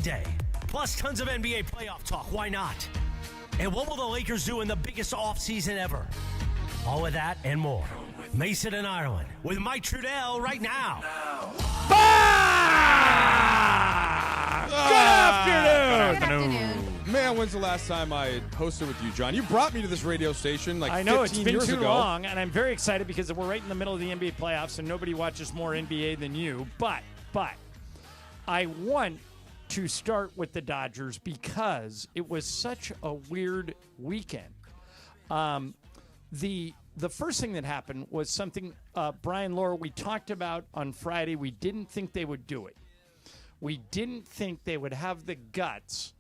Day. Plus tons of NBA playoff talk. Why not? And what will the Lakers do in the biggest offseason ever? All of that and more. Mason and Ireland with Mike Trudell right now. Good afternoon. Man, when's the last time I hosted with you, John? You brought me to this radio station like 15 years ago. I know, it's been too long, and I'm very excited because we're right in the middle of the NBA playoffs, and nobody watches more NBA than you. But I want to start with the Dodgers because it was such a weird weekend. The first thing that happened was something, Brian Laura, we talked about on Friday. We didn't think they would do it. We didn't think they would have the guts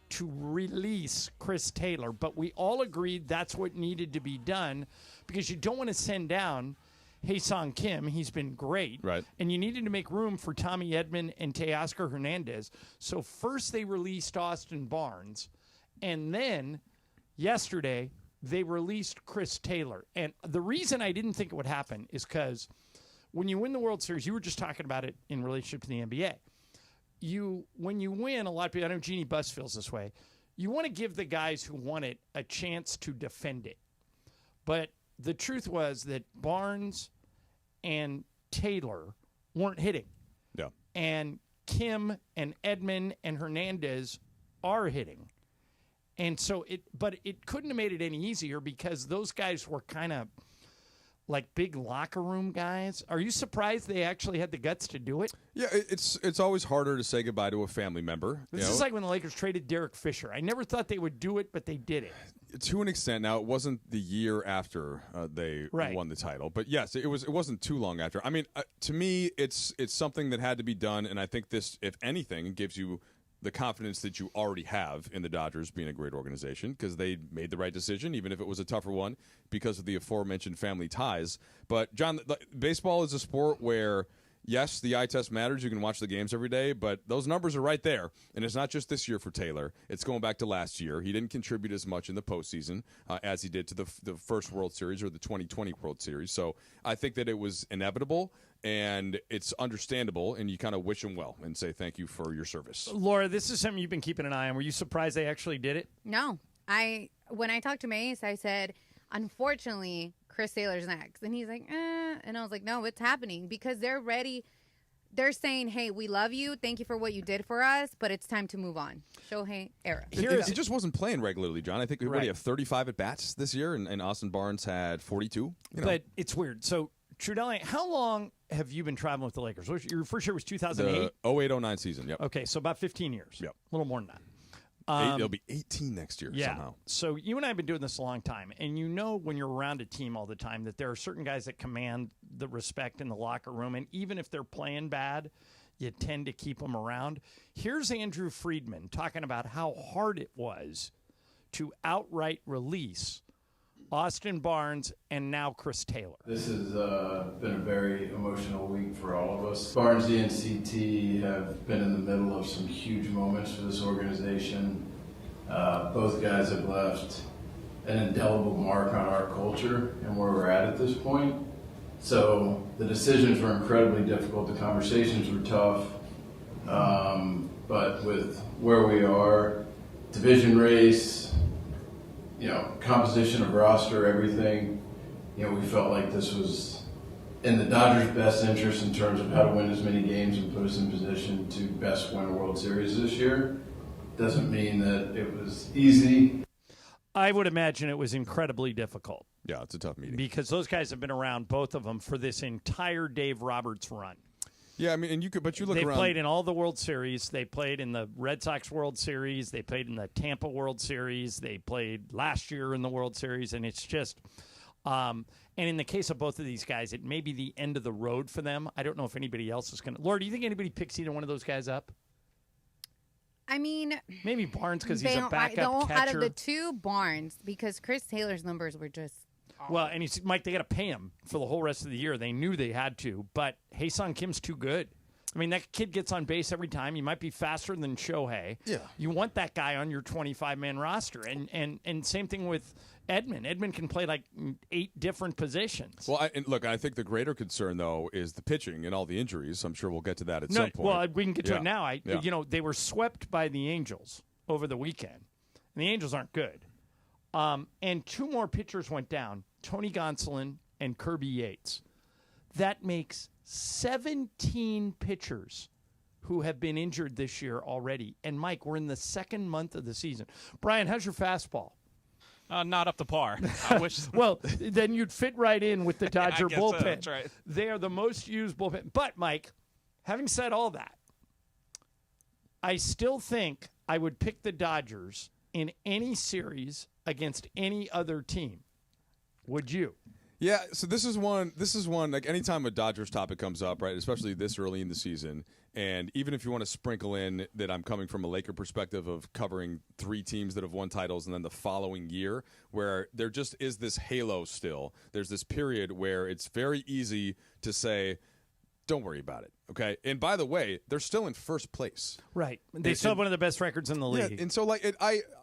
to release Chris Taylor, but we all agreed that's what needed to be done because you don't want to send down Hae-Sung Kim. He's been great. Right. And you needed to make room for Tommy Edman and Teoscar Hernandez. So first they released Austin Barnes, and then yesterday they released Chris Taylor. And the reason I didn't think it would happen is because when you win the World Series, you were just talking about it in relationship to the NBA. When you win, a lot of people, I know Jeannie Buss feels this way, you want to give the guys who won it a chance to defend it. But the truth was that Barnes and Taylor weren't hitting. Yeah. And Kim and Edman and Hernandez are hitting. And so it couldn't have made it any easier because those guys were kind of like big locker room guys. Are you surprised they actually had the guts to do it? Yeah, it's always harder to say goodbye to a family member. This is like when the Lakers traded Derek Fisher. I never thought they would do it, but they did it. To an extent. Now, it wasn't the year after they won the title, but yes, it wasn't too long after. I mean, to me, it's something that had to be done, and I think this, if anything, gives you the confidence that you already have in the Dodgers being a great organization because they made the right decision, even if it was a tougher one because of the aforementioned family ties. But, John, baseball is a sport where, yes, the eye test matters. You can watch the games every day, but those numbers are right there. And it's not just this year for Taylor. It's going back to last year. He didn't contribute as much in the postseason as he did to the first World Series or the 2020 World Series. So I think that it was inevitable. And it's understandable, and you kind of wish him well and say thank you for your service. Laura, this is something you've been keeping an eye on. Were you surprised they actually did it? No. When I talked to Mace, I said, unfortunately, Chris Taylor's next. And he's like, And I was like, no, it's happening because they're ready. They're saying, hey, we love you. Thank you for what you did for us, but it's time to move on. Shohei era. He just wasn't playing regularly, John. I think he had 35 at-bats this year, and Austin Barnes had 42. But it's weird. So, Trudell, how long have you been traveling with the Lakers? Your first year was 2008? The 08-09 season, yep. Okay, so about 15 years. Yep. A little more than that. It'll be 18 next year somehow. So you and I have been doing this a long time, and you know when you're around a team all the time that there are certain guys that command the respect in the locker room, and even if they're playing bad, you tend to keep them around. Here's Andrew Friedman talking about how hard it was to outright release Austin Barnes and now Chris Taylor. This has been a very emotional week for all of us. Barnesy and CT have been in the middle of some huge moments for this organization. Both guys have left an indelible mark on our culture and where we're at this point. So the decisions were incredibly difficult. The conversations were tough. But with where we are, division race, composition of roster, everything, we felt like this was in the Dodgers' best interest in terms of how to win as many games and put us in position to best win a World Series this year. Doesn't mean that it was easy. I would imagine it was incredibly difficult. Yeah, it's a tough meeting. Because those guys have been around, both of them, for this entire Dave Roberts run. Yeah, I mean, and you look around. They played in all the World Series. They played in the Red Sox World Series. They played in the Tampa World Series. They played last year in the World Series, and it's just. And in the case of both of these guys, it may be the end of the road for them. I don't know if anybody else is going to. Laura, do you think anybody picks either one of those guys up? I mean, maybe Barnes because he's a backup catcher. Out of the two, Barnes, because Chris Taylor's numbers were just. Well, and Mike, they got to pay him for the whole rest of the year. They knew they had to, but Hae-Sung Kim's too good. I mean, that kid gets on base every time. He might be faster than Shohei. Yeah. You want that guy on your 25-man roster. And same thing with Edman. Edman can play like 8 different positions. Well, I think the greater concern, though, is the pitching and all the injuries. I'm sure we'll get to that at some point. Well, we can get to it now. They were swept by the Angels over the weekend. And the Angels aren't good. And 2 more pitchers went down, Tony Gonsolin and Kirby Yates. That makes 17 pitchers who have been injured this year already. And, Mike, we're in the 2nd month of the season. Brian, how's your fastball? Not up to par. I wish. Well, then you'd fit right in with the Dodger bullpen. So, that's right. They are the most used bullpen. But, Mike, having said all that, I still think I would pick the Dodgers in any series against any other team. Would you? Yeah, so this is one like anytime a Dodgers topic comes up, right, especially this early in the season, and even if you want to sprinkle in that I'm coming from a Laker perspective of covering 3 teams that have won titles and then the following year where there just is this halo still. There's this period where it's very easy to say, don't worry about it, okay? And by the way, they're still in first place. Right. They still have one of the best records in the league. Yeah, and so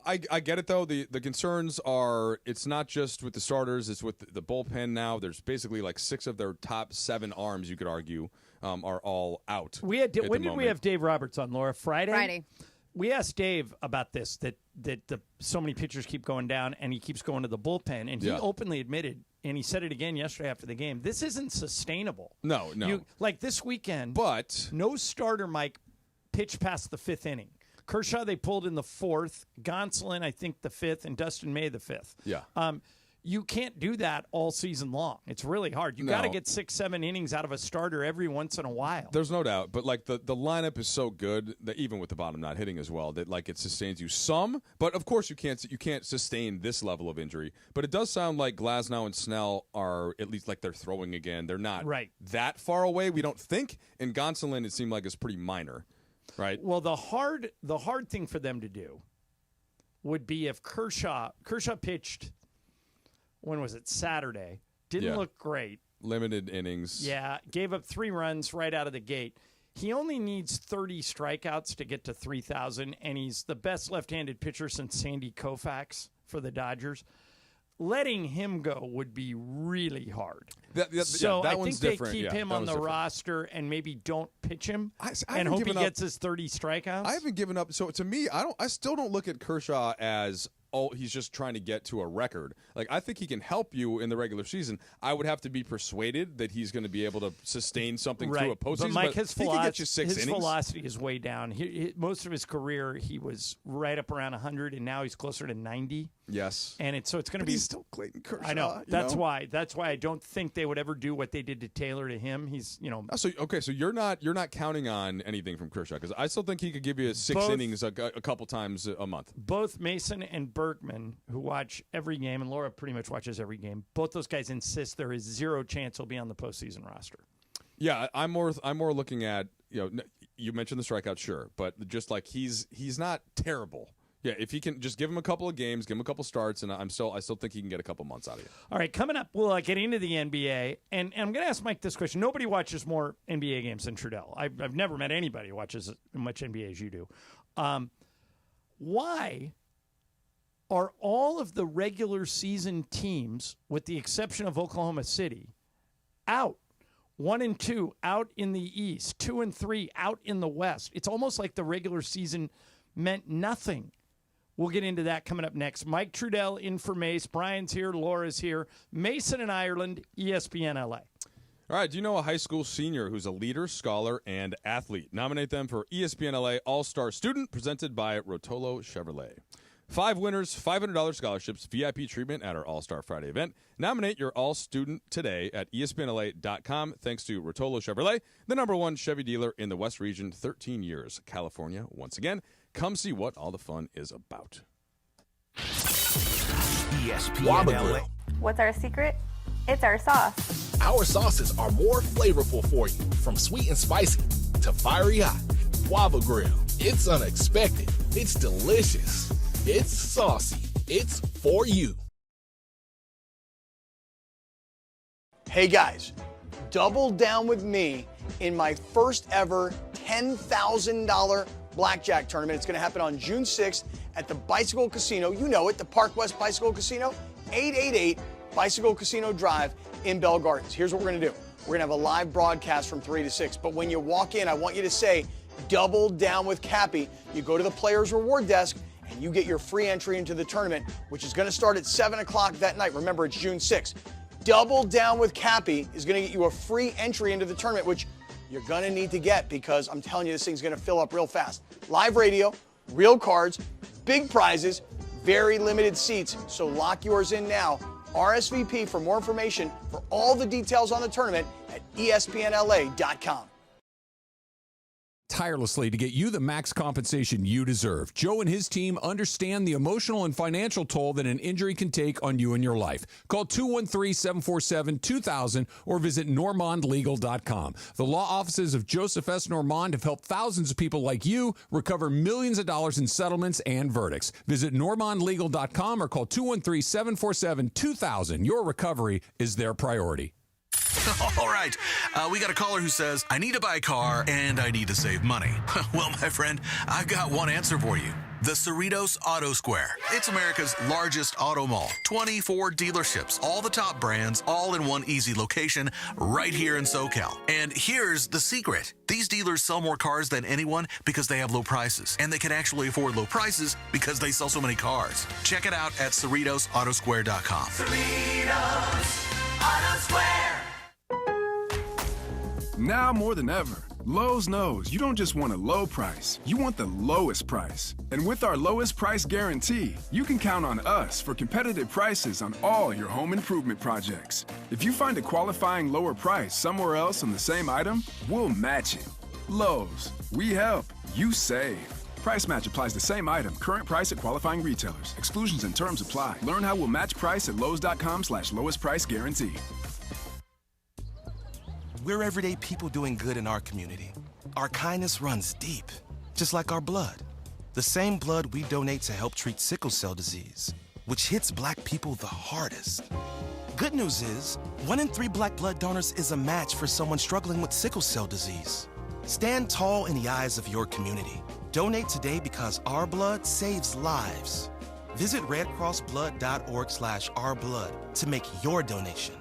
I get it, though. The concerns are it's not just with the starters, it's with the bullpen now. There's basically like 6 of their top 7 arms, you could argue, are all out. When did we have Dave Roberts on, Laura? Friday? We asked Dave about this, that so many pitchers keep going down and he keeps going to the bullpen, and he openly admitted, and he said it again yesterday after the game, this isn't sustainable. No. Like this weekend, but no starter, Mike, pitched past the 5th inning. Kershaw, they pulled in the 4th. Gonsolin, I think, the 5th, and Dustin May, the 5th. Yeah. You can't do that all season long. It's really hard. You got to get 6-7 innings out of a starter every once in a while. There's no doubt, but like the lineup is so good that even with the bottom not hitting as well, that like it sustains you some. But of course you can't sustain this level of injury. But it does sound like Glasnow and Snell are at least like they're throwing again. They're not that far away, we don't think. And Gonsolin, it seemed like is pretty minor, right? Well, the hard thing for them to do would be if Kershaw pitched. When was it? Saturday. Didn't look great. Limited innings. Yeah, gave up 3 runs right out of the gate. He only needs 30 strikeouts to get to 3,000, and he's the best left-handed pitcher since Sandy Koufax for the Dodgers. Letting him go would be really hard. So I think they keep him on the roster and maybe don't pitch him and hope he gets his 30 strikeouts. I haven't given up. So to me, I still don't look at Kershaw as he's just trying to get to a record. Like, I think he can help you in the regular season. I would have to be persuaded that he's going to be able to sustain something through a postseason. But Mike, he can get you 6 innings. Velocity is way down. Most of his career, he was right up around 100, and now he's closer to 90. Yes, and it's going to be. He's still Clayton Kershaw. I know. That's why I don't think they would ever do what they did to Taylor to him. He's So you're not counting on anything from Kershaw, because I still think he could give you 6 innings a couple times a month. Both Mason and Berkman, who watch every game, and Laura pretty much watches every game, both those guys insist there is 0 chance he'll be on the postseason roster. Yeah, I'm more looking at, you mentioned the strikeout, sure, but just like he's not terrible. Yeah, if he can just give him a couple of games, give him a couple starts, and I still think he can get a couple months out of you. All right, coming up, we'll get into the NBA, and I'm going to ask Mike this question. Nobody watches more NBA games than Trudell. I've never met anybody who watches as much NBA as you do. Why are all of the regular season teams, with the exception of Oklahoma City, out? 1 and 2 out in the East, 2 and 3 out in the West. It's almost like the regular season meant nothing. We'll get into that coming up next. Mike Trudell in for Mace. Brian's here. Laura's here. Mason in Ireland, ESPN LA. All right, do you know a high school senior who's a leader, scholar, and athlete? Nominate them for ESPN LA All-Star Student, presented by Rotolo Chevrolet. 5 winners, $500 scholarships, VIP treatment at our All-Star Friday event. Nominate your all-student today at ESPNLA.com. Thanks to Rotolo Chevrolet, the #1 Chevy dealer in the West Region, 13 years. California, once again. Come see what all the fun is about. ESPN LA. What's our secret? It's our sauce. Our sauces are more flavorful for you, from sweet and spicy to fiery hot. Waba Grill. It's unexpected. It's delicious. It's saucy. It's for you. Hey guys, double down with me in my first ever $10,000 blackjack tournament. It's going to happen on June 6th at the Bicycle Casino. You know it, the Park West Bicycle Casino, 888 Bicycle Casino Drive in Bell Gardens. Here's what we're going to do. We're going to have a live broadcast from 3 to 6. But when you walk in, I want you to say, double down with Cappy. You go to the Players Reward Desk, and you get your free entry into the tournament, which is going to start at 7 o'clock that night. Remember, it's June 6th. Double down with Cappy is going to get you a free entry into the tournament, which you're going to need to get because I'm telling you, this thing's going to fill up real fast. Live radio, real cards, big prizes, very limited seats. So lock yours in now. RSVP for more information for all the details on the tournament at espnla.com. Tirelessly to get you the max compensation you deserve. Joe and his team understand the emotional and financial toll that an injury can take on you and your life. Call 213-747-2000 or visit normandlegal.com. The law offices of Joseph S. Normand have helped thousands of people like you recover millions of dollars in settlements and verdicts. Visit normandlegal.com or call 213-747-2000. Your recovery is their priority. All right, we got a caller who says, I need to buy a car and I need to save money. Well, my friend, I've got one answer for you. The Cerritos Auto Square. It's America's largest auto mall. 24 dealerships, all the top brands, all in one easy location right here in SoCal. And here's the secret. These dealers sell more cars than anyone because they have low prices. And they can actually afford low prices because they sell so many cars. Check it out at CerritosAutosquare.com. Cerritos Auto Square. Now more than ever, Lowe's knows you don't just want a low price, you want the lowest price. And with our lowest price guarantee, you can count on us for competitive prices on all your home improvement projects. If you find a qualifying lower price somewhere else on the same item, we'll match it. Lowe's, we help, you save. Price match applies the same item, current price at qualifying retailers. Exclusions and terms apply. Learn how we'll match price at lowes.com/lowest price guarantee. We're everyday people doing good in our community. Our kindness runs deep, just like our blood. The same blood we donate to help treat sickle cell disease, which hits Black people the hardest. Good news is, 1 in 3 Black blood donors is a match for someone struggling with sickle cell disease. Stand tall in the eyes of your community. Donate today because our blood saves lives. Visit redcrossblood.org/ourblood to make your donation.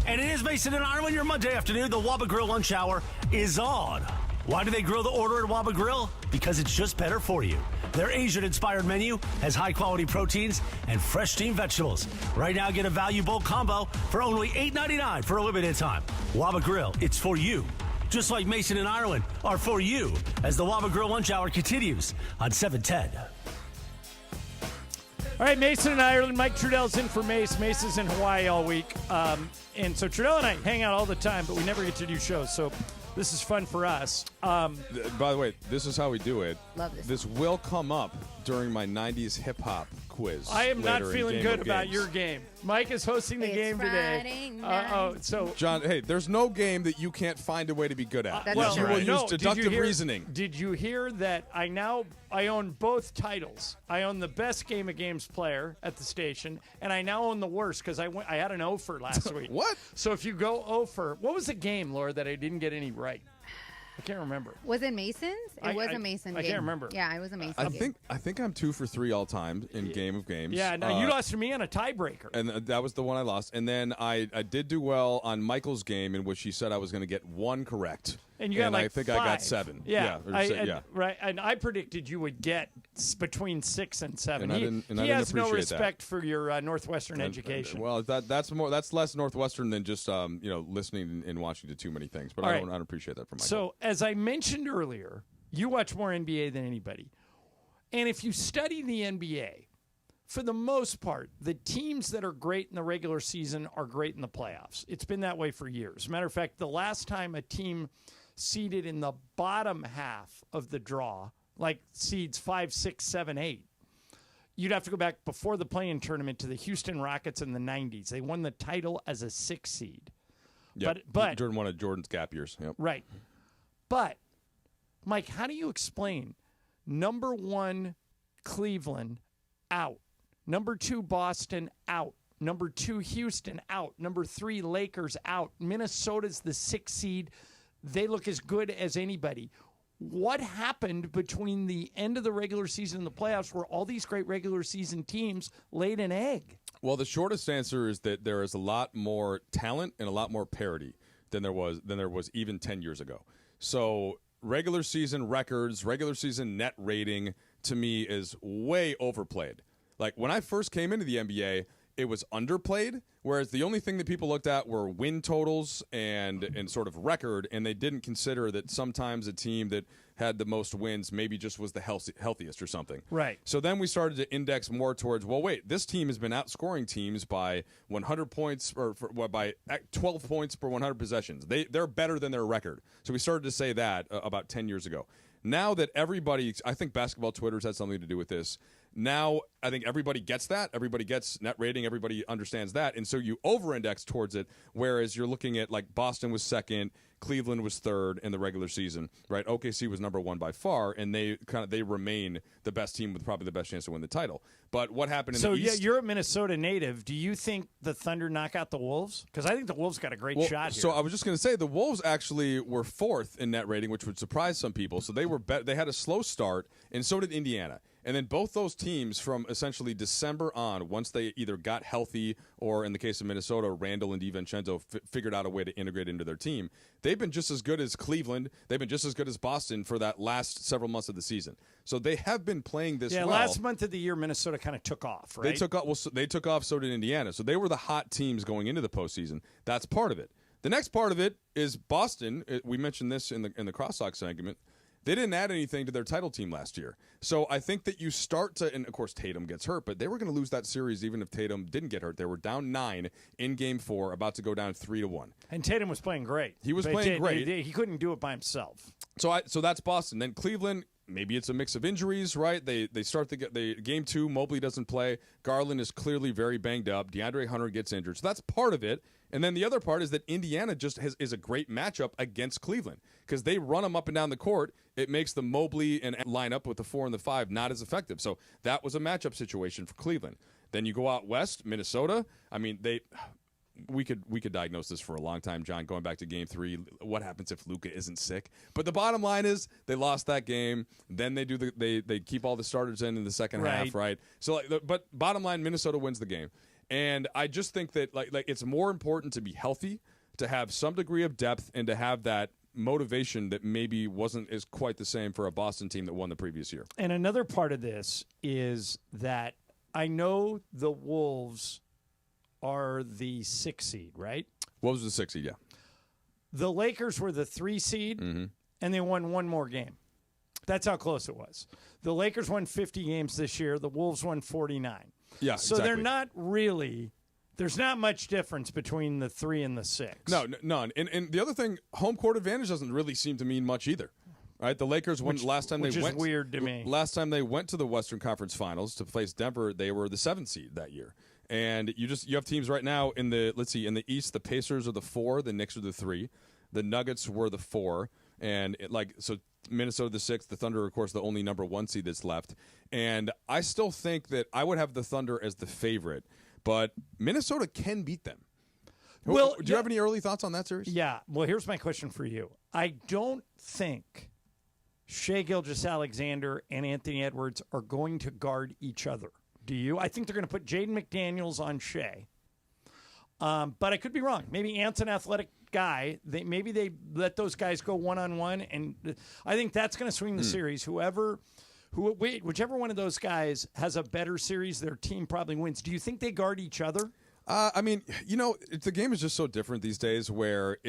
And it is Mason and Ireland, your Monday afternoon. The Waba Grill lunch hour is on. Why do they grill the order at Waba Grill? Because it's just better for you. Their Asian-inspired menu has high-quality proteins and fresh steamed vegetables. Right now, get a value bowl combo for only $8.99 for a limited time. Waba Grill, it's for you. Just like Mason and Ireland are for you as the Waba Grill lunch hour continues on 710. All right, Mason and Ireland. Mike Trudell's in for Mace. Mace is in Hawaii all week. And so Trudell and I hang out all the time, but we never get to do shows. So this is fun for us. By the way, this is how we do it. Love this. This will come up during my 90s hip-hop quiz. I am not later in feeling Game good of about Games. your game. Mike is hosting the game today. So John, hey, there's no game that you can't find a way to be good at. That's You true. will use did you deductive hear- reasoning. Did you hear that I own both titles? I own the best Game of Games player at the station, and I now own the worst because I had an 0 for last week. What? So if you go 0 for, what was the game, Laura, that I didn't get any right? I can't remember. Was it Mason's? It was a Mason game. I can't remember. Yeah, it was a Mason game. I think I'm 2 for 3 all time in Game of Games. Yeah, no, you lost to me on a tiebreaker. And that was the one I lost. And then I did do well on Michael's game in which he said I was going to get 1 correct. And you got like I think 5. I got 7. Yeah, yeah. right. And I predicted you would get between 6 and 7. And He has no appreciate respect for your Northwestern education. Well, that's less Northwestern than just listening and watching to too many things. But I don't appreciate that from Michael. So as I mentioned earlier, you watch more NBA than anybody, and if you study the NBA, for the most part, the teams that are great in the regular season are great in the playoffs. It's been that way for years. Matter of fact, the last time a team seeded in the bottom half of the draw, like seeds 5, 6, 7, 8, you'd have to go back before the play-in tournament to the Houston Rockets in the 90s. They won the title as a 6 seed. Yep. But Jordan, one of Jordan's gap years. Yep. Right. But, Mike, how do you explain number 1 Cleveland out, number 2 Boston out, Number 2, Houston out. Number 3, Lakers out. Minnesota's the 6th seed. They look as good as anybody. What happened between the end of the regular season and the playoffs where all these great regular season teams laid an egg? Well, the shortest answer is that there is a lot more talent and a lot more parity than there was even 10 years ago. So regular season records, regular season net rating, to me, is way overplayed. Like, when I first came into the NBA, it was underplayed, whereas the only thing that people looked at were win totals and sort of record, and they didn't consider that sometimes a team that had the most wins maybe just was the healthiest or something. Right. So then we started to index more towards, well, wait, this team has been outscoring teams by 100 points or by 12 points per 100 possessions. They're better than their record. So we started to say that about 10 years ago. Now that everybody, I think basketball Twitter's had something to do with this. Now, I think everybody gets that. Everybody gets net rating. Everybody understands that. And so you over-index towards it, whereas you're looking at, like, Boston was second, Cleveland was third in the regular season, right? OKC was number 1 by far, and they remain the best team with probably the best chance to win the title. But what happened in the East? So, you're a Minnesota native. Do you think the Thunder knock out the Wolves? Because I think the Wolves got a great shot here. So I was just going to say the Wolves actually were 4th in net rating, which would surprise some people. So they had a slow start, and so did Indiana. And then both those teams from essentially December on, once they either got healthy or, in the case of Minnesota, Randall and DiVincenzo figured out a way to integrate into their team, they've been just as good as Cleveland. They've been just as good as Boston for that last several months of the season. So they have been playing this well. Yeah, last month of the year, Minnesota kind of took off, right? They took off. Well, they took off, so did Indiana. So they were the hot teams going into the postseason. That's part of it. The next part of it is Boston. We mentioned this in the cross-talk segment. They didn't add anything to their title team last year. So I think that you start to, and of course Tatum gets hurt, but they were going to lose that series even if Tatum didn't get hurt. They were down 9 in Game 4, about to go down 3-1. And Tatum was playing great. He was playing great. He couldn't do it by himself. So that's Boston. Then Cleveland, maybe it's a mix of injuries, right? They start Game 2, Mobley doesn't play. Garland is clearly very banged up. DeAndre Hunter gets injured. So that's part of it. And then the other part is that Indiana just is a great matchup against Cleveland because they run them up and down the court. It makes the Mobley and lineup with the 4 and the 5 not as effective. So that was a matchup situation for Cleveland. Then you go out west, Minnesota. I mean, we could diagnose this for a long time, John, going back to Game 3. What happens if Luka isn't sick? But the bottom line is they lost that game. Then they keep all the starters in the second half, right? So but bottom line, Minnesota wins the game. And I just think that like it's more important to be healthy, to have some degree of depth, and to have that motivation that maybe wasn't as quite the same for a Boston team that won the previous year. And another part of this is that I know the Wolves are the 6th seed, right? Wolves was the 6th seed, yeah. The Lakers were the 3 seed, and they won one more game. That's how close it was. The Lakers won 50 games this year. The Wolves won 49. Yeah, so exactly. they're not really. There's not much difference between the 3 and the 6. No, none. And the other thing, home court advantage doesn't really seem to mean much either. Right? The Lakers won last time which they is went. Weird to me. Last time they went to the Western Conference Finals to face Denver, they were the 7th seed that year. And you have teams right now in the East. The Pacers are the 4, the Knicks are the 3, the Nuggets were the 4, and so Minnesota the 6th, the Thunder, of course, the only number 1 seed that's left. And I still think that I would have the Thunder as the favorite, but Minnesota can beat them. Well, do you have any early thoughts on that series? Yeah. Well, here's my question for you. I don't think Shai Gilgeous-Alexander and Anthony Edwards are going to guard each other. Do you? I think they're going to put Jaden McDaniels on Shai. But I could be wrong. Maybe Ant's an athletic guy. Maybe they let those guys go one-on-one, and I think that's going to swing the series. Whichever one of those guys has a better series, their team probably wins. Do you think they guard each other? I mean, the game is just so different these days where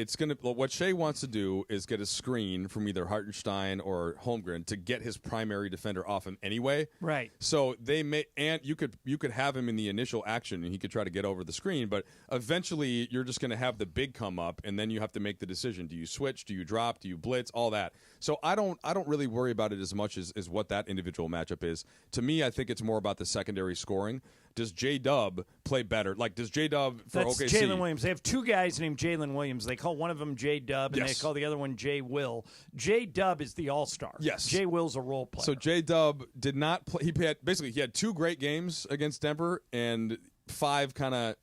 what Shai wants to do is get a screen from either Hartenstein or Holmgren to get his primary defender off him anyway. Right. So you could have him in the initial action and he could try to get over the screen, but eventually you're just going to have the big come up and then you have to make the decision. Do you switch? Do you drop? Do you blitz? All that. So I don't really worry about it as much as what that individual matchup is. To me, I think it's more about the secondary scoring. Does J-Dub play better? Like, does J-Dub for That's OKC? Jalen Williams. They have 2 guys named Jalen Williams. They call one of them J-Dub, and they call the other one J-Will. J-Dub is the all-star. Yes. J-Will's a role player. So J-Dub did not play. He had 2 great games against Denver, and 5 kind of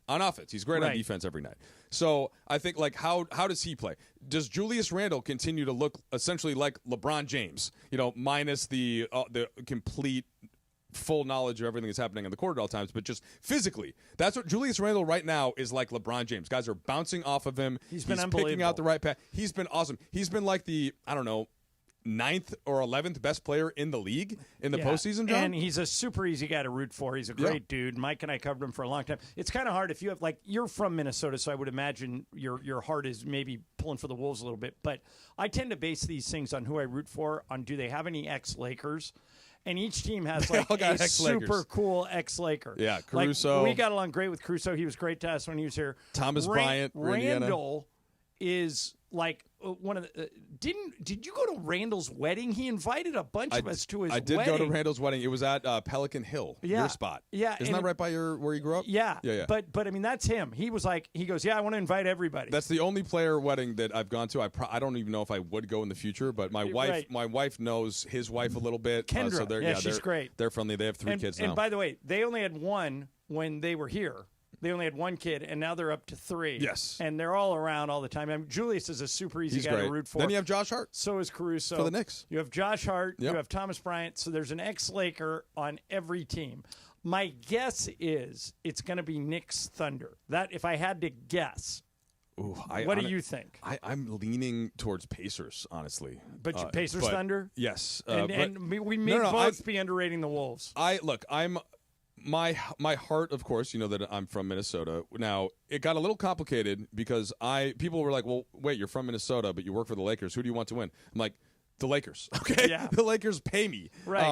on offense. He's great on defense every night. So I think, like, how does he play? Does Julius Randle continue to look essentially like LeBron James? Minus the complete full knowledge of everything that's happening on the court at all times, but just physically. That's what Julius Randle right now is like. LeBron James. Guys are bouncing off of him. He's been picking out the right path. He's been awesome. He's been like the, I don't know, 9th or 11th best player in the league in the postseason, John. And he's a super easy guy to root for. He's a great dude. Mike and I covered him for a long time. It's kind of hard if you have, like, you're from Minnesota, so I would imagine your heart is maybe pulling for the Wolves a little bit. But I tend to base these things on who I root for, on do they have any ex-Lakers. And each team has like a super cool ex-Laker. Yeah, Caruso. Like, we got along great with Caruso. He was great to us when he was here. Thomas Bryant, Randall is like one of the. Did you go to Randall's wedding? He invited a bunch of us to his wedding. I did go to Randall's wedding. It was at Pelican Hill, your spot. Yeah. Isn't that right by where you grew up? Yeah. Yeah. But I mean, that's him. He was like, he goes, I want to invite everybody. That's the only player wedding that I've gone to. I don't even know if I would go in the future, but my wife knows his wife a little bit. Kendra. So she's great. They're friendly. They have 3 kids now. And by the way, they only had one when they were here. They only had 1 kid, and now they're up to 3. Yes. And they're all around all the time. I mean, Julius is a super easy guy to root for. Then you have Josh Hart. So is Caruso. For the Knicks. You have Josh Hart. Yep. You have Thomas Bryant. So there's an ex-Laker on every team. My guess is it's going to be Knicks Thunder. That, if I had to guess. Ooh, what do you think? I'm leaning towards Pacers, honestly. But Pacers Thunder? Yes. And we may both be underrating the Wolves. My heart, of course, you know that I'm from Minnesota. Now, it got a little complicated because people were like, well, wait, you're from Minnesota, but you work for the Lakers. Who do you want to win? I'm like, the Lakers. Okay? Yeah. The Lakers pay me. Right.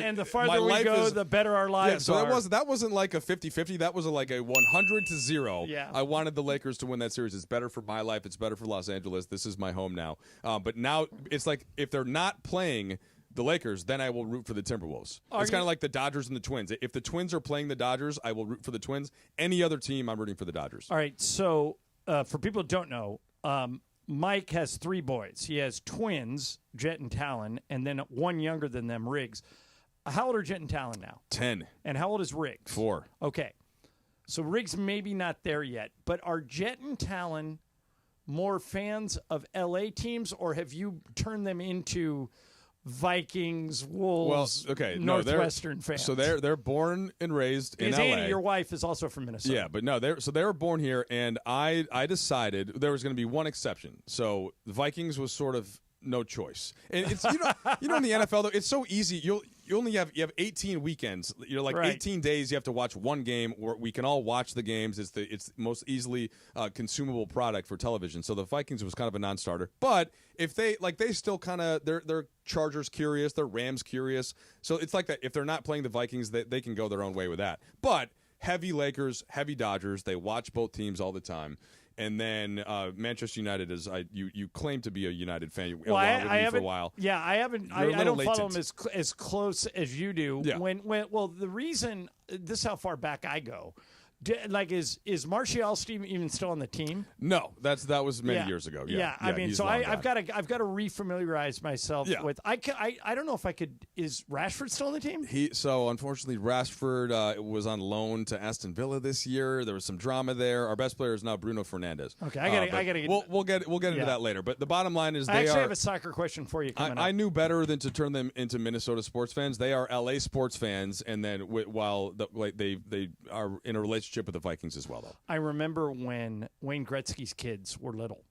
And the farther we go, the better our lives are. So that wasn't like a 50-50. That was like a 100-0. Yeah. I wanted the Lakers to win that series. It's better for my life. It's better for Los Angeles. This is my home now. But now it's like if they're not playing the Lakers, then I will root for the Timberwolves. It's kind of like the Dodgers and the Twins. If the Twins are playing the Dodgers, I will root for the Twins. Any other team, I'm rooting for the Dodgers. All right, so for people who don't know, Mike has 3 boys. He has twins, Jet and Talon, and then one younger than them, Riggs. How old are Jet and Talon now? 10. And how old is Riggs? 4. Okay. So Riggs maybe not there yet, but are Jet and Talon more fans of L.A. teams, or have you turned them into Vikings, Wolves, Northwestern fans? So they're born and raised in LA. Annie, your wife, is also from Minnesota. Yeah, but no, they were born here, and I decided there was going to be one exception. So the Vikings was sort of no choice. And it's you know in the NFL though, it's so easy. You only have 18 weekends. You're like 18 days. You have to watch one game. Where we can all watch the games. It's the most easily consumable product for television. So the Vikings was kind of a non-starter. But if they still kind of they're Chargers curious, they're Rams curious. So it's like that. If they're not playing the Vikings, they can go their own way with that. But heavy Lakers, heavy Dodgers. They watch both teams all the time. And then Manchester United is you claim to be a United fan. Well, I haven't for a while. Yeah, I haven't. I don't follow them as close as you do. Yeah. Well, the reason this is how far back I go. Is Martial even still on the team? No, that was many years ago. Yeah, I mean, so I've got to refamiliarize myself with. I don't know if I could. Is Rashford still on the team? So unfortunately, Rashford was on loan to Aston Villa this year. There was some drama there. Our best player is now Bruno Fernandes. Okay, I gotta. We'll get into that later. But the bottom line is I actually have a soccer question for you. I knew better than to turn them into Minnesota sports fans. They are LA sports fans, and then while they are in a relationship with the Vikings as well, though. I remember when Wayne Gretzky's kids were little,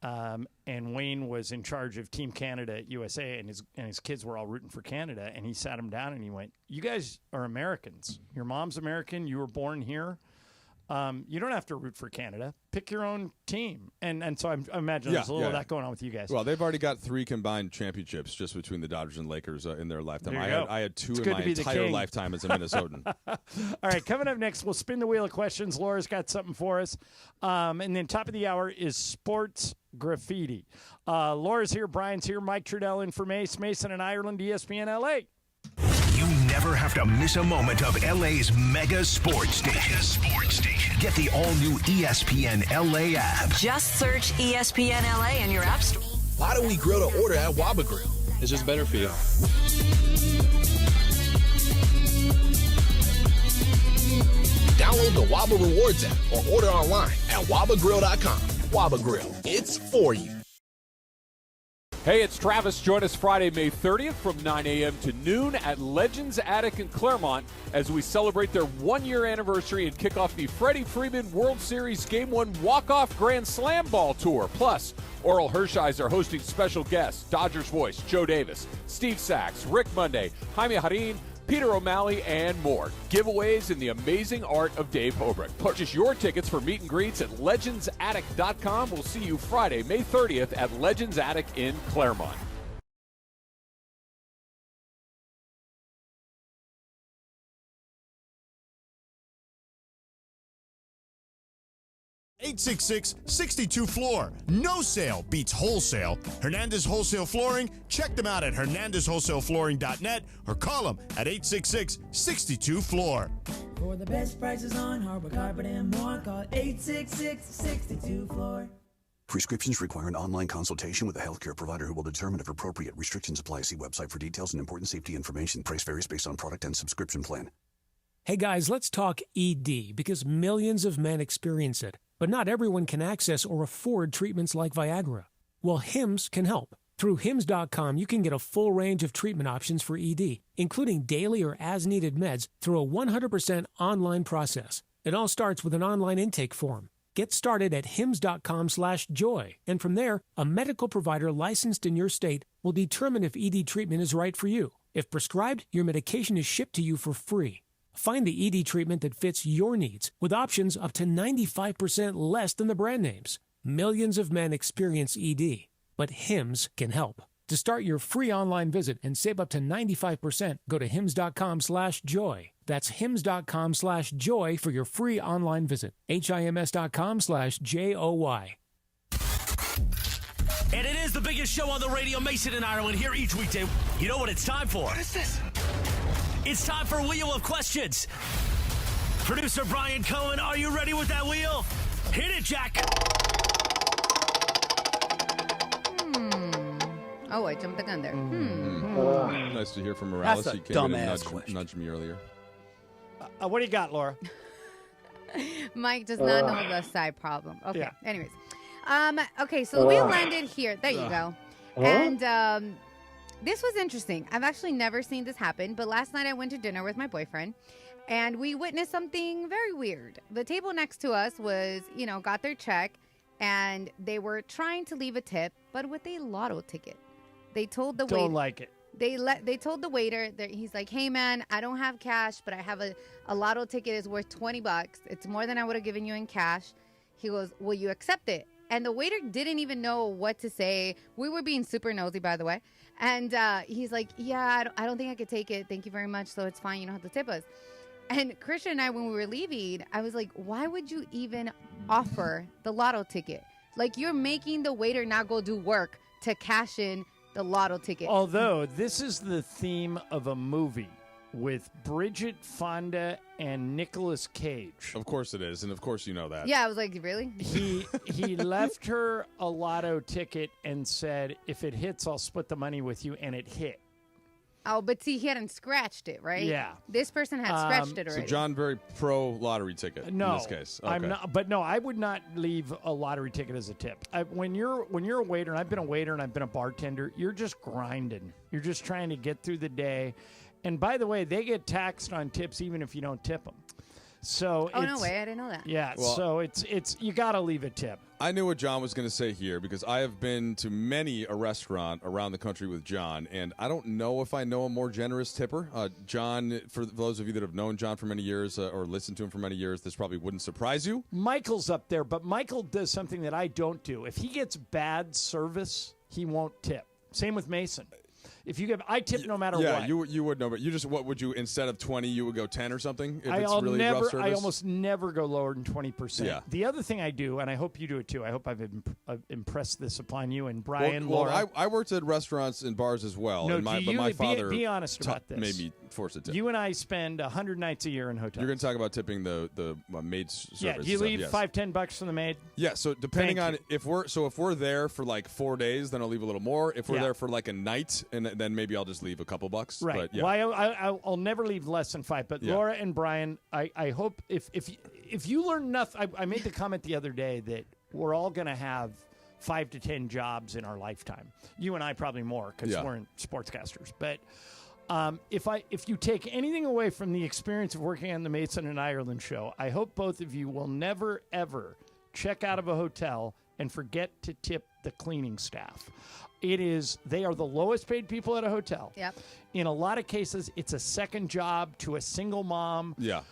and Wayne was in charge of Team Canada at USA, and his kids were all rooting for Canada, and he sat them down and he went, "You guys are Americans. Your mom's American. You were born here. You don't have to root for Canada. Pick your own team." And so I imagine there's a little of that going on with you guys. Well, they've already got 3 combined championships just between the Dodgers and Lakers in their lifetime. I had 2 in my entire lifetime as a Minnesotan. All right, coming up next, we'll spin the wheel of questions. Laura's got something for us. And then top of the hour is sports graffiti. Laura's here, Brian's here, Mike Trudell in for Mason in Ireland, ESPN LA. You never have to miss a moment of LA's mega sports station. Get the all-new ESPN LA app. Just search ESPN LA in your app store. Why do we grill to order at Waba Grill? It's just better for you. Download the Waba Rewards app or order online at wabagrill.com. Waba Grill, it's for you. Hey, it's Travis. Join us Friday, May 30th from 9 a.m. to noon at Legends Attic in Claremont as we celebrate their one-year anniversary and kick off the Freddie Freeman World Series Game 1 Walk-Off Grand Slam Ball Tour. Plus, Oral Hershiser hosting special guests, Dodgers voice Joe Davis, Steve Sachs, Rick Monday, Jaime Harin, Peter O'Malley, and more. Giveaways in the amazing art of Dave Hobrick. Purchase your tickets for meet and greets at legendsattic.com. We'll see you Friday, May 30th at Legends Attic in Claremont. $866-62-FLOOR. No sale beats wholesale. Hernandez Wholesale Flooring. Check them out at hernandezwholesaleflooring.net or call them at 866-62-FLOOR. For the best prices on hardwood carpet and more, call 866-62-FLOOR. Prescriptions require an online consultation with a healthcare provider who will determine if appropriate. Restrictions apply. See website for details and important safety information. Price varies based on product and subscription plan. Hey guys, let's talk ED because millions of men experience it. But not everyone can access or afford treatments like Viagra. Well, Hims can help. Through Hims.com, you can get a full range of treatment options for ED, including daily or as-needed meds through a 100% online process. It all starts with an online intake form. Get started at hims.com/joy, and from there, a medical provider licensed in your state will determine if ED treatment is right for you. If prescribed, your medication is shipped to you for free. Find the ED treatment that fits your needs with options up to 95% less than the brand names. Millions of men experience ED, but Hims can help. To start your free online visit and save up to 95%, go to hims.com/joy. That's hims.com/joy for your free online visit. HIMS.com/JOY. And it is the biggest show on the radio, Mason and Ireland, here each weekday. You know what it's time for? What is this? It's time for Wheel of Questions. Producer Brian Cohen, are you ready with that wheel? Hit it, Jack. Oh, I jumped the gun there. Nice to hear from Morales. That's a He came in dumbass and nudged me earlier. What do you got, Laura? Mike does not know the side problem. Okay. Yeah. Anyways. Okay, so the wheel landed here. There you go. And this was interesting. I've actually never seen this happen, but last night I went to dinner with my boyfriend, and we witnessed something very weird. The table next to us was, got their check, and they were trying to leave a tip, but with a lotto ticket. They told the waiter. Don't like it. They told the waiter that he's like, hey man, I don't have cash, but I have a lotto ticket is worth $20. It's more than I would have given you in cash. He goes, will you accept it? And the waiter didn't even know what to say. We were being super nosy, by the way. And he's like, yeah, I don't think I could take it. Thank you very much. So it's fine. You don't have to tip us. And Christian and I, when we were leaving, I was like, why would you even offer the lotto ticket? Like, you're making the waiter not go do work to cash in the lotto ticket. Although this is the theme of a movie with Bridget Fonda and Nicolas Cage. Of course it is, and of course you know that. Yeah, I was like, really? He left her a lotto ticket and said, if it hits, I'll split the money with you, and it hit. Oh, but see, he hadn't scratched it, right? Yeah. This person had scratched it already. So John, very pro lottery ticket in this case. Okay. I'm not. But no, I would not leave a lottery ticket as a tip. When you're a waiter, and I've been a waiter and I've been a bartender, you're just grinding. You're just trying to get through the day. And by the way, they get taxed on tips even if you don't tip them. So oh, no way, I didn't know that. Yeah, Well, so it's you got to leave a tip. I knew what John was going to say here because I have been to many a restaurant around the country with John, and I don't know if I know a more generous tipper. John, for those of you that have known John for many years or listened to him for many years, this probably wouldn't surprise you. Michael's up there, but Michael does something that I don't do. If he gets bad service, he won't tip. Same with Mason. If you give, I tip no matter what. Yeah, you would know, but you just what would you instead of 20, you would go 10 or something? If it's I'll really never. rough service? I almost never go lower than 20%. Yeah. The other thing I do, and I hope you do it too. I hope I've impressed this upon you and Brian. Well, Laura. I worked at restaurants and bars as well. No, and do you, my father be honest about this. made me force a tip. You and I spend 100 nights a year in hotels. You're going to talk about tipping the maid's service. Yeah, do you leave yes. $5-10 for the maid? Yeah, so depending Thank on you. if we're there for like 4 days, then I'll leave a little more. If we're Yeah. there for like a night and then maybe I'll just leave a couple bucks. Right. But, yeah. Well, I'll never leave less than 5. But Yeah. Laura and Brian, I hope if you learn nothing, I made the comment the other day that we're all going to have 5 to 10 jobs in our lifetime. You and I probably more because Yeah. we're sportscasters. But if you take anything away from the experience of working on the Mason and Ireland show, I hope both of you will never ever check out of a hotel and forget to tip the cleaning staff. They are the lowest paid people at a hotel. Yep. In a lot of cases, it's a second job to a single mom. Yeah.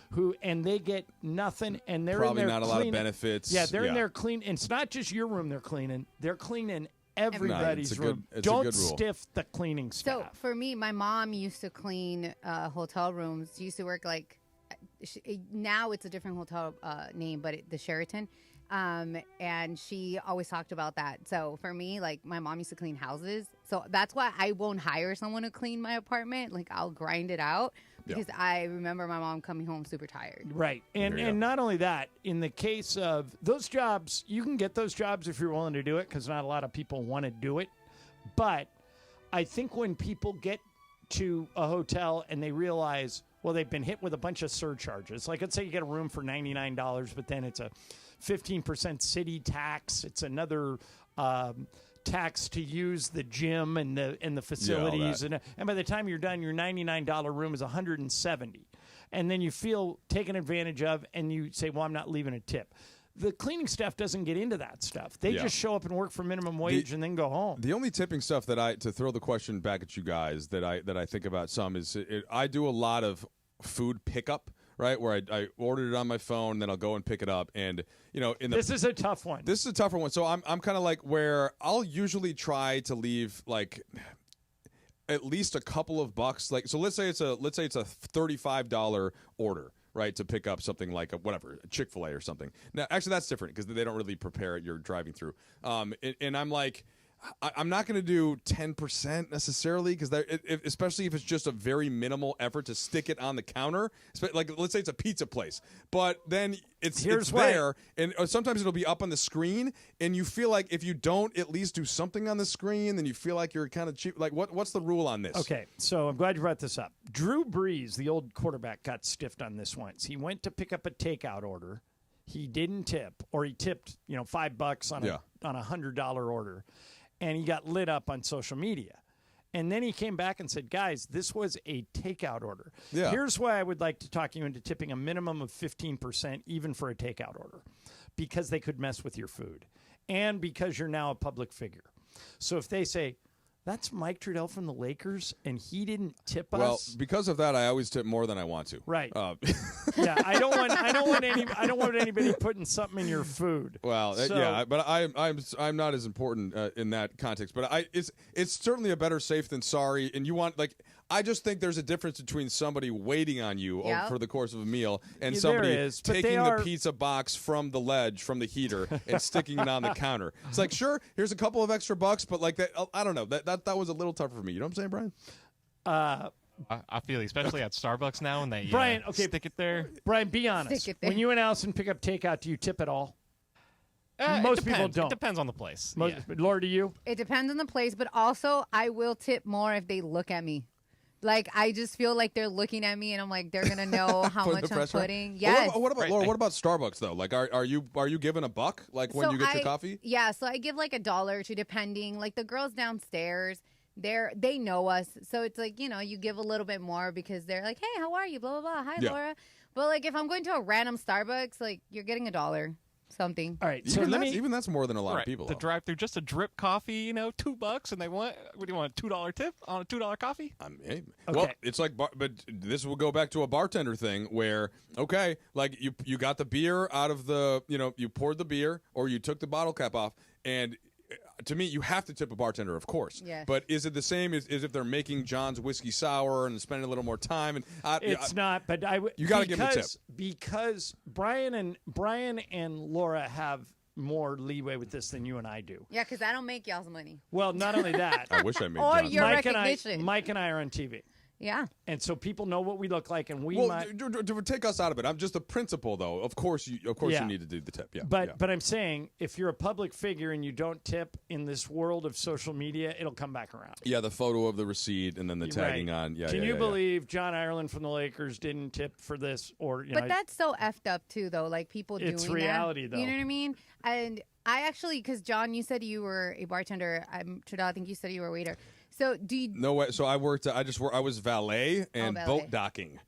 And they get nothing, and they're Probably in there not a lot of cleaning. benefits. Yeah, they're in Yeah. there clean. And it's not just your room they're cleaning everybody's it's a room. good Don't rule. stiff the cleaning So staff. for me, my mom used to clean hotel rooms. She used to work now it's a different hotel name, but the Sheraton. And she always talked about that. So for me, like my mom used to clean houses. So that's why I won't hire someone to clean my apartment. Like I'll grind it out because I remember my mom coming home super tired. Right. And not only that, in the case of those jobs, you can get those jobs if you're willing to do it because not a lot of people want to do it. But I think when people get to a hotel and they realize, well, they've been hit with a bunch of surcharges. Like let's say you get a room for $99, but then it's a 15% city tax. It's another tax to use the gym and the facilities, and by the time you're done, your $99 room is $170, and then you feel taken advantage of, and you say, "Well, I'm not leaving a tip." The cleaning staff doesn't get into that stuff. They just show up and work for minimum wage and then go home. The only tipping stuff to throw the question back at you guys that I think about some is I do a lot of food pickup. Right, where I ordered it on my phone, then I'll go and pick it up, and this is a tough one. This is a tougher one. So I'm kind of like where I'll usually try to leave like at least a couple of bucks. Like so, let's say it's a $35 order, right, to pick up something like a Chick-fil-A or something. Now, actually, that's different because they don't really prepare it. You're driving through, and I'm like. I'm not going to do 10% necessarily because especially if it's just a very minimal effort to stick it on the counter. Like let's say it's a pizza place, but then it's there, and sometimes it'll be up on the screen, and you feel like if you don't at least do something on the screen, then you feel like you're kind of cheap. Like what's the rule on this? Okay, so I'm glad you brought this up. Drew Brees, the old quarterback, got stiffed on this once. He went to pick up a takeout order. He didn't tip, or he tipped $5 on a $100 order. And he got lit up on social media. And then he came back and said, guys, this was a takeout order. Yeah. Here's why I would like to talk you into tipping a minimum of 15% even for a takeout order. Because they could mess with your food. And because you're now a public figure. So if they say, that's Mike Trudell from the Lakers, and he didn't tip us. Well, because of that, I always tip more than I want to. Right. Yeah, I don't want anybody putting something in your food. Well, but I'm not as important in that context. But it's certainly a better safe than sorry. And you want I just think there's a difference between somebody waiting on you for the course of a meal and somebody taking the pizza box from the ledge, from the heater, and sticking it on the counter. It's like, sure, here's a couple of extra bucks, but like that, I don't know. That was a little tougher for me. You know what I'm saying, Brian? I feel especially at Starbucks now when they Brian, stick it there. Brian, be honest. Stick it there. When you and Allison pick up takeout, do you tip at all? Most people don't. It depends on the place. Laura, do you? It depends on the place, but also I will tip more if they look at me. Like, I just feel like they're looking at me, and I'm like, they're going to know how much I'm putting. Yes. What about Laura? What about Starbucks though? Like, are you giving a buck like when you get your coffee? Yeah, so I give like $1 or $2 depending. Like the girls downstairs, they know us, so it's like you give a little bit more because they're like, hey, how are you? Blah blah blah. Hi, Laura. But like if I'm going to a random Starbucks, like you're getting $1. Something. All right, so even that's more than a lot of people. The drive-through, just a drip coffee, $2, and they want what do you want? $2 tip on a $2 coffee? Well, it's like, but this will go back to a bartender thing where like you got the beer out of the you poured the beer or you took the bottle cap off, and to me, you have to tip a bartender, of course. Yes. But is it the same as if they're making John's whiskey sour and spending a little more time? And it's not. But you got to give them a tip because Brian and Laura have more leeway with this than you and I do. Yeah, because I don't make y'all's money. Well, not only that. I wish I made. Or John's your money. recognition. Mike and I are on TV. Yeah. And so people know what we look like, and we Well, might to take us out of it, I'm just a principle, though. Of course, you need to do the tip. Yeah, But I'm saying, if you're a public figure and you don't tip in this world of social media, it'll come back around. Yeah, the photo of the receipt and then the tagging on. Yeah. Can you believe John Ireland from the Lakers didn't tip for this? Or But that's so effed up too, though. Like people doing that. It's reality, though. You know what I mean? And I actually, because John, you said you were a bartender. Trudell, I think you said you were a waiter. So do you? No way. So I worked. I was valet and valet. boat docking.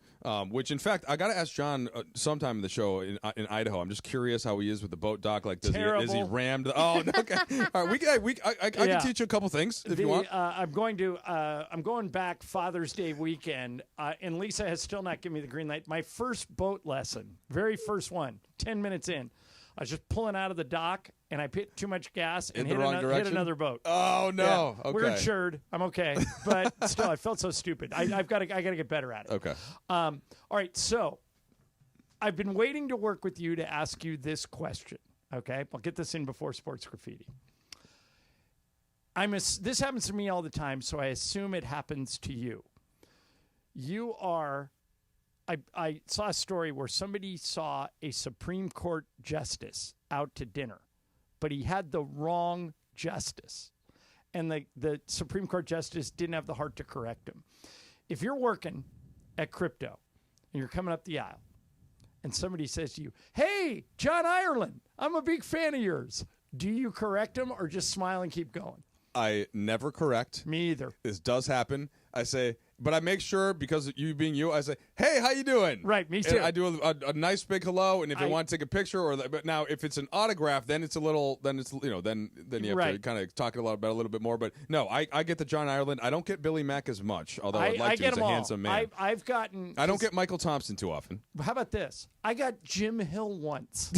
Which, in fact, I got to ask John sometime in the show in Idaho. I'm just curious how he is with the boat dock. Like, is he rammed? Oh, okay. All right, I can teach you a couple things if you want. I'm going back Father's Day weekend, and Lisa has still not given me the green light. My first boat lesson, very first one, 10 minutes in. I was just pulling out of the dock, and I put too much gas and hit another boat. Oh no! Yeah. Okay. We're insured. I'm okay, but still, I felt so stupid. I got to get better at it. Okay. All right. So, I've been waiting to work with you to ask you this question. Okay, I'll get this in before Sports Graffiti. This happens to me all the time, so I assume it happens to you. You are. I saw a story where somebody saw a Supreme Court justice out to dinner, but he had the wrong justice. And the Supreme Court justice didn't have the heart to correct him. If you're working at Crypto and you're coming up the aisle and somebody says to you, "Hey, John Ireland, I'm a big fan of yours," do you correct him or just smile and keep going? I never correct. Me either. This does happen. I say, but I make sure, because of you being you, I say, "Hey, how you doing?" Right, me too. And I do a nice big hello, and if I want to take a picture, but now if it's an autograph, then it's a little, then you have to kind of talk about it a little bit more. But no, I get the John Ireland. I don't get Billy Mack as much, although I'd like to. He's a handsome man. I've gotten. I don't get Michael Thompson too often. How about this? I got Jim Hill once.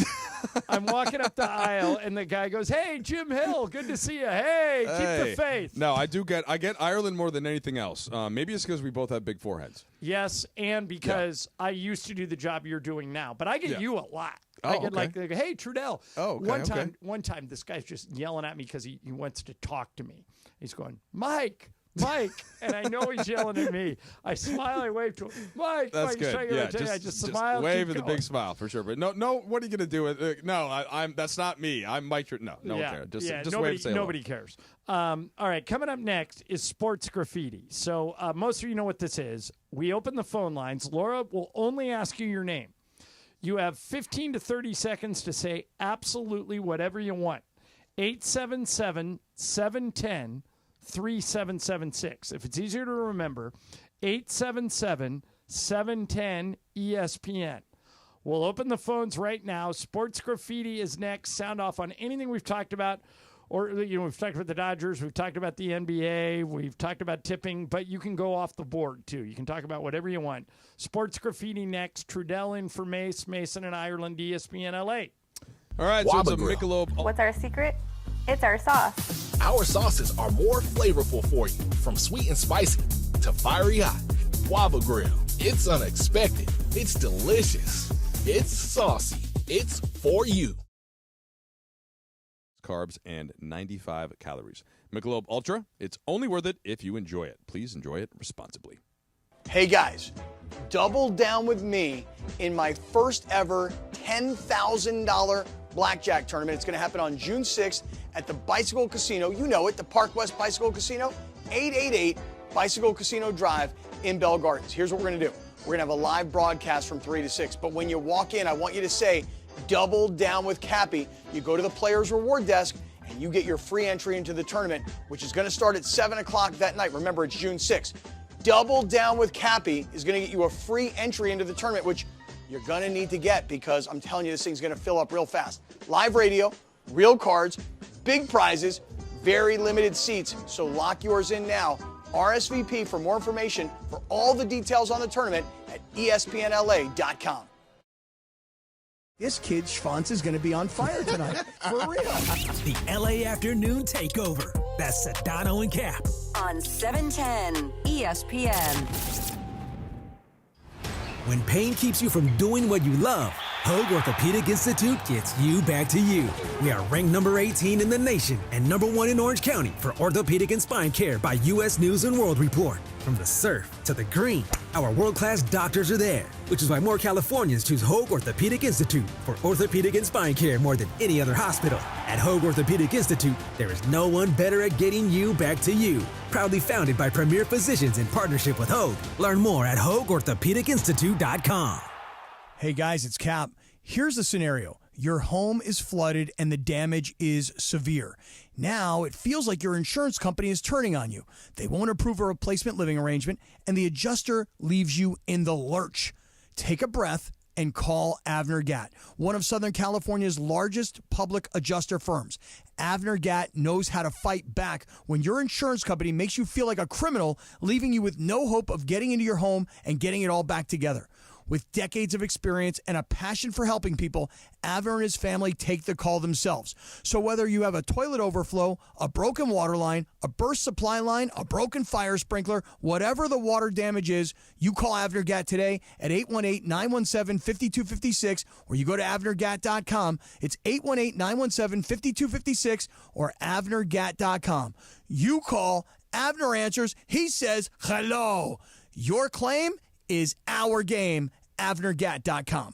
I'm walking up the aisle, and the guy goes, "Hey, Jim Hill, good to see you. Hey, keep the faith." No, I get Ireland more than anything else. Maybe it's because we both have big foreheads. Yes, and because I used to do the job you're doing now, but I get you a lot. I get like, "Hey, Trudell." Oh, okay, one time, this guy's just yelling at me because he wants to talk to me. He's going, Mike, and I know he's yelling at me. I smile, I wave to him, Mike. That's good. I just smile, wave with a big smile for sure. But no. What are you gonna do with it? No, I'm. That's not me. I'm Mike. No one cares. Just wave. Say nobody cares. All right, coming up next is Sports Graffiti. So most of you know what this is. We open the phone lines. Laura will only ask you your name. You have 15 to 30 seconds to say absolutely whatever you want. 877-710-3776. If it's easier to remember, 877-710-ESPN. We'll open the phones right now. Sports Graffiti is next. Sound off on anything we've talked about. Or, we've talked about the Dodgers. We've talked about the NBA. We've talked about tipping. But you can go off the board, too. You can talk about whatever you want. Sports Graffiti next. Trudell in for Mace, Mason in Ireland, ESPN LA. All right, so it's a Michelob. What's our secret? It's our sauce. Our sauces are more flavorful for you, from sweet and spicy to fiery hot. Guava Grill. It's unexpected. It's delicious. It's saucy. It's for you. Carbs and 95 calories. Michelob Ultra, it's only worth it if you enjoy it. Please enjoy it responsibly. Hey guys, double down with me in my first ever $10,000 blackjack tournament. It's going to happen on June 6th at the Bicycle Casino. You know it, the Park West Bicycle Casino, 888 Bicycle Casino Drive in Bell Gardens. Here's what we're going to do. We're going to have a live broadcast from 3 to 6. But when you walk in, I want you to say, "Double down with Cappy." You go to the Players Reward Desk and you get your free entry into the tournament, which is going to start at 7 o'clock that night. Remember, it's June 6th. Double down with Cappy is going to get you a free entry into the tournament, which you're going to need to get because I'm telling you, this thing's going to fill up real fast. Live radio, real cards, big prizes, very limited seats. So lock yours in now. RSVP for more information for all the details on the tournament at ESPNLA.com. This kid's schwanz is going to be on fire tonight. For real. The LA Afternoon Takeover. That's Sedano and Cap. On 710 ESPN. When pain keeps you from doing what you love, Hoag Orthopedic Institute gets you back to you. We are ranked number 18 in the nation and number 1 in Orange County for orthopedic and spine care by U.S. News & World Report. From the surf to the green, our world-class doctors are there, which is why more Californians choose Hoag Orthopedic Institute for orthopedic and spine care more than any other hospital. At Hoag Orthopedic Institute, there is no one better at getting you back to you. Proudly founded by premier physicians in partnership with Hoag. Learn more at HoagOrthopedicInstitute.com. Hey guys, it's Cap. Here's the scenario. Your home is flooded and the damage is severe. Now it feels like your insurance company is turning on you. They won't approve a replacement living arrangement and the adjuster leaves you in the lurch. Take a breath and call Avner Gatt, one of Southern California's largest public adjuster firms. Avner Gatt knows how to fight back when your insurance company makes you feel like a criminal, leaving you with no hope of getting into your home and getting it all back together. With decades of experience and a passion for helping people, Avner and his family take the call themselves. So whether you have a toilet overflow, a broken water line, a burst supply line, a broken fire sprinkler, whatever the water damage is, you call Avner Gatt today at 818-917-5256 or you go to avnergatt.com. It's 818-917-5256 or avnergatt.com. You call, Avner answers, he says hello. Your claim is our game, avnergatt.com.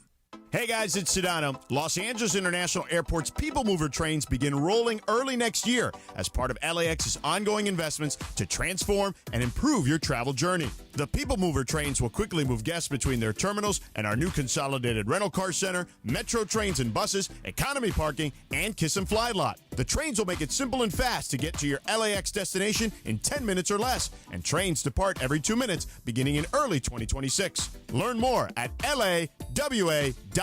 Hey guys, it's Sedano. Los Angeles International Airport's People Mover trains begin rolling early next year as part of LAX's ongoing investments to transform and improve your travel journey. The People Mover trains will quickly move guests between their terminals and our new consolidated rental car center, metro trains and buses, economy parking, and Kiss and Fly lot. The trains will make it simple and fast to get to your LAX destination in 10 minutes or less, and trains depart every 2 minutes beginning in early 2026. Learn more at lawa.org/ESPN.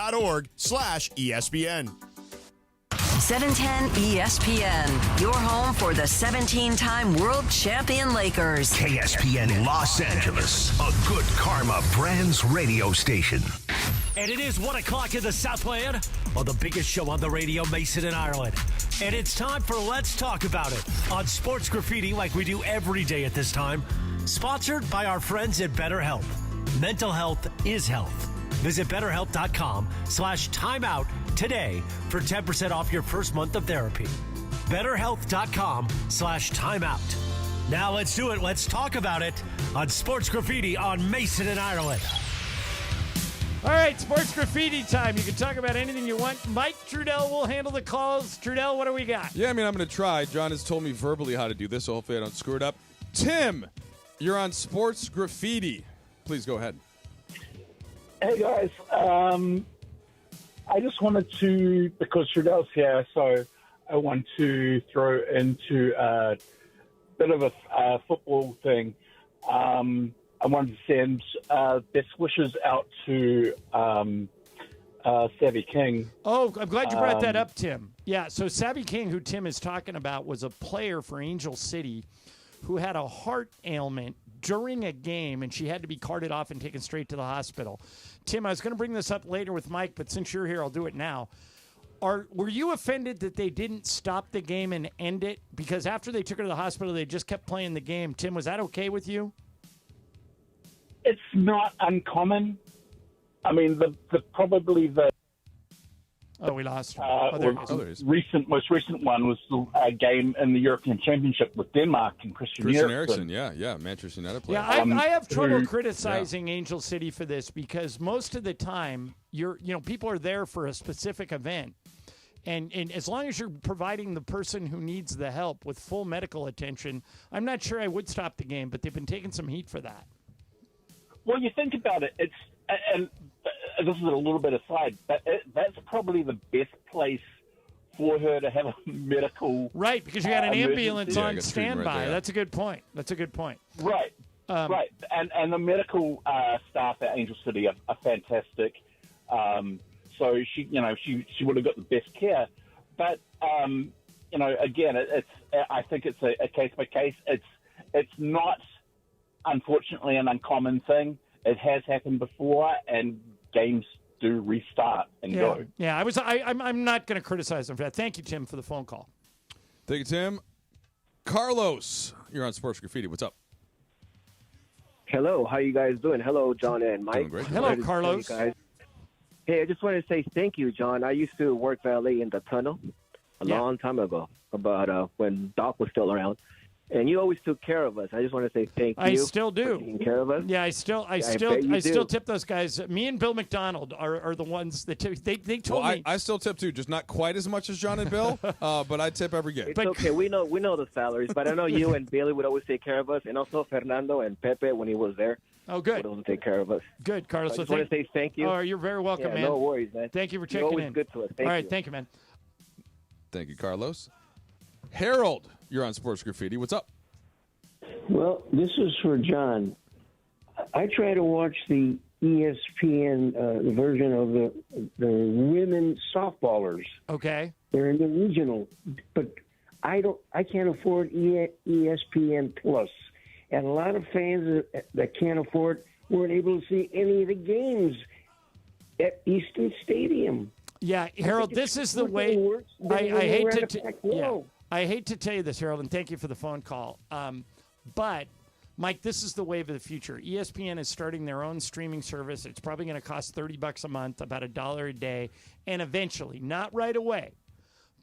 710 ESPN, your home for the 17-time world champion Lakers. KSPN Los Angeles, a good karma brands radio station. And it is 1 o'clock in the Southland on the biggest show on the radio, Mason and Ireland. And it's time for Let's Talk About It on Sports Graffiti like we do every day at this time. Sponsored by our friends at BetterHelp. Mental health is health. Visit BetterHelp.com/timeout today for 10% off your first month of therapy. BetterHelp.com/timeout. Now let's do it. Let's talk about it on Sports Graffiti on Mason and Ireland. All right, Sports Graffiti time. You can talk about anything you want. Mike Trudell will handle the calls. Trudell, what do we got? Yeah, I mean, I'm going to try. John has told me verbally how to do this, so hopefully I don't screw it up. Tim, you're on Sports Graffiti. Please go ahead. Hey, guys. I just wanted to, because Trudell's here, so I want to throw into a bit of a football thing. I wanted to send best wishes out to Savvy King. Oh, I'm glad you brought that up, Tim. Yeah, so Savvy King, who Tim is talking about, was a player for Angel City who had a heart ailment during a game, and she had to be carted off and taken straight to the hospital. Tim, I was going to bring this up later with Mike, but since you're here, I'll do it now. Were you offended that they didn't stop the game and end it? Because after they took her to the hospital, they just kept playing the game. Tim, was that okay with you? It's not uncommon. I mean, probably the Oh, we lost her. Most recent one was the game in the European Championship with Denmark and Christian Eriksen. Yeah, Manchester United player. Yeah, I have trouble criticizing Angel City for this because most of the time, people are there for a specific event. And as long as you're providing the person who needs the help with full medical attention, I'm not sure I would stop the game, but they've been taking some heat for that. Well, you think about it, and this is a little bit aside, but that's probably the best place for her to have a medical right, because you got an ambulance emergency. on standby. That's a good point. Right, right, and the medical staff at Angel City are fantastic. So she would have got the best care, but again, I think it's a case by case. It's not, unfortunately, an uncommon thing. It has happened before, and games do restart and go. Yeah, I'm not going to criticize them for that. Thank you, Tim, for the phone call. Thank you, Tim. Carlos, you're on Sports Graffiti. What's up? Hello, how you guys doing? Hello, John and Mike. Doing great. Hello, Carlos. Guys. Hey, I just wanted to say thank you, John. I used to work valet in the tunnel a long time ago, about when Doc was still around. And you always took care of us. I just want to say thank you. I still do. For taking care of us. Yeah, I still tip those guys. Me and Bill McDonald are the ones that tip. They told me. I still tip too, just not quite as much as John and Bill, but I tip every game. It's okay. We know the salaries, but I know you and Bailey would always take care of us, and also Fernando and Pepe when he was there. Oh, good. Would always take care of us. Good, Carlos. So I just want to say thank you. Oh, you're very welcome, Yeah, man. no worries, man. Thank you for You're checking always in. good to us. Thank All right, you. thank you, man. Thank you, Carlos. Harold, you're on Sports Graffiti. What's up? Well, this is for John. I try to watch the ESPN version of the women softballers. Okay. They're in the regional, but I can't afford ESPN Plus, and a lot of fans that can't afford weren't able to see any of the games at Easton Stadium. Yeah, Harold, this is the way. I hate to tell you this, Harold, and thank you for the phone call. But, Mike, this is the wave of the future. ESPN is starting their own streaming service. It's probably going to cost $30 a month, about $1 a day. And eventually, not right away,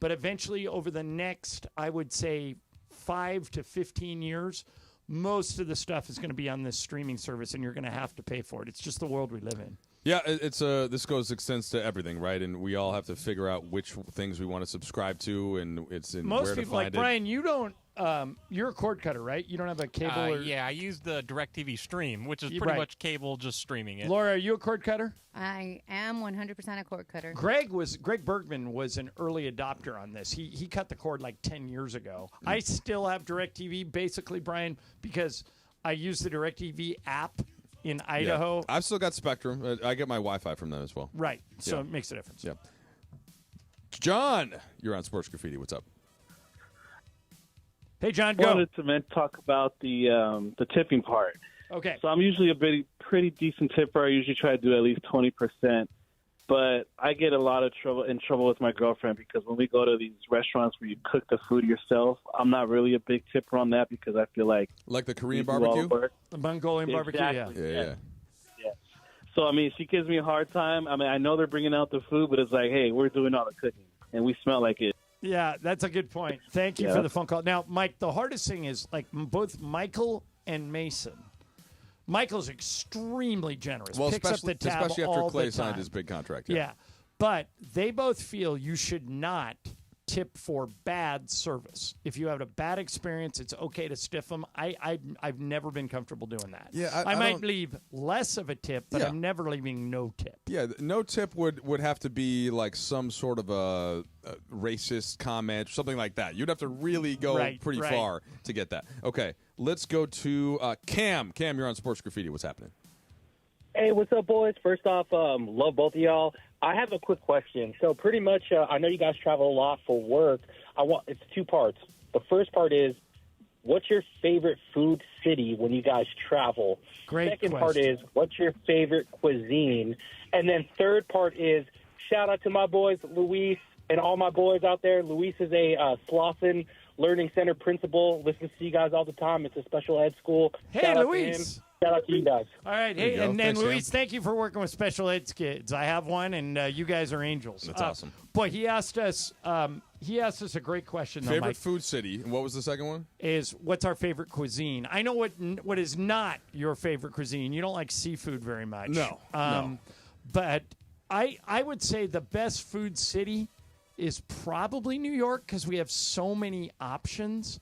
but eventually over the next, I would say, 5 to 15 years, most of the stuff is going to be on this streaming service, and you're going to have to pay for it. It's just the world we live in. Yeah, this extends to everything, right? And we all have to figure out which things we want to subscribe to, and it's in Most where to people, find like it. Brian, you don't. You're a cord cutter, right? You don't have a cable. Or... Yeah, I use the DirecTV Stream, which is pretty much cable, just streaming it. Laura, are you a cord cutter? I am 100% a cord cutter. Greg Bergman was an early adopter on this. He cut the cord like 10 years ago. I still have DirecTV, basically, Brian, because I use the DirecTV app in Idaho. Yeah. I've still got Spectrum. I get my Wi-Fi from them as well. Right. So it makes a difference. Yeah. John, you're on Sports Graffiti. What's up? Hey, John, I wanted to talk about the tipping part. Okay. So I'm usually a pretty decent tipper. I usually try to do at least 20%. But I get a lot of trouble with my girlfriend because when we go to these restaurants where you cook the food yourself, I'm not really a big tipper on that because I feel like the Korean barbecue, the Mongolian barbecue, yeah. So I mean, she gives me a hard time. I mean, I know they're bringing out the food, but it's like, hey, we're doing all the cooking, and we smell like it. Yeah, that's a good point. Thank you for the phone call. Now, Mike, the hardest thing is like both Michael and Mason. Michael's extremely generous. Well, picks up the tab especially after all Clay the signed time. his big contract. Yeah, but they both feel you should not tip for bad service. If you have a bad experience, it's okay to stiff them. I've never been comfortable doing that. Yeah, I might leave less of a tip, but I'm never leaving no tip. Yeah, no tip would have to be like some sort of a racist comment, something like that. You'd have to really go pretty far to get that. Okay, let's go to Cam. Cam, you're on Sports Graffiti. What's happening? Hey, what's up, boys? First off, love both of y'all. I have a quick question. So pretty much, I know you guys travel a lot for work. It's two parts. The first part is, what's your favorite food city when you guys travel? Great Second question. part is, what's your favorite cuisine? And then third part is, shout out to my boys, Luis, and all my boys out there. Luis is a Slauson Learning Center principal. Listens to you guys all the time. It's a special ed school. Hey, Shout out to Luis. him. Shout out to you guys. All right. There you Hey, go. and Thanks, Luis, Sam. thank you for working with special ed kids. I have one, and you guys are angels. That's awesome. Boy, he asked us a great question, though, Favorite Mike, food city. And what was the second one? is what's our favorite cuisine? I know what is not your favorite cuisine. You don't like seafood very much. No, no. But I would say the best food city is probably New York because we have so many options.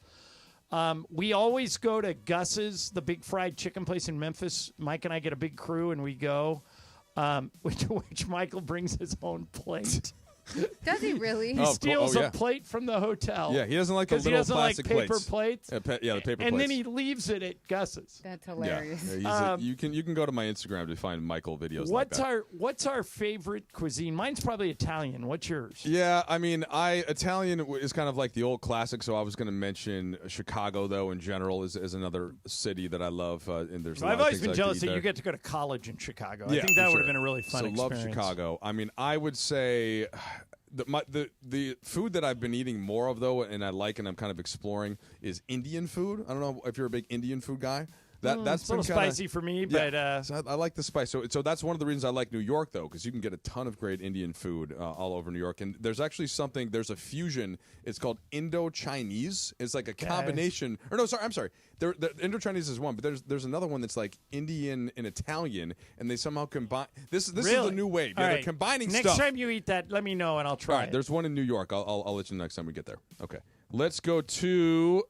We always go to Gus's, the big fried chicken place in Memphis. Mike and I get a big crew, and we go, which Michael brings his own plate. Does he really? He steals yeah. a plate from the hotel. Yeah, he doesn't like the 'cause he little doesn't like plastic paper plates. plates. Yeah, the paper and plates. then he leaves it at Gus's. That's Yeah, hilarious. yeah, you can go to my Instagram to find Michael videos. What's like that. what's our favorite cuisine? Mine's probably Italian. What's yours? Yeah, I mean, Italian is kind of like the old classic. So I was going to mention Chicago, though. In general, is another city that I love. And there's a lot I've of always things been I like jealous to eat that you there. get to go to college in Chicago. Yeah, I think that for would have sure. been a really fun so experience. love Chicago. I mean, I would say the food that I've been eating more of, though, and I like and I'm kind of exploring is Indian food. I don't know if you're a big Indian food guy. That's a little been kinda, spicy for me, but so I like the spice. So that's one of the reasons I like New York, though, because you can get a ton of great Indian food all over New York. And there's actually there's a fusion. It's called Indo-Chinese. It's like a combination. Or no, sorry, I'm sorry. The Indo-Chinese is one, but there's another one that's like Indian and Italian, and they somehow combine. This is the new wave. Yeah, they're combining Next stuff. Next time you eat that, let me know and I'll try All right, it. there's one in New York. I'll let you know next time we get there. Okay, let's go to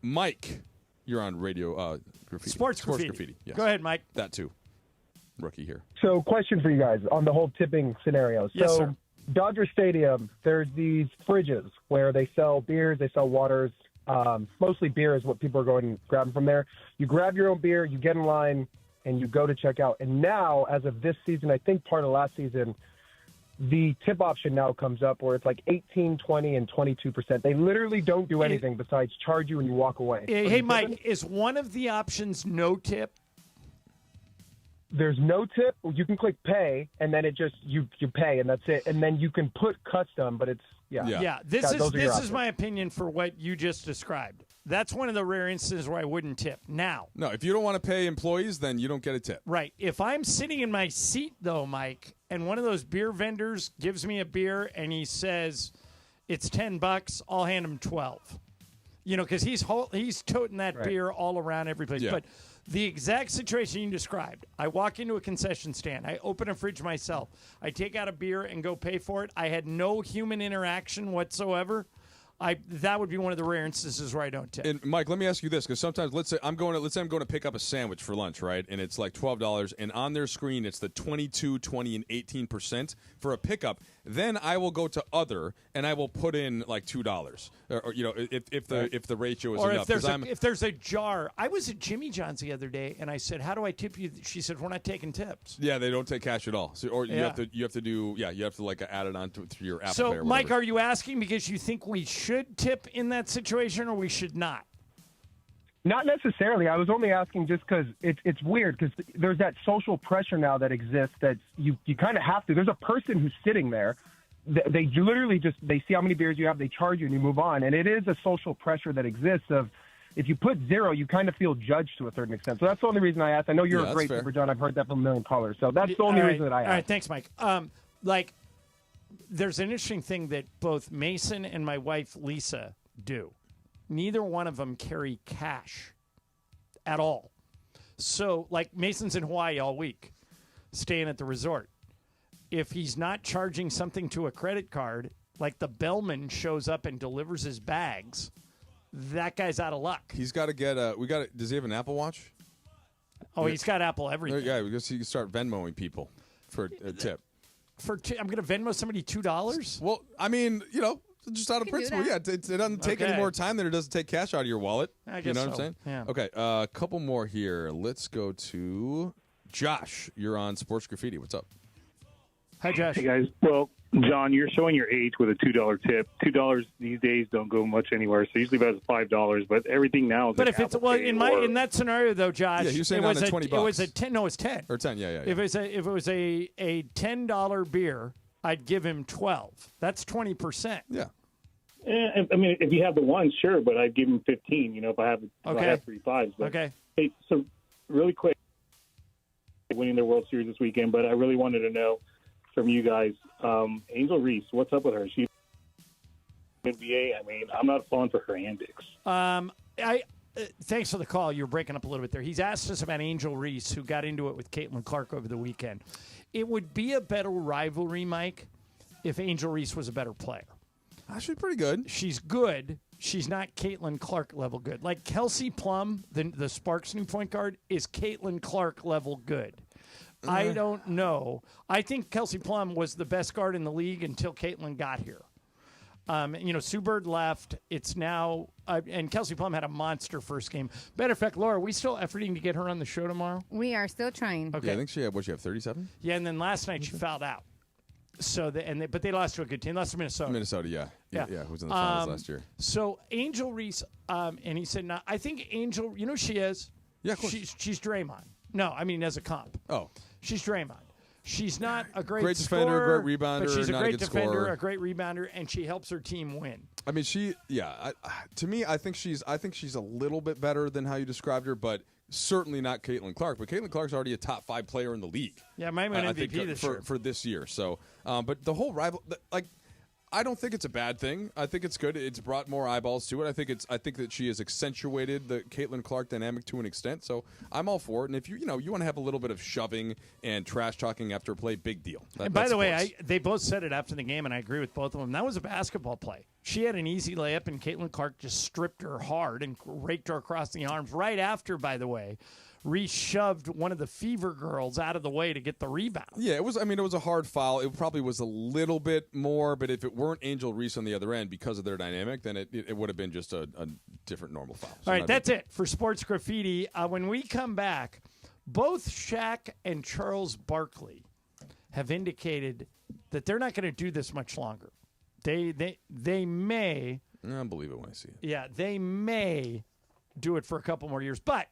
Mike. You're on radio graffiti. Sports graffiti. Yes. Go ahead, Mike. That too. Rookie here. So, question for you guys on the whole tipping scenario. Yes, so, sir. Dodger Stadium, there's these fridges where they sell beers, they sell waters. Mostly beer is what people are going and grabbing from there. You grab your own beer, you get in line, and you go to check out. And now, as of this season, I think part of last season, the tip option now comes up where it's like 18, 20, and 22%. They literally don't do anything besides charge you when you walk away. Hey, Mike, is one of the options no tip? There's no tip. You can click pay, and then it just you pay, and that's it. And then you can put custom, but it's This is my opinion for what you just described. That's one of the rare instances where I wouldn't tip. Now, no, if you don't want to pay employees, then you don't get a tip. Right. If I'm sitting in my seat though, Mike, and one of those beer vendors gives me a beer and he says it's $10, I'll hand him 12. You know, because he's toting that beer all around every place. Yeah. But the exact situation you described, I walk into a concession stand, I open a fridge myself, I take out a beer and go pay for it. I had no human interaction whatsoever. That would be one of the rare instances where I don't tip. And Mike, let me ask you this, because sometimes let's say I'm going to pick up a sandwich for lunch, right? And it's like $12, and on their screen it's the 22, 20, and 18% for a pickup. Then I will go to other, and I will put in like $2, or you know, if the ratio is or enough. if there's a jar. I was at Jimmy John's the other day, and I said, "How do I tip you?" She said, "We're not taking tips." Yeah, they don't take cash at all. So, or you have to like add it on to your Apple Pay. So, or Mike, whatever. are you asking because you think we should tip in that situation, or we should not? Not necessarily. I was only asking just because it's weird because there's that social pressure now that exists that you kind of have to. There's a person who's sitting there. They literally they see how many beers you have, they charge you, and you move on. And it is a social pressure that exists of if you put zero, you kind of feel judged to a certain extent. So that's the only reason I asked. I know you're a great Super John. I've heard that from a million callers. So that's the only reason that I asked. All right, thanks, Mike. There's an interesting thing that both Mason and my wife, Lisa, do. Neither one of them carry cash at all. So, like, Mason's in Hawaii all week, staying at the resort. If he's not charging something to a credit card, like the bellman shows up and delivers his bags, that guy's out of luck. He's got to get does he have an Apple Watch? Oh, he's got Apple everything. Yeah, because he can start Venmoing people for a tip. I'm going to Venmo somebody $2? Well, I mean, you know, just out of principle, yeah. It doesn't take any more time than it does to take cash out of your wallet. I guess you know what so. I'm saying? Yeah. Okay, a couple more here. Let's go to Josh. You're on Sports Graffiti. What's up? Hi, Josh. Hey, guys. Well, John, you're showing your age with a $2 tip. $2 these days don't go much anywhere. So usually about $5, but everything now is. But like if it's Apple Pay in that scenario though, Josh, Yeah, he was saying it was on $20. It was a 10. No, it's 10 or 10. Yeah. If it was a $10 beer, I'd give him 12. That's 20%. Yeah. I mean, if you have the one, sure, but I'd give him 15. You know, if I have 3 5s. But, Okay. Hey, so really quick, winning the World Series this weekend, but I really wanted to know from you guys, Angel Reese, what's up with her? She NBA. I mean, I'm not falling for her antics. Thanks for the call. You're breaking up a little bit there. He's asked us about Angel Reese, who got into it with Caitlin Clark over the weekend. It would be a better rivalry, Mike, if Angel Reese was a better player. She's pretty good. She's good. She's not Caitlin Clark level good. Like Kelsey Plum, the Sparks new point guard, is Caitlin Clark level good. I don't know. I think Kelsey Plum was the best guard in the league until Caitlin got here. Sue Bird left. It's now and Kelsey Plum had a monster first game. Matter of fact, Laura, are we still efforting to get her on the show tomorrow? We are still trying. Okay. Yeah, I think she had 37? Yeah, and then last night she fouled out. So but they lost to a good team. Lost to Minnesota. Minnesota, yeah. Who was in the finals last year. So Angel Reese, and he said, I think Angel, you know who she is? Yeah, of course. She's Draymond. No, I mean as a comp. Oh. She's Draymond. She's not a great defender, scorer, great rebounder, but she's a not a great good defender, scorer. a great rebounder, and she helps her team win. I mean, to me, I think she's a little bit better than how you described her, but Certainly not Caitlin Clark, but Caitlin Clark's already a top 5 player in the league. Yeah, might win I MVP think, this year. for this year. So, but the whole rival, I don't think it's a bad thing. I think it's good. It's brought more eyeballs to it. I think that she has accentuated the Caitlin Clark dynamic to an extent. So I'm all for it. And if you want to have a little bit of shoving and trash talking after a play, big deal. And by the way, they both said it after the game, and I agree with both of them. That was a basketball play. She had an easy layup, and Caitlin Clark just stripped her hard and raked her across the arms. Right after, by the way, Reese shoved one of the Fever girls out of the way to get the rebound. Yeah, it was. I mean, it was a hard foul. It probably was a little bit more, but if it weren't Angel Reese on the other end because of their dynamic, then it would have been just a different normal foul. So all right, that's it for Sports Graffiti. When we come back, both Shaq and Charles Barkley have indicated that they're not going to do this much longer. They may. I believe it when I see it. Yeah, they may do it for a couple more years, but.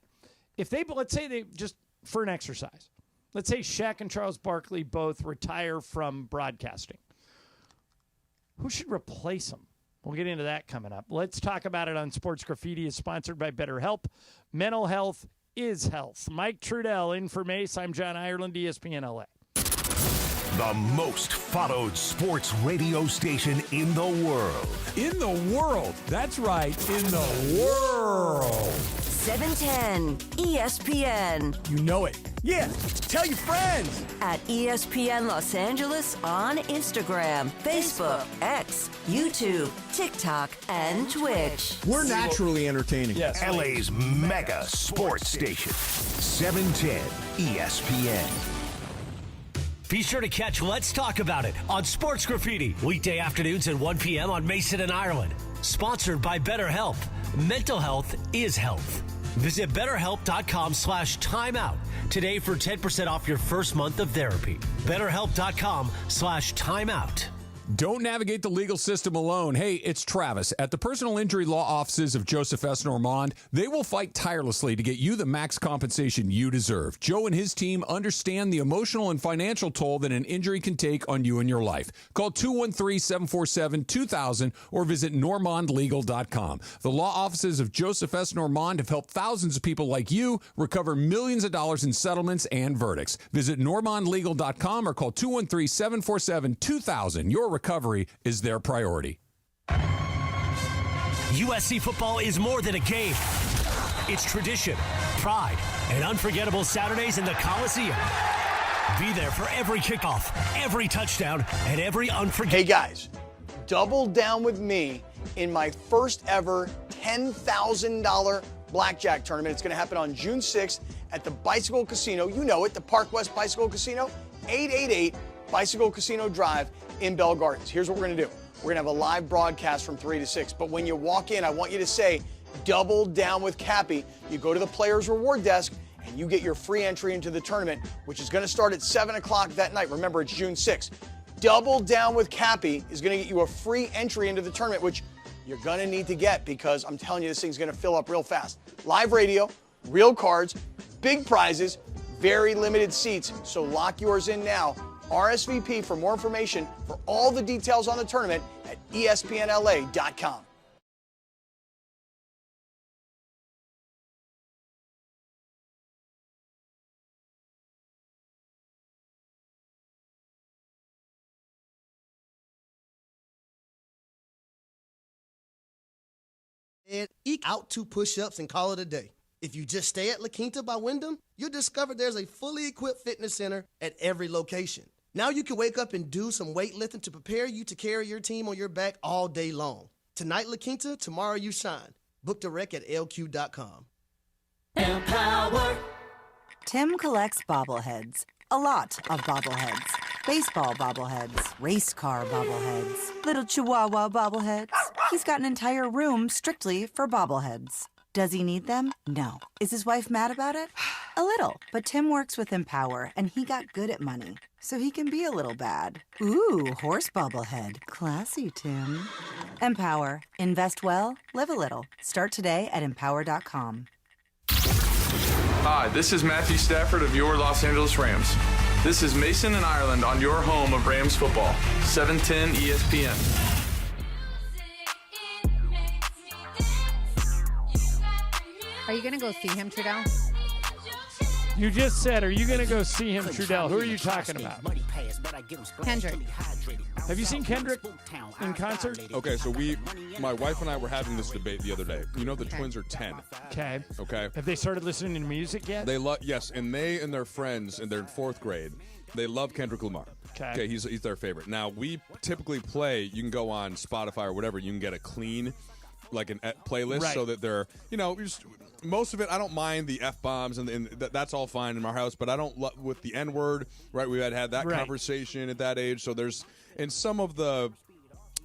If let's say they just for an exercise, let's say Shaq and Charles Barkley both retire from broadcasting. Who should replace them? We'll get into that coming up. Let's talk about it on Sports Graffiti. Is sponsored by BetterHelp. Mental health is health. Mike Trudell in for Mace. I'm John Ireland, ESPN LA. The most followed sports radio station in the world. In the world. That's right. In the world. 710 ESPN. You know it. Yeah. Tell your friends. At ESPN Los Angeles on Instagram, Facebook, X, YouTube, TikTok, and Twitch. We're naturally entertaining. Yes. LA's mega sports station. 710 ESPN. Be sure to catch Let's Talk About It on Sports Graffiti, weekday afternoons at 1 p.m. on Mason and Ireland. Sponsored by BetterHelp. Mental health is health. Visit BetterHelp.com/timeout today for 10% off your first month of therapy. BetterHelp.com/timeout. Don't navigate the legal system alone. Hey, it's Travis. At the personal injury law offices of Joseph S. Normand, they will fight tirelessly to get you the max compensation you deserve. Joe and his team understand the emotional and financial toll that an injury can take on you and your life. Call 213-747-2000 or visit normandlegal.com. The law offices of Joseph S. Normand have helped thousands of people like you recover millions of dollars in settlements and verdicts. Visit normandlegal.com or call 213-747-2000. Your recovery is their priority. USC football is more than a game. It's tradition, pride, and unforgettable Saturdays in the Coliseum. Be there for every kickoff, every touchdown, and every unforgettable. Hey guys, double down with me in my first ever $10,000 blackjack tournament. It's going to happen on June 6th at the Bicycle Casino. You know it, the Park West Bicycle Casino, 888 Bicycle Casino Drive in Bell Gardens. Here's what we're going to do. We're going to have a live broadcast from 3 to 6. But when you walk in, I want you to say, double down with Cappy. You go to the Players Reward Desk, and you get your free entry into the tournament, which is going to start at 7 o'clock that night. Remember, it's June 6th. Double down with Cappy is going to get you a free entry into the tournament, which you're going to need to get because I'm telling you, this thing's going to fill up real fast. Live radio, real cards, big prizes, very limited seats. So lock yours in now. RSVP for more information for all the details on the tournament at espnla.com. And eke out 2 push-ups and call it a day. If you just stay at La Quinta by Wyndham, you'll discover there's a fully equipped fitness center at every location. Now you can wake up and do some weightlifting to prepare you to carry your team on your back all day long. Tonight, La Quinta, tomorrow you shine. Book direct at lq.com. Empower. Tim collects bobbleheads. A lot of bobbleheads. Baseball bobbleheads. Race car bobbleheads. Little chihuahua bobbleheads. He's got an entire room strictly for bobbleheads. Does he need them? No. Is his wife mad about it? A little. But Tim works with Empower, and he got good at money, so he can be a little bad. Ooh, horse bobblehead. Classy, Tim. Empower. Invest well, live a little. Start today at empower.com. Hi, this is Matthew Stafford of your Los Angeles Rams. This is Mason and Ireland on your home of Rams football, 710 ESPN. Are you going to go see him, Trudell? You just said, are you going to go see him, Trudell? Who are you talking about? Kendrick. Have you seen Kendrick in concert? Okay, so my wife and I were having this debate the other day. You know the twins are 10. Okay. Okay. Have they started listening to music yet? They yes, and they and their friends, and they're in 4th grade. They love Kendrick Lamar. Okay, he's their favorite. Now, we typically play, you can go on Spotify or whatever, you can get a clean, like an playlist so that they're, most of it, I don't mind the F-bombs, and that's all fine in our house, but I don't with the N-word, right? We had that conversation at that age, so there's, and some of the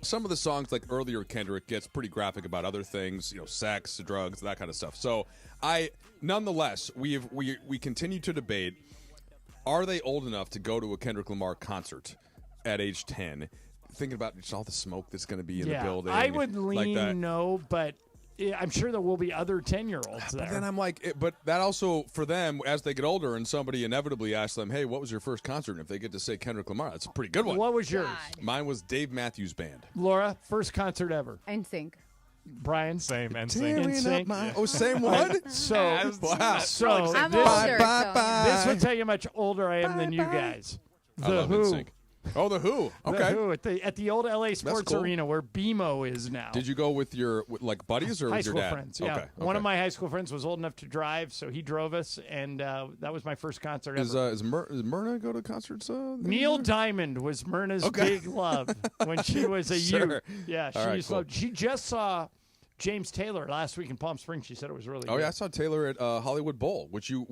songs, like earlier Kendrick, gets pretty graphic about other things, sex, drugs, that kind of stuff. So nonetheless, we continue to debate, are they old enough to go to a Kendrick Lamar concert at age 10? Thinking about just all the smoke that's going to be in the building. I would lean like that. No, but I'm sure there will be other 10-year-olds there. But then I'm like, but that also, for them, as they get older and somebody inevitably asks them, hey, what was your first concert? And if they get to say Kendrick Lamar, that's a pretty good one. What was yours? Mine was Dave Matthews Band. Laura, first concert ever. NSYNC. Brian? Same, NSYNC. NSYNC. Oh, same one? So, wow. So I'm this, older, this will tell you how much older I am than you guys. I love Who. NSYNC. Oh, the Who. Okay. The Who at the old LA Sports cool. Arena where BMO is now. Did you go with your buddies or high with your school dad? friends? Yeah. Okay. One of my high school friends was old enough to drive, so he drove us, and that was my first concert ever. Is Myrna go to concerts? Neil Diamond was Myrna's big love when she was a youth. Yeah, she just saw James Taylor last week in Palm Springs. She said it was really good. Oh, yeah, I saw Taylor at Hollywood Bowl, which you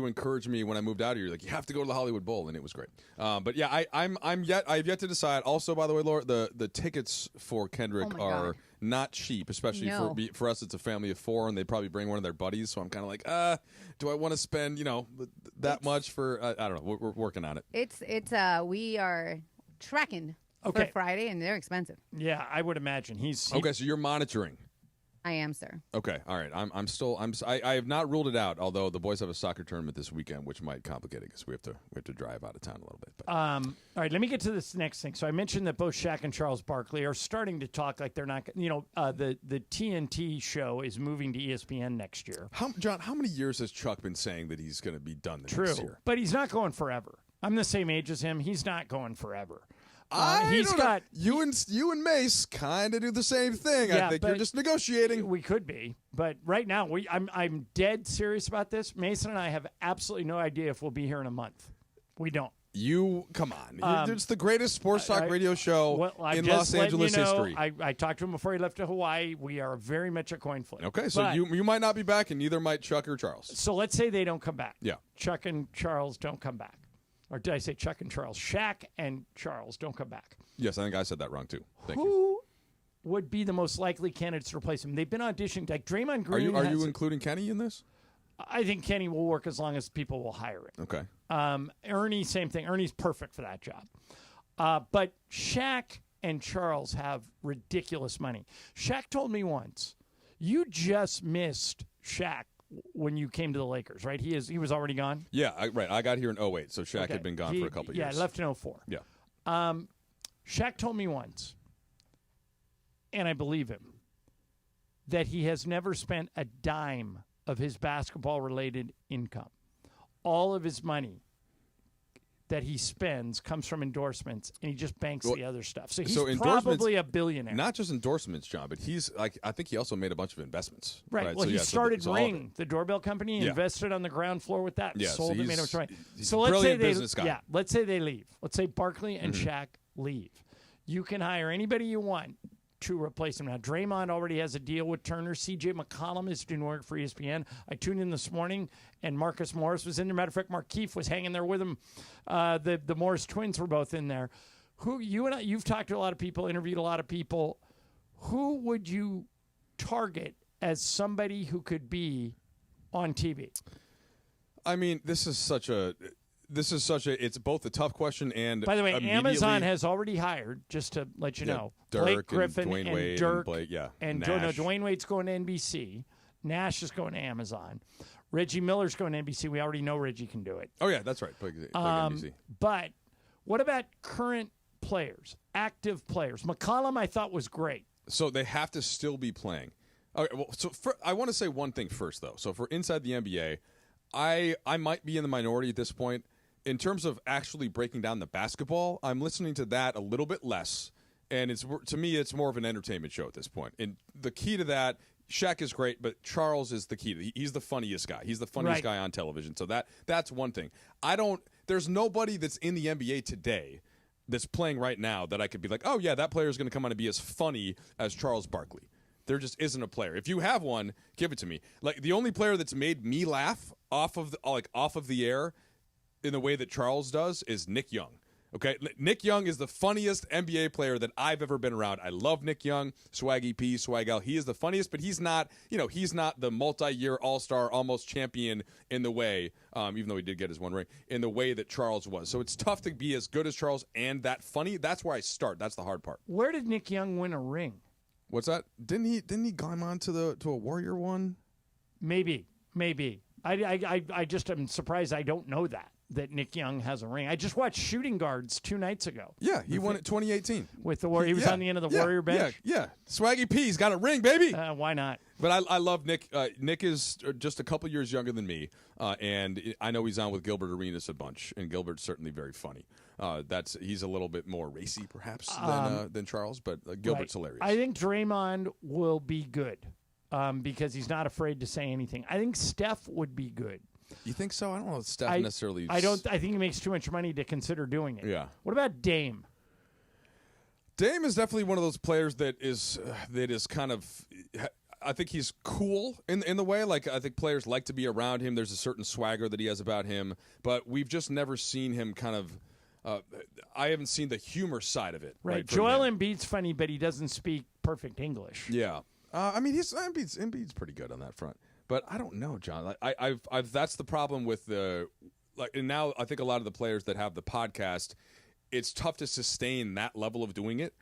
encouraged me when I moved out here. You're like, you have to go to the Hollywood Bowl, and it was great. But yeah, I've yet to decide. Also, by the way, Laura, the tickets for Kendrick are not cheap, especially for us. It's a family of 4, and they probably bring one of their buddies. So I'm kind of like, do I want to spend that much for? I don't know. We're working on it. We are tracking for Friday, and they're expensive. Yeah, I would imagine okay. So you're monitoring. I am, sir. Okay, all right. I have not ruled it out. Although the boys have a soccer tournament this weekend, which might complicate it because we have to drive out of town a little bit. But. All right, let me get to this next thing. So I mentioned that both Shaq and Charles Barkley are starting to talk like they're not. The TNT show is moving to ESPN next year. John, how many years has Chuck been saying that he's going to be done next year? But he's not going forever. I'm the same age as him. He's not going forever. You and Mace kind of do the same thing. Yeah, I think you're just negotiating. We could be, but right now I'm dead serious about this. Mason and I have absolutely no idea if we'll be here in a month. We don't. You come on! It's the greatest sports talk radio show in Los Angeles history. I talked to him before he left to Hawaii. We are very much a coin flip. Okay, so you might not be back, and neither might Chuck or Charles. So let's say they don't come back. Yeah, Chuck and Charles don't come back. Or did I say Chuck and Charles? Shaq and Charles don't come back. Yes, I think I said that wrong, too. Thank you. Who would be the most likely candidates to replace him? They've been auditioning. Like Draymond Green. Are you including Kenny in this? I think Kenny will work as long as people will hire him. Okay. Ernie, same thing. Ernie's perfect for that job. But Shaq and Charles have ridiculous money. Shaq told me once, you just missed Shaq when you came to the Lakers, right? He was already gone? Yeah, right. I got here in 2008, so Shaq had been gone for a couple years. Yeah, left in 2004. Yeah. Shaq told me once, and I believe him, that he has never spent a dime of his basketball-related income. All of his money that he spends comes from endorsements, and he just banks the other stuff. So he's probably a billionaire. Not just endorsements, John, but I think he also made a bunch of investments. Right. Well, he started Ring, the doorbell company, and invested on the ground floor with that. Sold it, made him money. So let's say business guy. Yeah, let's say they leave. Let's say Barkley and Shaq leave. You can hire anybody you want to replace him. Now, Draymond already has a deal with Turner. C.J. McCollum is doing work for ESPN. I tuned in this morning, and Marcus Morris was in there. Matter of fact, Markieff was hanging there with him. The Morris twins were both in there. You've talked to a lot of people, interviewed a lot of people. Who would you target as somebody who could be on TV? I mean, this is such a it's both a tough question and, by the way, Amazon has already hired, just to let you know, Blake Griffin and Dwayne Wade Dirk and Nash. Dwayne Wade's going to NBC. Nash is going to Amazon. Reggie Miller's going to NBC. We already know Reggie can do it. Oh yeah, that's right. Play NBC. But what about current players, active players? McCollum, I thought, was great. So they have to still be playing. Okay, well, I want to say one thing first, though. So for inside the NBA, I might be in the minority at this point. In terms of actually breaking down the basketball, I'm listening to that a little bit less, and to me, it's more of an entertainment show at this point. And the key to that, Shaq is great, but Charles is the key. He's the funniest guy. He's the funniest guy on television. So that's one thing. There's nobody that's in the NBA today that's playing right now that I could be like, oh yeah, that player is going to come on and be as funny as Charles Barkley. There just isn't a player. If you have one, give it to me. Like the only player that's made me laugh off of the air in the way that Charles does is Nick Young. Okay, Nick Young is the funniest NBA player that I've ever been around. I love Nick Young, Swaggy P, Swag Al. He is the funniest, but he's not the multi-year All-Star, almost champion in the way, even though he did get his one ring, in the way that Charles was. So it's tough to be as good as Charles and that funny. That's where I start. That's the hard part. Where did Nick Young win a ring? What's that? Didn't he climb on to a Warrior one? Maybe. I just am surprised I don't know that Nick Young has a ring. I just watched Shooting Guards 2 nights ago. Yeah, he won it 2018 with the Warrior. He was on the end of the Warrior bench. Yeah. Swaggy P's got a ring, baby. Why not? But I love Nick. Nick is just a couple years younger than me, and I know he's on with Gilbert Arenas a bunch, and Gilbert's certainly very funny. He's a little bit more racy, perhaps, than Charles, but Gilbert's hilarious. I think Draymond will be good because he's not afraid to say anything. I think Steph would be good. You think so? I don't know if Steph necessarily. I think he makes too much money to consider doing it. Yeah. What about Dame? Dame is definitely one of those players that is kind of. I think he's cool in the way. Like I think players like to be around him. There's a certain swagger that he has about him, but we've just never seen him kind of. I haven't seen the humor side of it. Right. Joel Embiid's funny, but he doesn't speak perfect English. Yeah. I mean, Embiid's pretty good on that front. But I don't know, John. I've that's the problem with and now I think a lot of the players that have the podcast, it's tough to sustain that level of doing it.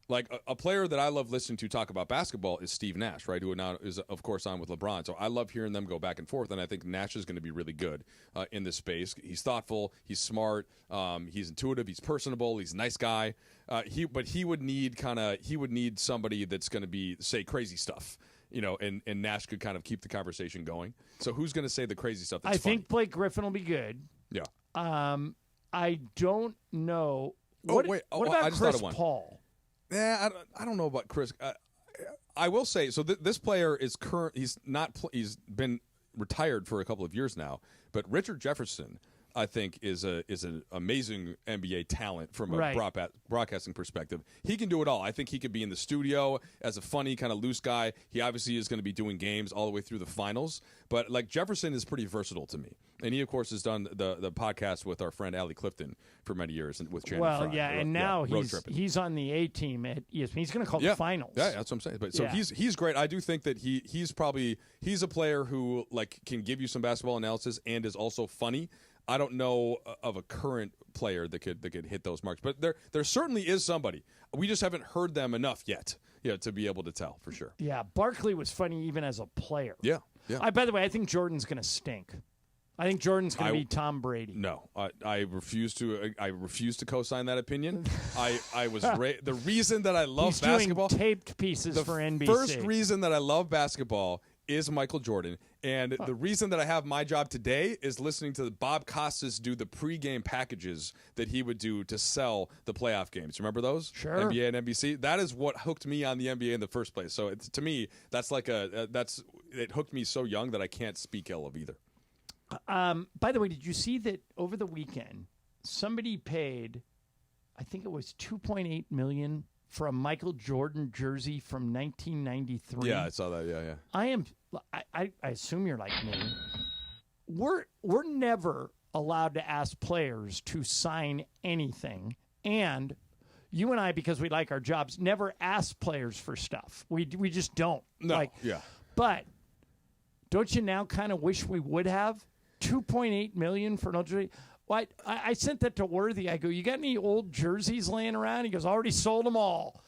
Like a player that I love listening to talk about basketball is Steve Nash, right? Who now is of course on with LeBron. So I love hearing them go back and forth, and I think Nash is going to be really good in this space. He's thoughtful, he's smart, he's intuitive, he's personable, he's a nice guy. He would need somebody that's going to say crazy stuff. And Nash could kind of keep the conversation going. So who's going to say the crazy stuff that's funny? I think Blake Griffin will be good. Yeah. I don't know. What about Chris Paul? Yeah, I don't know about Chris. I will say, so this player is current. He's been retired for a couple of years now. But Richard Jefferson, I think, is an amazing NBA talent from a broadcasting perspective. He can do it all. I think he could be in the studio as a funny kind of loose guy. He obviously is going to be doing games all the way through the finals. But like Jefferson is pretty versatile to me, and he of course has done the podcast with our friend Allie Clifton for many years and with Channing Frye. And now he's on the A team at ESPN. He's going to call the finals. Yeah, that's what I'm saying. But so he's great. I do think that he's a player who like can give you some basketball analysis and is also funny. I don't know of a current player that could hit those marks, but there certainly is somebody. We just haven't heard them enough yet, to be able to tell for sure. Yeah, Barkley was funny even as a player. Yeah. By the way, I think Jordan's going to stink. I think Jordan's going to be Tom Brady. No, I refuse to co-sign that opinion. I was the reason that I love basketball. He's doing taped pieces for NBC. The first reason that I love basketball is Michael Jordan. And the reason that I have my job today is listening to Bob Costas do the pregame packages that he would do to sell the playoff games. Remember those? Sure. NBA and NBC. That is what hooked me on the NBA in the first place. So to me, that's it hooked me so young that I can't speak ill of either. By the way, did you see that over the weekend somebody paid, I think it was $2.8 million for a Michael Jordan jersey from 1993? Yeah, I saw that. Yeah. I assume you're like me. We're never allowed to ask players to sign anything, and you and I, because we like our jobs, never ask players for stuff. We just don't. No. But don't you now kind of wish we would have $2.8 million for an jersey? Well, I sent that to Worthy. I go, you got any old jerseys laying around? He goes, already sold them all.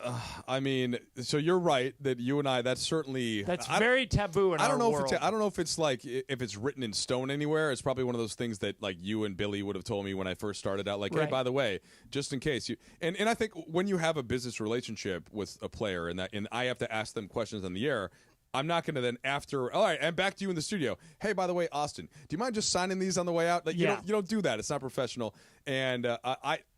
I mean, so you're right that you and I, that's very taboo in our world. I don't know if it's like, if it's written in stone anywhere. It's probably one of those things that like you and Billy would have told me when I first started out. Like, hey, by the way, just in case you, and I think when you have a business relationship with a player and I have to ask them questions on the air, I'm not going to then after. All right, and back to you in the studio. Hey, by the way, Austin, do you mind just signing these on the way out? Like, you don't do that. It's not professional. And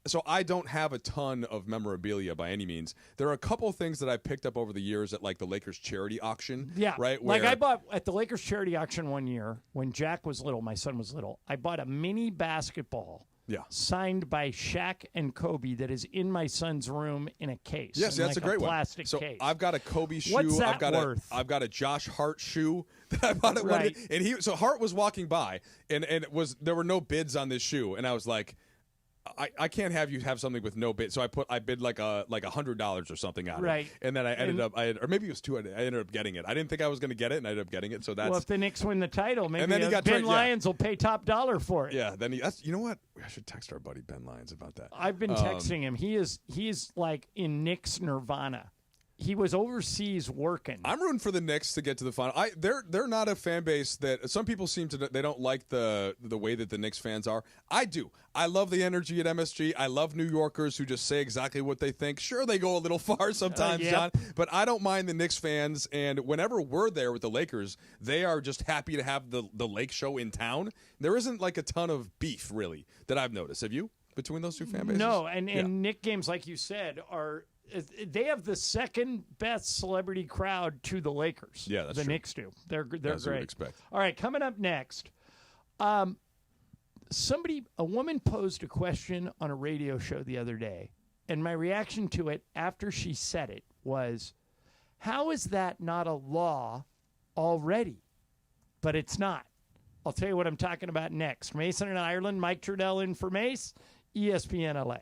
so I don't have a ton of memorabilia by any means. There are a couple of things that I picked up over the years at like the Lakers charity auction. Yeah, right. Like I bought at the Lakers charity auction one year when Jack was little, my son was little. I bought a mini basketball. Yeah. Signed by Shaq and Kobe that is in my son's room in a case. Yes, that's a great plastic one. So case. I've got a Kobe shoe. What's that worth? I've got a Josh Hart shoe that I bought at one. And so Hart was walking by and there were no bids on this shoe, and I was like, I can't have you have something with no bid. So I bid like $100 or something on it. And then I ended up or maybe it was $200. I ended up getting it. I didn't think I was going to get it, and I ended up getting it. So that's well, if the Knicks win the title, maybe and then he got Ben Lyons will pay top dollar for it. Yeah, then you know what? I should text our buddy Ben Lyons about that. I've been texting him. He is like in Knicks nirvana. He was overseas working. I'm rooting for the Knicks to get to the final. They're not a fan base that some people seem to. They don't like the way that the Knicks fans are. I do. I love the energy at MSG. I love New Yorkers who just say exactly what they think. Sure, they go a little far sometimes, John, but I don't mind the Knicks fans. And whenever we're there with the Lakers, they are just happy to have the Lake Show in town. There isn't like a ton of beef really that I've noticed. Have you between those two fan bases? No, and Knick games, like you said, are. They have the second best celebrity crowd to the Lakers. Yeah, that's the true. Knicks do. They're As great. you would expect. All right, coming up next, a woman posed a question on a radio show the other day, and my reaction to it after she said it was, "How is that not a law already?" But it's not. I'll tell you what I'm talking about next. Mason in Ireland, Mike Trudell in for Mace, ESPN LA.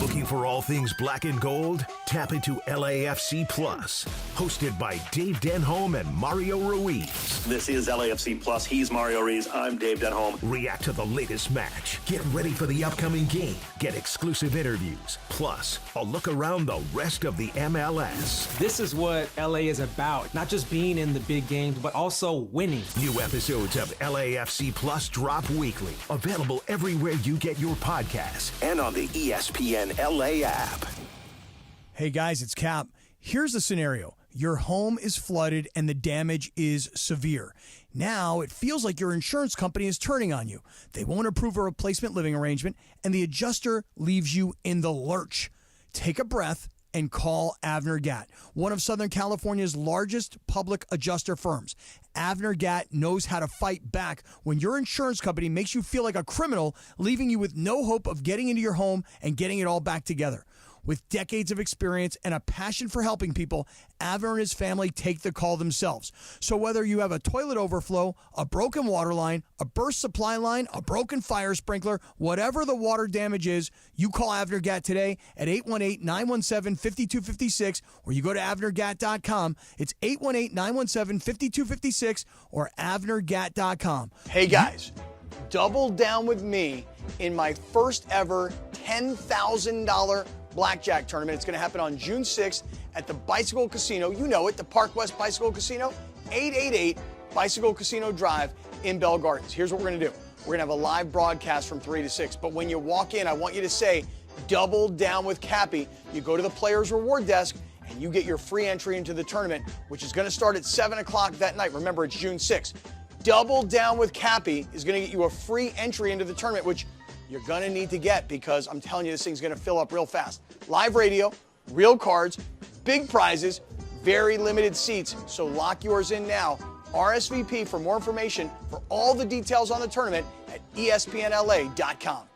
Looking for all things black and gold? Tap into LAFC Plus, hosted by Dave Denholm and Mario Ruiz. This is LAFC Plus. He's Mario Ruiz. I'm Dave Denholm. React to the latest match. Get ready for the upcoming game. Get exclusive interviews. Plus, a look around the rest of the MLS. This is what LA is about. Not just being in the big games, but also winning. New episodes of LAFC Plus drop weekly. Available everywhere you get your podcasts and on the ESPN LA app. Hey guys, it's Cap. Here's the scenario. Your home is flooded and the damage is severe. Now it feels like your insurance company is turning on you. They won't approve a replacement living arrangement and the adjuster leaves you in the lurch. Take a breath and call Avner Gatt, one of Southern California's largest public adjuster firms. Avner Gatt knows how to fight back when your insurance company makes you feel like a criminal, leaving you with no hope of getting into your home and getting it all back together. With decades of experience and a passion for helping people, Avner and his family take the call themselves. So whether you have a toilet overflow, a broken water line, a burst supply line, a broken fire sprinkler, whatever the water damage is, you call Avner Gatt today at 818-917-5256 or you go to avnergatt.com. It's 818-917-5256 or avnergatt.com. Hey guys, double down with me in my first ever $10,000 blackjack tournament. It's going to happen on June 6th at the Bicycle Casino. You know it, the Park West Bicycle Casino, 888 Bicycle Casino Drive in Bell Gardens. Here's what we're going to do. We're going to have a live broadcast from 3 to 6. But when you walk in, I want you to say, double down with Cappy. You go to the Players Reward Desk and you get your free entry into the tournament, which is going to start at 7 o'clock that night. Remember, it's June 6th. Double down with Cappy is going to get you a free entry into the tournament, which you're going to need to get because I'm telling you, this thing's going to fill up real fast. Live radio, real cards, big prizes, very limited seats. So lock yours in now. RSVP for more information for all the details on the tournament at ESPNLA.com.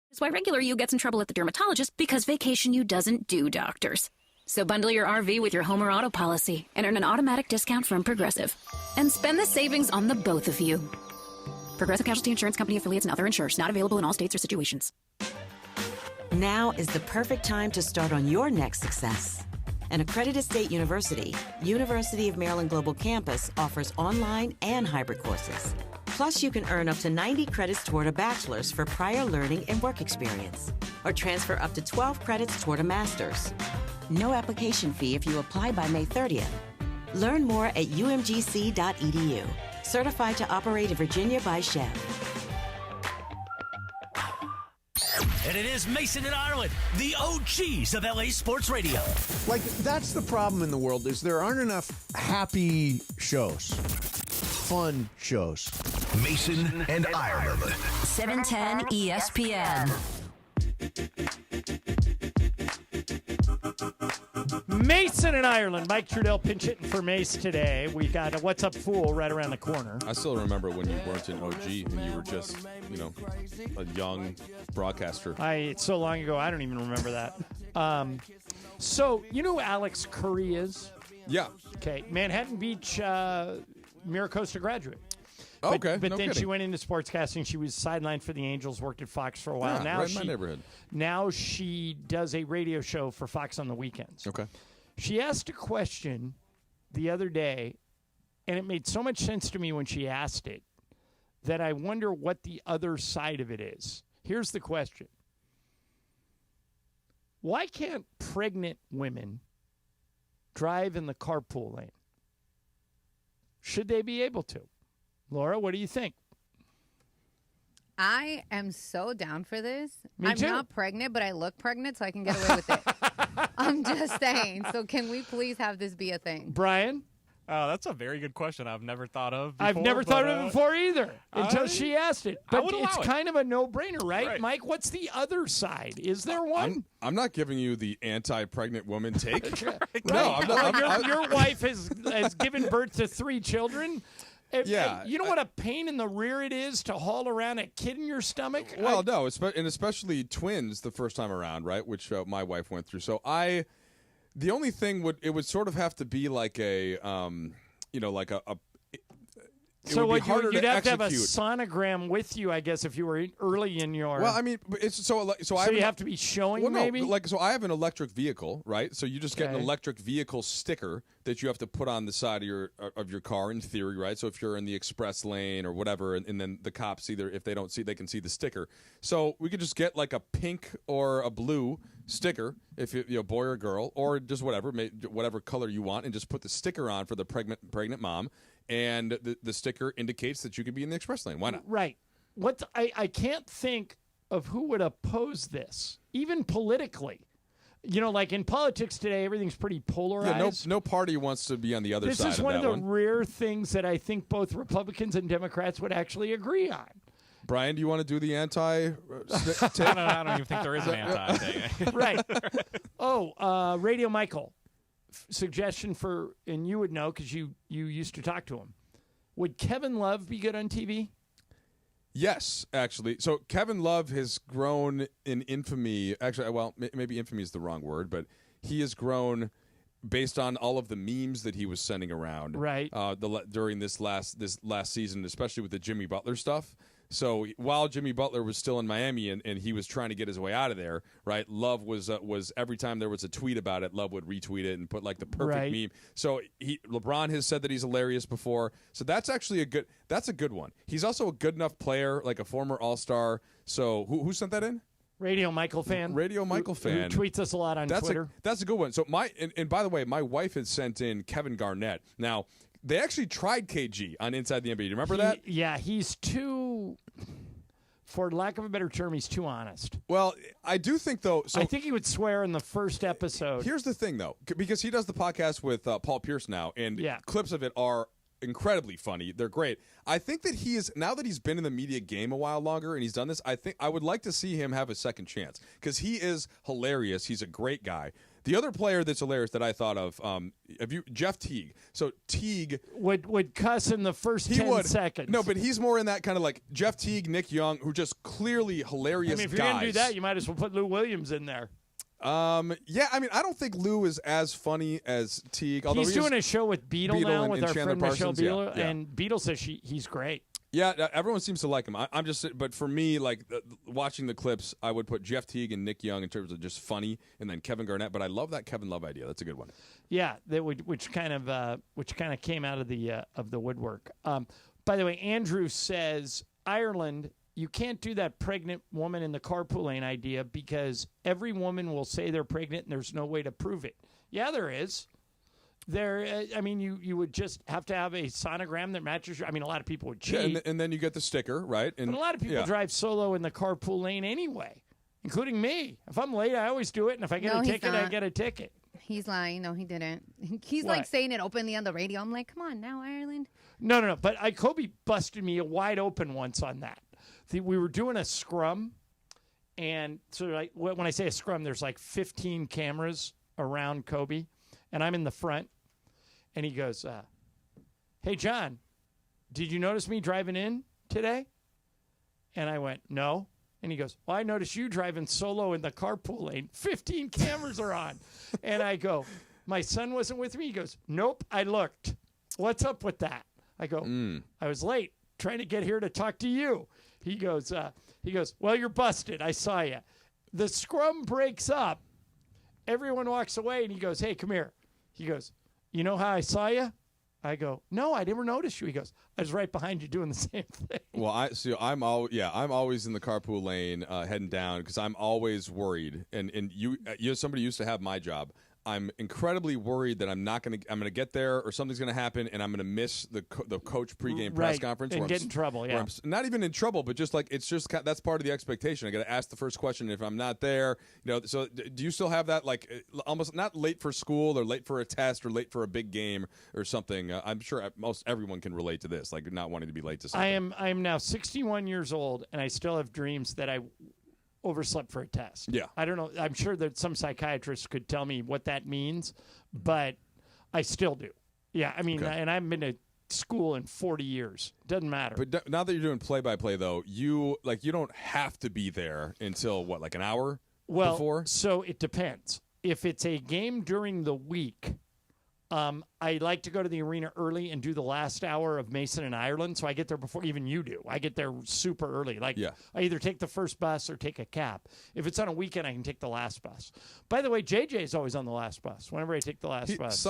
It's why regular you gets in trouble at the dermatologist because vacation you doesn't do doctors. So bundle your RV with your home or auto policy and earn an automatic discount from Progressive. And spend the savings on the both of you. Progressive Casualty Insurance Company affiliates and other insurers. Not available in all states or situations. Now is the perfect time to start on your next success. An accredited state university, University of Maryland Global Campus offers online and hybrid courses. Plus, you can earn up to 90 credits toward a bachelor's for prior learning and work experience, or transfer up to 12 credits toward a master's. No application fee if you apply by May 30th. Learn more at umgc.edu. Certified to operate in Virginia by Chev. And it is Mason and Ireland, the OGs of LA Sports Radio. Like, that's the problem in the world, is there aren't enough happy shows, fun shows. Mason and Ireland. 710 ESPN. Mason and Ireland. Mike Trudell pinch hitting for Mace today. We got a What's Up Fool right around the corner. I still remember when you weren't an OG and you were just, a young broadcaster. It's so long ago, I don't even remember that. So, you know who Alex Curry is? Yeah. Okay. Manhattan Beach, Miracosta graduate. Okay. But no then kidding. she went into sportscasting. She was sidelined for the Angels, worked at Fox for a while. Yeah, right in my neighborhood. Now she does a radio show for Fox on the weekends. Okay. She asked a question the other day, and it made so much sense to me when she asked it that I wonder what the other side of it is. Here's the question. Why can't pregnant women drive in the carpool lane? Should they be able to? Laura, what do you think? I am so down for this. Me I'm too. not pregnant, but I look pregnant, so I can get away with it. I'm just saying. So can we please have this be a thing? Brian? That's a very good question. I've never thought of before. I've never thought of it before either until she asked it. I But would allow it's it. kind of a no-brainer, right? Mike, what's the other side? Is there one? I'm not giving you the anti-pregnant woman take. Right. No, I'm not. Well, your wife has given birth to 3 children. Yeah. You know what a pain in the rear it is to haul around a kid in your stomach? Well, no, and especially twins the first time around, right? Which my wife went through. So the only thing would sort of have to be like a, like a. So would be harder you'd to have to have a execute. sonogram with you, I guess, if you were early in your. Well, I mean, it's so you have to be showing well, no, maybe. so I have an electric vehicle, right? So you just get an Okay. electric vehicle sticker that you have to put on the side of your car, in theory, right? So if you're in the express lane or whatever, and then the cops either if they don't see, they can see the sticker. So we could just get like a pink or a blue sticker, if you're a boy or girl, or just whatever color you want, and just put the sticker on for the pregnant mom. And the sticker indicates that you could be in the express lane. Why not? Right. I can't think of who would oppose this, even politically. Like in politics today, everything's pretty polarized. Yeah, no party wants to be on the other This side is of one that of the one. rare things that I think both Republicans and Democrats would actually agree on. Brian, do you want to do the anti? Take? I don't even think there is an anti. Right. Radio Michael. Suggestion for, and you would know because you used to talk to him. Would Kevin Love be good on TV? Yes, actually. So Kevin Love has grown in infamy. Actually, well, maybe infamy is the wrong word, but he has grown based on all of the memes that he was sending around. Right. During this last season, especially with the Jimmy Butler stuff. So while Jimmy Butler was still in Miami and he was trying to get his way out of there, right? Love was every time there was a tweet about it, Love would retweet it and put like the perfect meme. So LeBron has said that he's hilarious before. So that's actually a good one. He's also a good enough player, like a former All-Star. So who sent that in? Radio Michael fan. Radio Michael fan. Who tweets us a lot on Twitter. That's a good one. So and by the way, my wife had sent in Kevin Garnett. Now, they actually tried KG on Inside the NBA. Do you remember that? Yeah, he's too, for lack of a better term, he's too honest. Well, I do think, though. So I think he would swear in the first episode. Here's the thing, though, because he does the podcast with Paul Pierce now, and clips of it are incredibly funny. They're great. I think that now that he's been in the media game a while longer and he's done this, I think I would like to see him have a second chance because he is hilarious. He's a great guy. The other player that's hilarious that I thought of, Jeff Teague. So Teague would cuss in the first 10 seconds. No, but he's more in that kind of like Jeff Teague, Nick Young, who are just clearly hilarious I mean, if guys. you're going to do that, you might as well put Lou Williams in there. Yeah, I mean, I don't think Lou is as funny as Teague. Although He's doing a show with Beetle now with our friend Michelle Beetle, yeah. and Beetle says he's great. Yeah, everyone seems to like him. I'm just, but for me, like watching the clips, I would put Jeff Teague and Nick Young in terms of just funny, and then Kevin Garnett. But I love that Kevin Love idea. That's a good one. Yeah, which kind of came out of the woodwork. By the way, Andrew says Ireland, you can't do that pregnant woman in the carpool lane idea because every woman will say they're pregnant and there's no way to prove it. Yeah, there is. I mean, you would just have to have a sonogram that matches your. I mean, a lot of people would cheat. Yeah, and then you get the sticker, right? And but a lot of people drive solo in the carpool lane anyway. including me. If I'm late, I always do it, and if I get No, a he's ticket, I not. get a ticket. He's lying. No, he didn't. He's What? like saying it openly on the radio. I'm like, come on now, Ireland. No. But Kobe busted me wide open once on that. We were doing a scrum, and so like when I say a scrum, there's like 15 cameras around Kobe, and I'm in the front, and he goes, "Hey, John, did you notice me driving in today?" And I went, "No." And he goes, "Well, I noticed you driving solo in the carpool lane. 15 cameras are on." And I go, "My son wasn't with me?" He goes, "Nope, I looked. What's up with that?" I go, "I was late trying to get here to talk to you." He goes, "Well, you're busted. I saw you." The scrum breaks up. Everyone walks away, and he goes, "Hey, come here." He goes, "You know how I saw you?" I go, "No, I never noticed you." He goes, "I was right behind you doing the same thing." Well, I'm always in the carpool lane heading down because I'm always worried. And you somebody used to have my job. I'm incredibly worried that I'm gonna get there or something's gonna happen and I'm gonna miss the coach pregame press conference and where get in trouble. Yeah, where I'm not even in trouble, but just like that's part of the expectation. I got to ask the first question if I'm not there. So do you still have that like almost not late for school or late for a test or late for a big game or something? I'm sure most everyone can relate to this, like not wanting to be late to something. I am now 61 years old and I still have dreams that I overslept for a test. Yeah. I don't know. I'm sure that some psychiatrists could tell me what that means, but I still do. Yeah. I mean, and I haven't been to school in 40 years. Doesn't matter. But now that you're doing play-by-play, though, you don't have to be there until, what, like an hour before? So it depends. If it's a game during the week, I like to go to the arena early and do the last hour of Mason and Ireland, so I get there before even you do. I get there super early. I either take the first bus or take a cab. If it's on a weekend, I can take the last bus. By the way, JJ is always on the last bus whenever I take the last bus.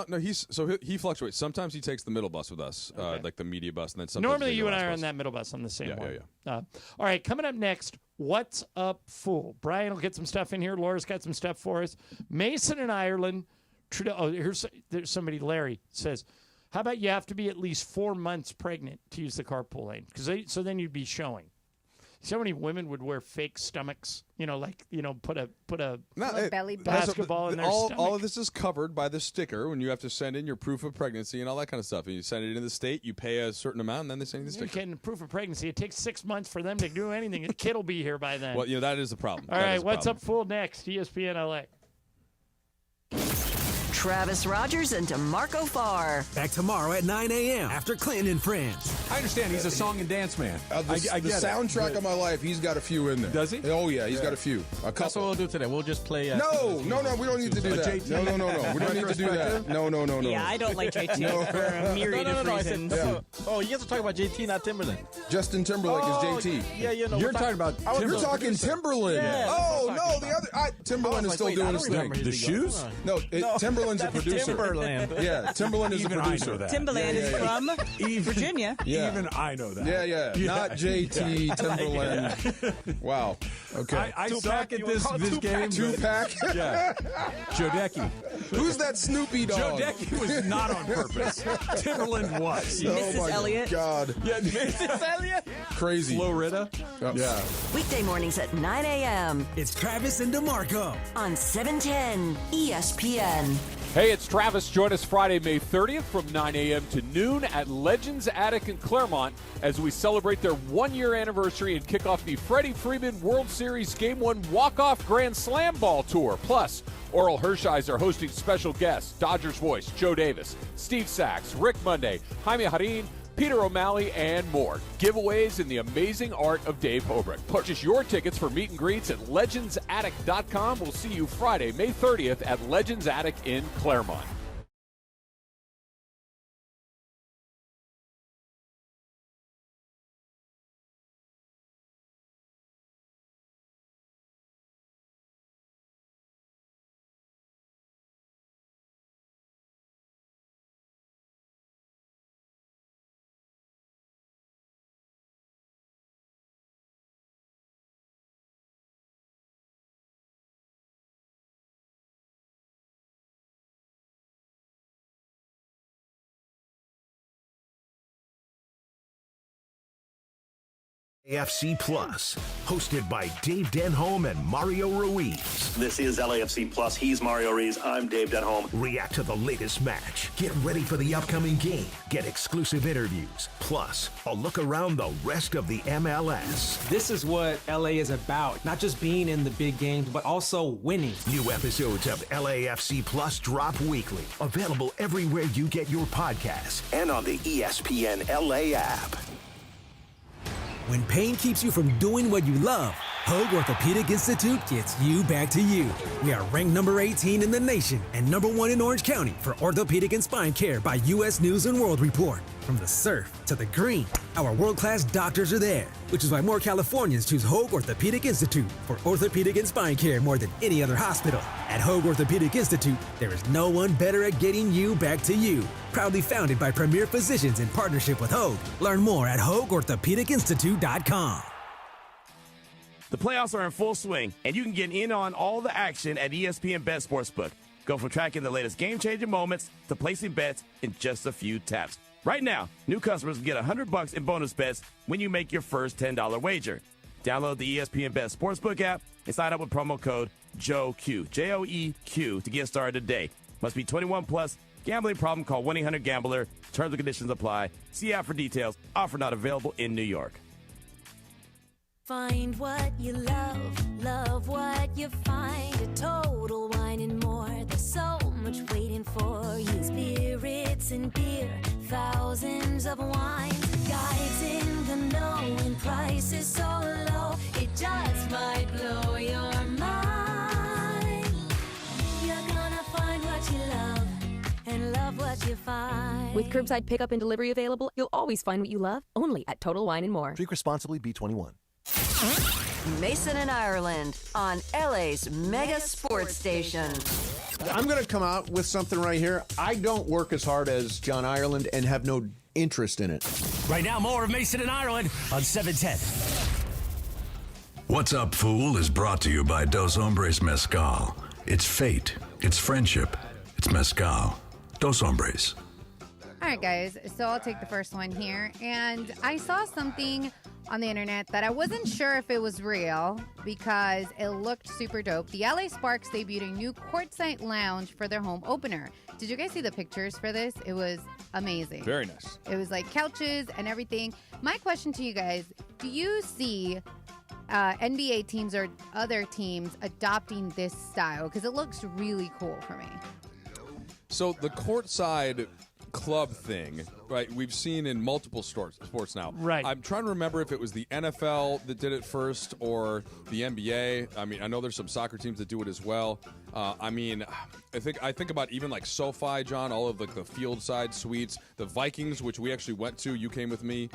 He fluctuates. Sometimes he takes the middle bus with us, like the media bus, and then sometimes normally you and I are bus. on that middle bus on the same one. Yeah. All right, coming up next, What's Up, Fool? Brian will get some stuff in here. Laura's got some stuff for us. Mason and Ireland. There's somebody, Larry, says, how about you have to be at least 4 months pregnant to use the carpool lane? So then you'd be showing. So many women would wear fake stomachs, put a belly basketball in their stomach. All of this is covered by the sticker when you have to send in your proof of pregnancy and all that kind of stuff. And you send it in the state, you pay a certain amount, and then they send you the sticker. Getting proof of pregnancy, it takes 6 months for them to do anything. The kid will be here by then. Well, that is the problem. All right, What's Up, Fool next, ESPN LA. Travis Rogers and DeMarco Farr. Back tomorrow at 9 a.m. after Clinton and Friends. I understand he's a song and dance man. I get the soundtrack of my life, he's got a few in there. Does he? Oh, yeah, he's got a few. That's what we'll do today. We'll just play... No, we don't need to do that. No. We don't need to do that. No. Yeah, I don't like JT for a myriad of reasons. Oh, you guys are talking about JT, not Timberland. Justin Timberlake is JT. Yeah, You're talking about Timberland. You're talking Timberland. Yeah, oh, no, the other... Timberland is still doing his thing. The shoes? No, Timberland's a producer. Timberland. Yeah, Timberland is a producer. Timberland is from Virginia. Yeah. Even I know that. Yeah. Not JT Timberland. Wow. Okay. I suck at this game. Two-pack? Yeah. Jodeci. Who's that Snoopy dog? Jodeci was not on purpose. Timberland was. Mrs. Elliott. God. Yeah, Mrs. Elliott. Crazy. Florida. Yeah. Weekday mornings at 9 a.m. It's Travis and DeMarco on 710 ESPN. Hey, it's Travis. Join us Friday, May 30th from 9 a.m. to noon at Legends Attic in Claremont as we celebrate their one-year anniversary and kick off the Freddie Freeman World Series Game 1 Walk-Off Grand Slam Ball Tour. Plus, Oral Hershiser hosting special guests, Dodgers voice Joe Davis, Steve Sachs, Rick Monday, Jaime Harin, Peter O'Malley, and more. Giveaways in the amazing art of Dave Hobrick. Purchase your tickets for meet and greets at legendsattic.com. We'll see you Friday, May 30th at Legends Attic in Claremont. AFC Plus, hosted by Dave Denholm and Mario Ruiz. This is LAFC Plus. He's Mario Ruiz. I'm Dave Denholm. React to the latest match. Get ready for the upcoming game. Get exclusive interviews. Plus, a look around the rest of the MLS. This is what LA is about. Not just being in the big games, but also winning. New episodes of LAFC Plus drop weekly. Available everywhere you get your podcasts and on the ESPN LA app. When pain keeps you from doing what you love, Hoag Orthopedic Institute gets you back to you. We are ranked number 18 in the nation and number 1 in Orange County for orthopedic and spine care by U.S. News & World Report. From the surf to the green, our world-class doctors are there, which is why more Californians choose Hoag Orthopedic Institute for orthopedic and spine care more than any other hospital. At Hoag Orthopedic Institute, there is no one better at getting you back to you. Proudly founded by premier physicians in partnership with Hoag. Learn more at HoagOrthopedicInstitute.com. The playoffs are in full swing, and you can get in on all the action at ESPN Bet Sportsbook. Go from tracking the latest game-changing moments to placing bets in just a few taps. Right now, new customers can get $100 in bonus bets when you make your first $10 wager. Download the ESPN Bet Sportsbook app and sign up with promo code JOEQ, J-O-E-Q, to get started today. Must be 21 plus. Gambling problem? Call 1-800-GAMBLER. Terms and conditions apply. See app for details. Offer not available in New York. Find what you love, love what you find. A Total Wine and More. There's so much waiting for you. Spirits and beer, thousands of wines. Guides in the know and prices so low, it just might blow your mind. You're gonna find what you love and love what you find. With curbside pickup and delivery available, you'll always find what you love, only at Total Wine and More. Drink responsibly, B21. Mason and Ireland on LA's mega sports station. I'm going to come out with something right here. I don't work as hard as John Ireland and have no interest in it. Right now, more of Mason and Ireland on 710. What's Up, Fool is brought to you by Dos Hombres Mezcal. It's fate. It's friendship. It's mezcal. Dos Hombres. All right, guys. So I'll take the first one here. And I saw something on the internet that I wasn't sure if it was real because it looked super dope. The LA Sparks debuted a new courtside lounge for their home opener. Did you guys see the pictures for this? It was amazing. Very nice. It was like couches and everything. My question to you guys, do you see NBA teams or other teams adopting this style? Because it looks really cool for me. So the courtside club thing, right, we've seen in multiple sports now. Right. I'm trying to remember if it was the NFL that did it first or the NBA. I mean, I know there's some soccer teams that do it as well. I mean, I think about even like SoFi, John, all of like the field side suites, the Vikings, which we actually went to. You came with me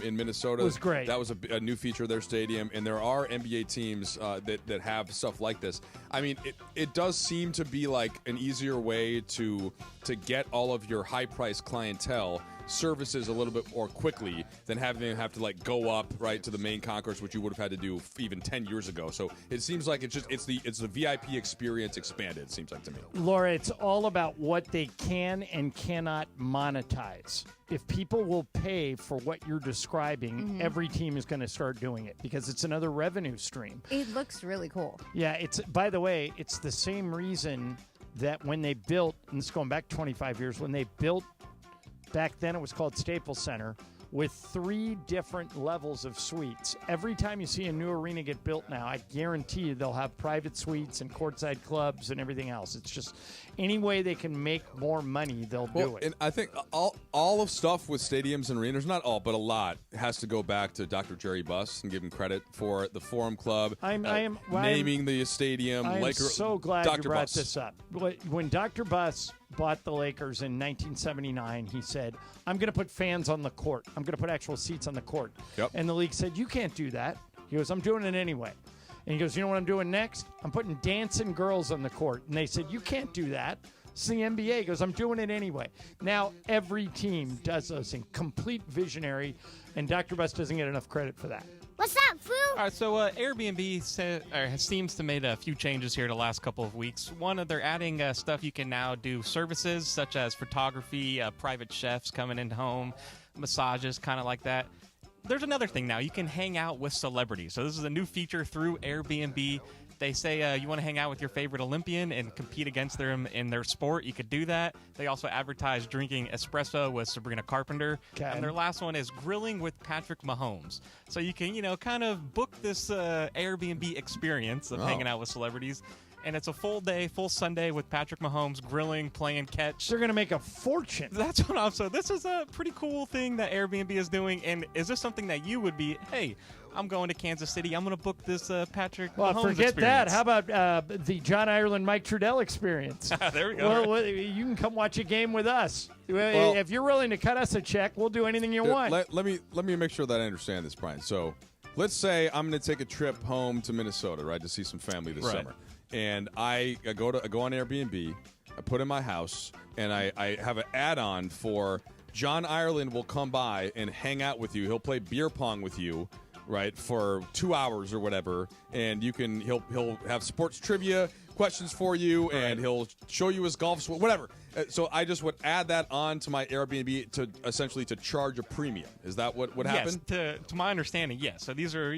in Minnesota. It was great. That was a new feature of their stadium, and there are NBA teams that have stuff like this. I mean, it does seem to be like an easier way to get all of your high-priced clientele services a little bit more quickly than having them have to like go up right to the main concourse, which you would have had to do even 10 years ago. So it seems like it's the VIP experience expanded. It seems like to me. Laura, it's all about what they can and cannot monetize. If people will pay for what you're describing, every team is going to start doing it because it's another revenue stream. It looks really cool. Yeah, it's, by the way, it's the same reason that when they built, and this is going back 25 years, when they built, back then it was called Staples Center, with 3 different levels of suites. Every time you see a new arena get built now, I guarantee you they'll have private suites and courtside clubs and everything else. It's just any way they can make more money, they'll do it. And I think all of stuff with stadiums and arenas, not all, but a lot, has to go back to Dr. Jerry Buss and give him credit for the Forum Club, naming the stadium. I'm so glad Dr. you brought Buss. this up. When Dr. Buss bought the Lakers in 1979, he said, I'm going to put fans on the court. I'm going to put actual seats on the court. Yep. And the league said, you can't do that. He goes, I'm doing it anyway. And he goes, you know what I'm doing next? I'm putting dancing girls on the court. And they said, you can't do that. It's the NBA. He goes, I'm doing it anyway. Now every team does those things. Complete visionary. And Dr. Buss doesn't get enough credit for that. What's up, fool? All right, so Airbnb seems to made a few changes here the last couple of weeks. One, they're adding stuff you can now do, services such as photography, private chefs coming into home, massages, kind of like that. there's another thing now. You can hang out with celebrities. So this is a new feature through Airbnb. They say you want to hang out with your favorite Olympian and compete against them in their sport. You could do that. They also advertise drinking espresso with Sabrina Carpenter. Okay. And their last one is grilling with Patrick Mahomes. So you can, kind of book this Airbnb experience of hanging out with celebrities. And it's a full day, full Sunday with Patrick Mahomes grilling, playing catch. They're going to make a fortune. That's what I'm saying. This is a pretty cool thing that Airbnb is doing. And is this something that you would be, hey, I'm going to Kansas City. I'm going to book this Patrick Mahomes forget experience. that. How about the John Ireland, Mike Trudell experience? There we go. Well, you can come watch a game with us. If you're willing to cut us a check, we'll do anything you want. Let me make sure that I understand this, Brian. So let's say I'm going to take a trip home to Minnesota, right, to see some family this summer. And I go on Airbnb, I put in my house, and I have an add-on for John Ireland will come by and hang out with you. He'll play beer pong with you, right, for 2 hours or whatever, and he'll have sports trivia questions for you, and he'll show you his golf swing, whatever. So I just would add that on to my Airbnb to essentially to charge a premium. Is that what would happen? Yes, to my understanding, yes. So these are,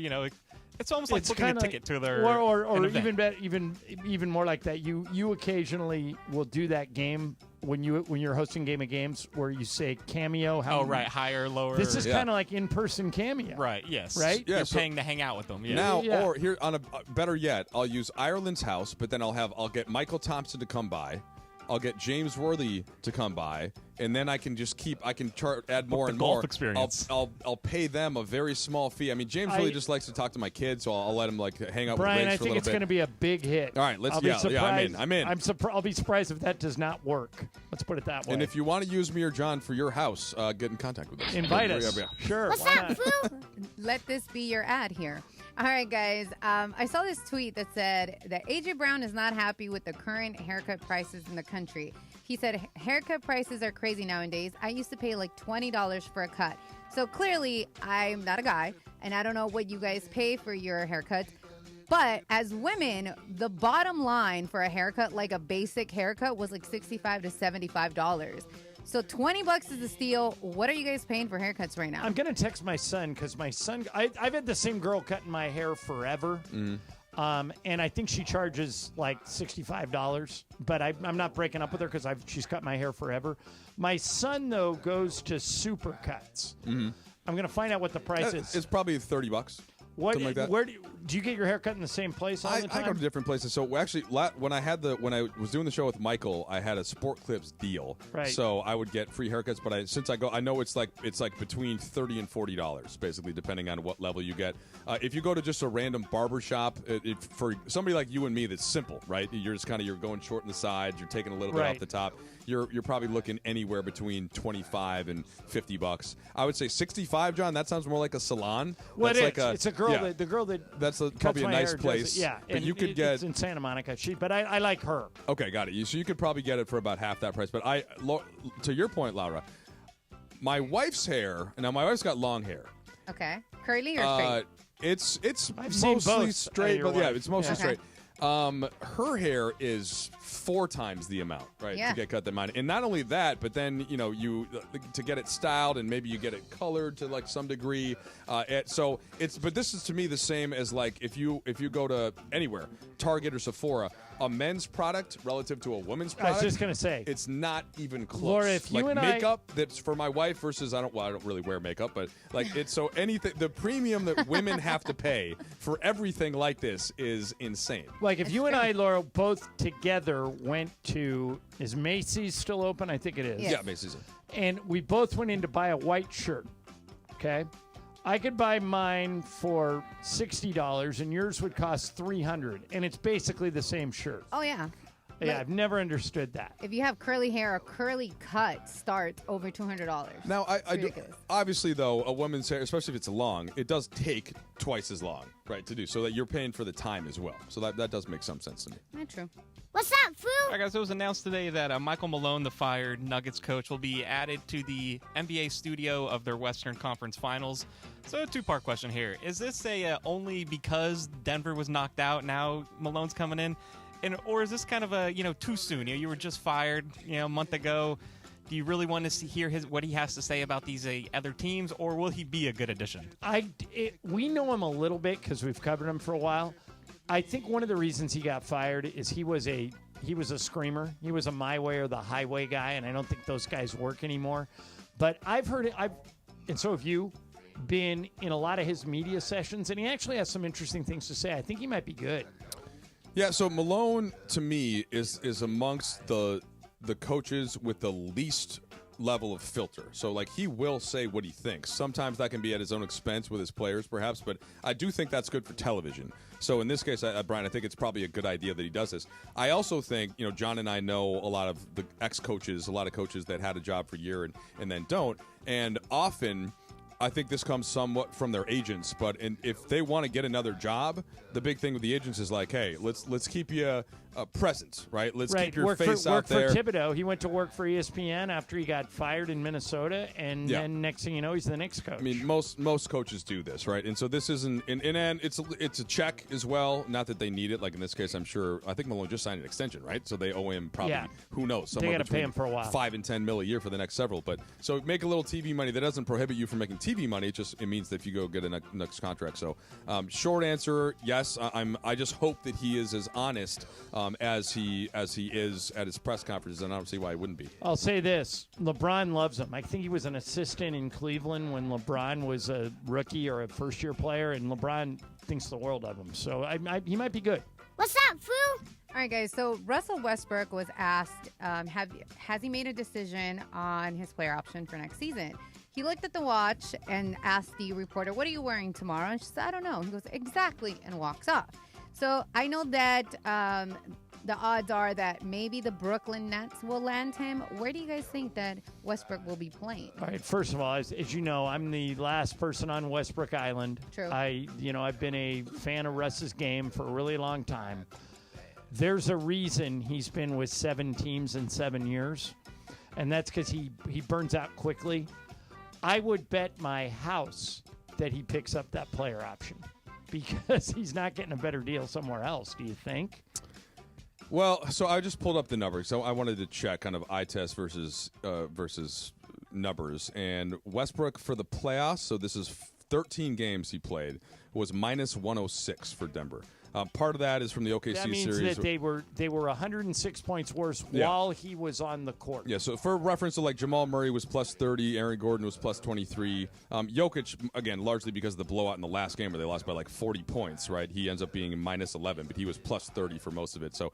it's almost like It's booking a kinda ticket to their or event. even more like that. You occasionally will do that game when you're hosting Game of Games where you say Cameo. Higher, lower. This is kind of like in-person Cameo. Right. Yes. Right. You're paying to hang out with them. Yeah. Now, or here on a better yet, I'll use Ireland's house, but then I'll get Michael Thompson to come by. I'll get James Worthy to come by, and then I can just add more and more. Golf experience. I'll pay them a very small fee. I mean, James really just likes to talk to my kids, so I'll let him hang out Brian, with Riggs for a little bit. I think it's going to be a big hit. All right, I'm in. I'll be surprised if that does not work. Let's put it that way. And if you want to use me or John for your house, get in contact with us. Invite us. Sure. What's up, fool? Let this be your ad here. All right, guys. I saw this tweet that said that AJ Brown is not happy with the current haircut prices in the country. He said, haircut prices are crazy nowadays. I used to pay like $20 for a cut. So clearly, I'm not a guy, and I don't know what you guys pay for your haircuts. But as women, the bottom line for a haircut, like a basic haircut, was like $65 to $75. So $20 is a steal. What are you guys paying for haircuts right now? I'm going to text my son because my son, I've had the same girl cutting my hair forever. Mm-hmm. And I think she charges like $65, but I'm not breaking up with her because she's cut my hair forever. My son, though, goes to Supercuts. Mm-hmm. I'm going to find out what the price is. It's probably $30. What, something like that. Where do you get your hair cut in the same place all the time? I go to different places. So actually, when I was doing the show with Michael, I had a Sport Clips deal. Right. So I would get free haircuts, but since I go, I know it's like between $30 and $40, basically, depending on what level you get. If you go to just a random barber shop, for somebody like you and me, that's simple, right? You're just you're going short in the sides, you're taking a little bit off the top. You're probably looking anywhere between $25 and $50. I would say $65, John. That sounds more like a salon. Well, that's it's a girl the girl that that's cuts probably a my nice hair place. but you could get it's in Santa Monica. But I like her. Okay, got it. So you could probably get it for about half that price. But to your point, Laura, my wife's hair. Now my wife's got long hair. Okay, curly or straight? It's I've mostly straight, but wife. it's mostly Okay. straight. Her hair is 4 times the amount, right, Yeah. to get cut than mine. And not only that, but then you to get it styled and maybe you get it colored to some degree. But this is to me the same as if you go to anywhere, Target or Sephora, a men's product relative to a women's I product. was just gonna say, it's not even close. Laura, if you and makeup that's for my wife versus I don't really wear makeup, but it's so anything the premium that women have to pay for everything like this is insane. Like if you and I, Laura, both together went to, is Macy's still open? I think it is. Yeah, Macy's. And we both went in to buy a white shirt. Okay, I could buy mine for $60, and yours would cost $300, and it's basically the same shirt. Oh, yeah. Yeah, I've never understood that. If you have curly hair, a curly cut starts over $200. Now, I do, obviously, though, a woman's hair, especially if it's long, it does take twice as long, right, to do, so that you're paying for the time as well. So that does make some sense to me. Not true. What's up, fool? All right, guys, it was announced today that Michael Malone, the fired Nuggets coach, will be added to the NBA studio of their Western Conference Finals. So a two-part question here. Is this only because Denver was knocked out, now Malone's coming in? Or is this kind of too soon? You were just fired, a month ago. Do you really want to hear what he has to say about these other teams, or will he be a good addition? We know him a little bit because we've covered him for a while. I think one of the reasons he got fired is he was a screamer. He was a my way or the highway guy, and I don't think those guys work anymore. But I've heard it, and so have you, been in a lot of his media sessions, and he actually has some interesting things to say. I think he might be good. Yeah, so Malone, to me, is amongst the coaches with the least level of filter. So, like, he will say what he thinks. Sometimes that can be at his own expense with his players, perhaps, but I do think that's good for television. So in this case, Brian, I think it's probably a good idea that he does this. I also think, John and I know a lot of the ex-coaches, a lot of coaches that had a job for a year and then don't, and often I think this comes somewhat from their agents, but if they want to get another job, the big thing with the agents is like, hey, let's keep you present, right? Let's keep your face out there. Work for Thibodeau. He went to work for ESPN after he got fired in Minnesota, and then next thing you know, he's the Knicks coach. I mean, most coaches do this, right? And so this isn't, and it's a check as well. Not that they need it. Like in this case, I think Malone just signed an extension, right? So they owe him probably, who knows? They got to pay him for a while. $5 and $10 million a year for the next several. But so make a little TV money. That doesn't prohibit you from making TV money. It means that if you go get a next contract. So short answer, yes. I just hope that he is as honest as he is at his press conferences, and I don't see why he wouldn't be. I'll say this. LeBron loves him. I think he was an assistant in Cleveland when LeBron was a rookie or a first-year player, and LeBron thinks the world of him. So he might be good. What's up, fool? All right, guys. So Russell Westbrook was asked, has he made a decision on his player option for next season? He looked at the watch and asked the reporter, what are you wearing tomorrow? And she said, I don't know. He goes, exactly, and walks off. So I know that the odds are that maybe the Brooklyn Nets will land him. Where do you guys think that Westbrook will be playing? All right, first of all, as you know, I'm the last person on Westbrook Island. True. I've been a fan of Russ's game for a really long time. There's a reason he's been with 7 teams in 7 years, and that's because he burns out quickly. I would bet my house that he picks up that player option because he's not getting a better deal somewhere else, do you think? Well, so I just pulled up the numbers. So I wanted to check kind of eye test versus numbers. And Westbrook for the playoffs, so this is 13 games he played, was minus 106 for Denver. Part of that is from the OKC series. That means that they were 106 points worse while he was on the court. Yeah, so for reference to like Jamal Murray was plus 30, Aaron Gordon was plus 23. Jokic, again, largely because of the blowout in the last game where they lost by like 40 points, right? He ends up being minus 11, but he was plus 30 for most of it. So,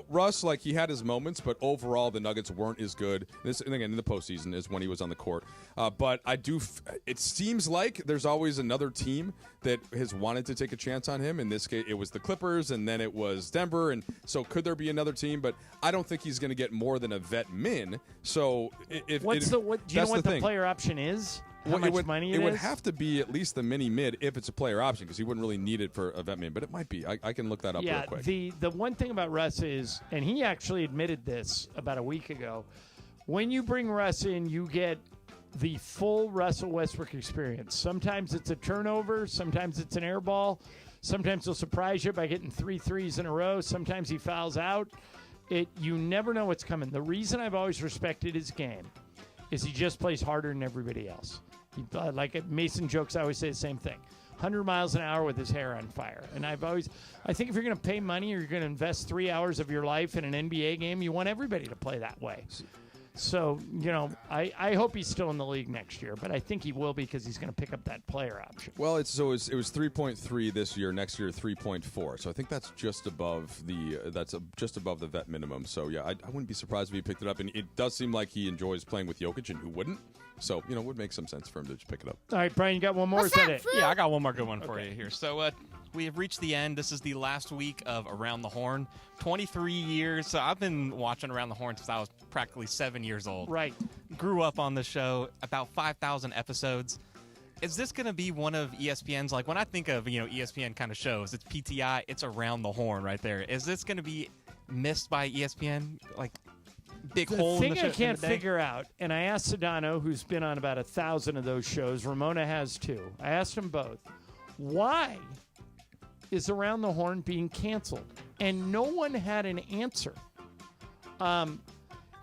Russ, like he had his moments, but overall the Nuggets weren't as good. And again, in the postseason is when he was on the court. But it seems like there's always another team that has wanted to take a chance on him. In this case, it was the Clippers, and then it was Denver, and so could there be another team? But I don't think he's going to get more than a vet min. So do you know what the player option is? How much money it is? It would have to be at least the mini mid if it's a player option because he wouldn't really need it for a vet min. But it might be. I can look that up real quick. The one thing about Russ is, and he actually admitted this about a week ago, when you bring Russ in, you get the full Russell Westbrook experience. Sometimes it's a turnover. Sometimes it's an air ball. Sometimes he'll surprise you by getting 3 threes in a row. Sometimes he fouls out. You never know what's coming. The reason I've always respected his game is he just plays harder than everybody else. Like Mason jokes, I always say the same thing. 100 miles an hour with his hair on fire. And I think if you're going to pay money or you're going to invest 3 hours of your life in an NBA game, you want everybody to play that way. So, I hope he's still in the league next year, but I think he will because he's going to pick up that player option. Well, it was 3.3 this year. Next year, 3.4. So I think that's just above the vet minimum. So yeah, I wouldn't be surprised if he picked it up. And it does seem like he enjoys playing with Jokic, and who wouldn't? So it would make some sense for him to just pick it up. All right, Brian, you got one more? What's that, yeah, I got one more good one for you here. So we have reached the end. This is the last week of Around the Horn. 23 years. So I've been watching Around the Horn since I was practically 7 years old. Right. Grew up on the show, about 5,000 episodes. Is this going to be one of ESPN's, like when I think of, ESPN kind of shows, it's PTI, it's Around the Horn right there. Is this going to be missed by ESPN? Like big hole in the show? The thing I can't figure out, and I asked Sedano, who's been on about 1,000 of those shows, Ramona has too. I asked them both, why is Around the Horn being canceled? And no one had an answer.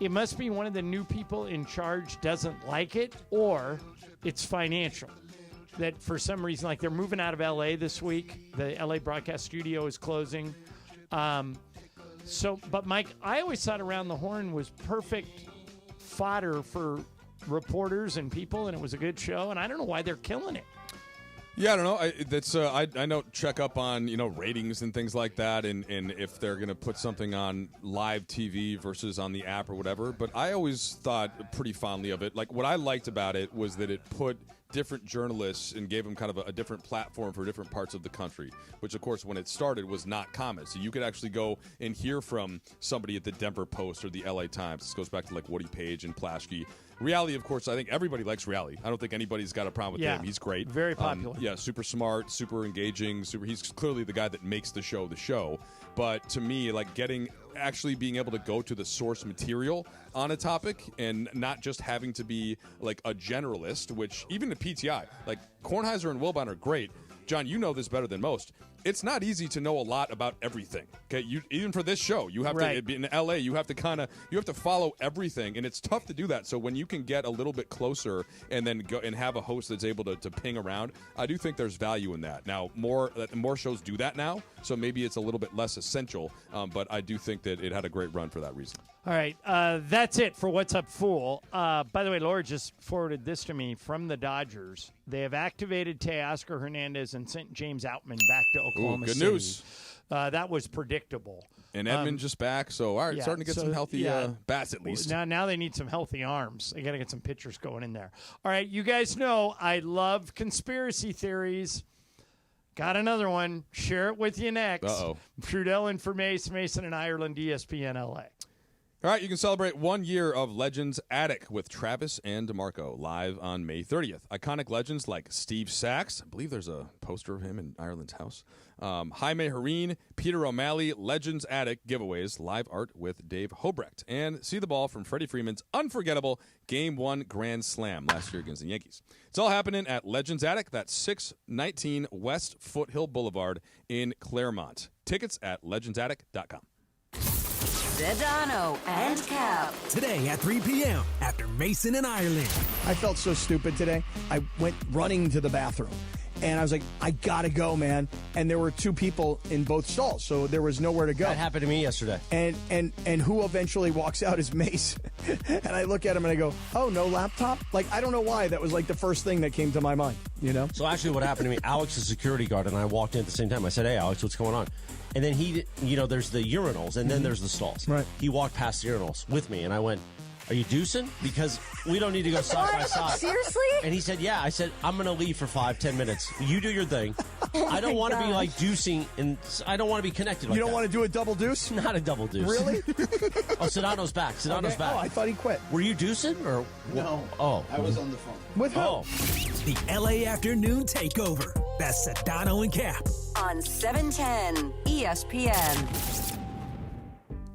it must be one of the new people in charge doesn't like it, or it's financial. That for some reason, like they're moving out of LA this week. The LA broadcast studio is closing. But Mike, I always thought Around the Horn was perfect fodder for reporters and people, and it was a good show, and I don't know why they're killing it. Yeah, I don't know. I know check up on ratings and things like that, and if they're going to put something on live TV versus on the app or whatever. But I always thought pretty fondly of it. Like what I liked about it was that it put different journalists and gave them kind of a different platform for different parts of the country, which of course when it started was not common. So you could actually go and hear from somebody at the Denver Post or the LA Times. This goes back to like Woody Page and Plaschke. Reality, of course, I think everybody likes Reality. I don't think anybody's got a problem with him. He's great. Very popular. Yeah, super smart, super engaging. He's clearly the guy that makes the show. But to me, like actually being able to go to the source material on a topic and not just having to be like a generalist, which even the PTI, like Kornheiser and Wilbon are great. John, you know this better than most. It's not easy to know a lot about everything. Okay, even for this show, you have to be in LA. You have to follow everything, and it's tough to do that. So when you can get a little bit closer and then go and have a host that's able to ping around, I do think there's value in that. Now, more shows do that now, so maybe it's a little bit less essential. But I do think that it had a great run for that reason. All right, that's it for What's Up, Fool. By the way, Laura just forwarded this to me from the Dodgers. They have activated Teoscar Hernandez and sent James Outman back to Oklahoma good City. News. That was predictable. And Edmund just back, so all right, starting to get some healthy bats at least. Now they need some healthy arms. They got to get some pitchers going in there. All right, you guys know I love conspiracy theories. Got another one. Share it with you next. Trudell and for Mason in Ireland, ESPN LA. All right, you can celebrate 1 year of Legends Attic with Travis and DeMarco live on May 30th. Iconic legends like Steve Sachs. I believe there's a poster of him in Ireland's house. Jaime Hareen, Peter O'Malley, Legends Attic giveaways, live art with Dave Hobrecht. And see the ball from Freddie Freeman's unforgettable Game 1 Grand Slam last year against the Yankees. It's all happening at Legends Attic. That's 619 West Foothill Boulevard in Claremont. Tickets at legendsattic.com. Sedano and Cap. Today at 3 p.m. after Mason in Ireland. I felt so stupid today. I went running to the bathroom. And I was like, I gotta go, man. And there were two people in both stalls, so there was nowhere to go. That happened to me yesterday. And who eventually walks out is Mace. And I look at him and I go, oh, no laptop? Like, I don't know why. That was like the first thing that came to my mind, So actually what happened to me, Alex, the security guard, and I walked in at the same time. I said, hey, Alex, what's going on? And then he, there's the urinals, and then there's the stalls. Right. He walked past the urinals with me, and I went, are you deucing? Because we don't need to go side by side. Seriously? And he said, yeah. I said, I'm going to leave for 5-10 minutes. You do your thing. I don't want to be like deucing, and I don't want to be connected like that. You don't want to do a double deuce? Not a double deuce. Really? Sedano's back. Sedano's back. Oh, I thought he quit. Were you deucing? Or no. Oh. I was on the phone. With who? Oh. The LA Afternoon Takeover. That's Sedano and Cap. On 710 ESPN.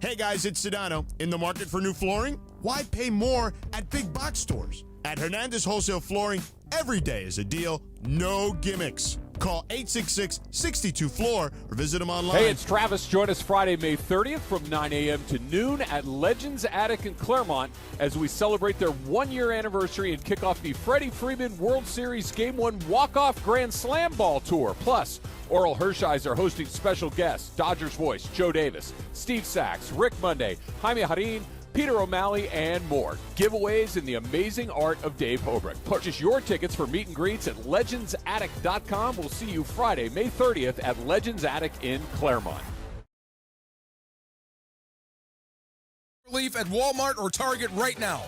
Hey guys, it's Sedano. In the market for new flooring? Why pay more at big box stores? At Hernandez Wholesale Flooring, every day is a deal, no gimmicks. Call 866-62-FLOOR or visit them online. Hey, it's Travis. Join us Friday, May 30th from 9 a.m. to noon at Legends Attic in Claremont as we celebrate their 1 year anniversary and kick off the Freddie Freeman World Series Game 1 Walk-Off Grand Slam Ball Tour. Plus, Oral Hershiser hosting special guests, Dodgers voice Joe Davis, Steve Sachs, Rick Monday, Jaime Hareen, Peter O'Malley, and more. Giveaways and the amazing art of Dave Hobrecht. Purchase your tickets for meet and greets at legendsattic.com. We'll see you Friday, May 30th at Legends Attic in Claremont. Relief at Walmart or Target right now.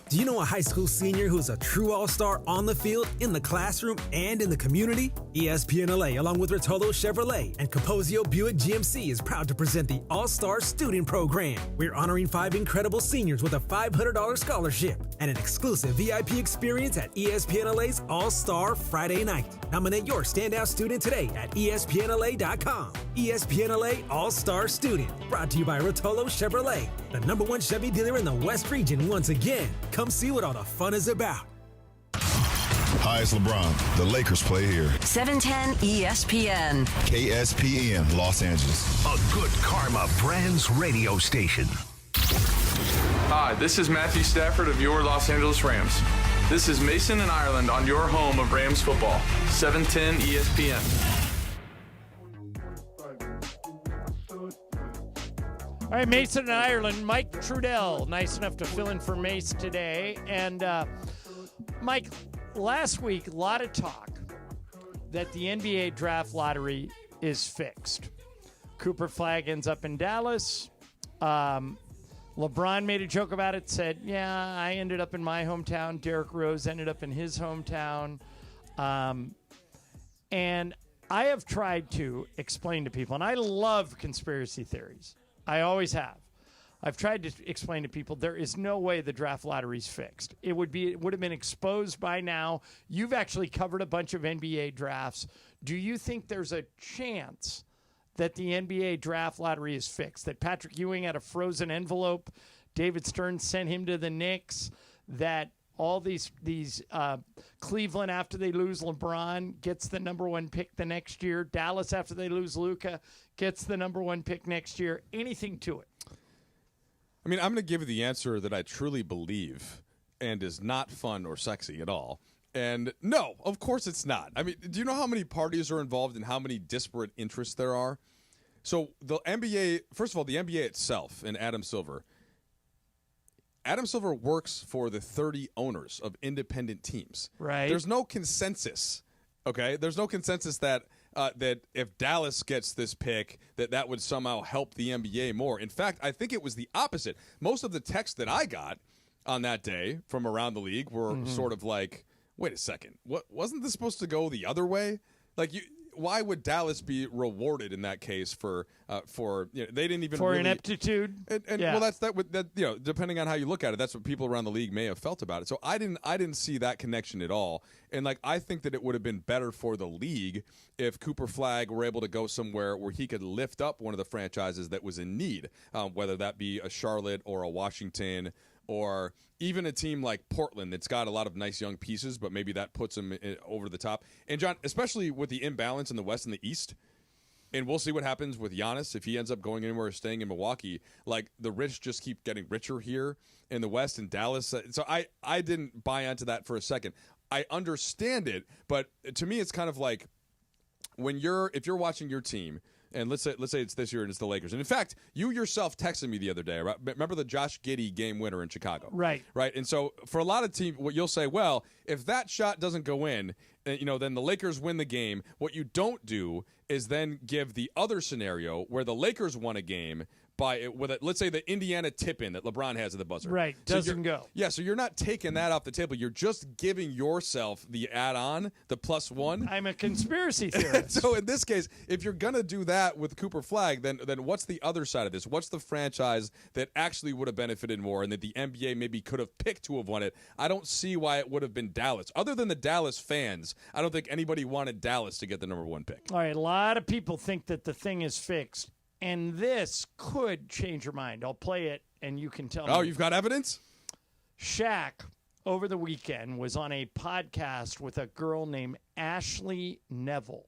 Do you know a high school senior who's a true all-star on the field, in the classroom, and in the community? ESPN LA, along with Rotolo Chevrolet and Capozio Buick GMC, is proud to present the All-Star Student Program. We're honoring 5 incredible seniors with a $500 scholarship and an exclusive VIP experience at ESPN LA's All-Star Friday night. Nominate your standout student today at ESPNLA.com. ESPN LA All-Star Student, brought to you by Rotolo Chevrolet, the #1 Chevy dealer in the West region once again. Come see what all the fun is about. Hi, it's LeBron. The Lakers play here. 710 ESPN. KSPN, Los Angeles. A good karma brands radio station. Hi, this is Matthew Stafford of your Los Angeles Rams. This is Mason and Ireland on your home of Rams football, 710 ESPN. All right, Mason and Ireland. Mike Trudell, nice enough to fill in for Mace today. And Mike, last week, a lot of talk that the NBA draft lottery is fixed. Cooper Flag ends up in Dallas. LeBron made a joke about it, said, yeah, I ended up in my hometown. Derrick Rose ended up in his hometown. And I have tried to explain to people, and I love conspiracy theories. I always have. I've tried to explain to people there is no way the draft lottery's fixed. It would have been exposed by now. You've actually covered a bunch of NBA drafts. Do you think there's a chance that the NBA draft lottery is fixed? That Patrick Ewing had a frozen envelope, David Stern sent him to the Knicks, that all these Cleveland, after they lose LeBron, gets the number one pick the next year. Dallas, after they lose Luka, gets the number one pick next year. Anything to it? I mean, I'm going to give you the answer that I truly believe and is not fun or sexy at all. And no, of course it's not. I mean, do you know how many parties are involved and how many disparate interests there are? So the NBA, first of all, the NBA itself and Adam Silver works for the 30 owners of independent teams. Right. There's no consensus, okay? There's no consensus that that if Dallas gets this pick, that would somehow help the NBA more. In fact, I think it was the opposite. Most of the texts that I got on that day from around the league were sort of like, wait a second, what wasn't this supposed to go the other way? Like, why would Dallas be rewarded in that case for they didn't even for really, ineptitude? And yeah. Well, that depending on how you look at it, that's what people around the league may have felt about it. So I didn't see that connection at all. And like, I think that it would have been better for the league if Cooper Flag were able to go somewhere where he could lift up one of the franchises that was in need, whether that be a Charlotte or a Washington or even a team like Portland that's got a lot of nice young pieces, but maybe that puts them over the top. And, John, especially with the imbalance in the West and the East, and we'll see what happens with Giannis if he ends up going anywhere or staying in Milwaukee. Like, the rich just keep getting richer here in the West and Dallas. So I didn't buy into that for a second. I understand it, but to me it's kind of like if you're watching your team, and let's say it's this year and it's the Lakers. And in fact, you yourself texted me the other day. Right? Remember the Josh Giddey game winner in Chicago? Right. And so for a lot of teams, what you'll say, well, if that shot doesn't go in, then the Lakers win the game. What you don't do is then give the other scenario where the Lakers won a game let's say the Indiana tip-in that LeBron has at the buzzer. Right, doesn't go. Yeah, so you're not taking that off the table. You're just giving yourself the add-on, the +1. I'm a conspiracy theorist. So in this case, if you're going to do that with Cooper Flag, then what's the other side of this? What's the franchise that actually would have benefited more and that the NBA maybe could have picked to have won it? I don't see why it would have been Dallas. Other than the Dallas fans, I don't think anybody wanted Dallas to get the number one pick. All right, a lot of people think that the thing is fixed. And this could change your mind. I'll play it, and you can tell me. Oh, you've got evidence? Shaq, over the weekend, was on a podcast with a girl named Ashley Neville.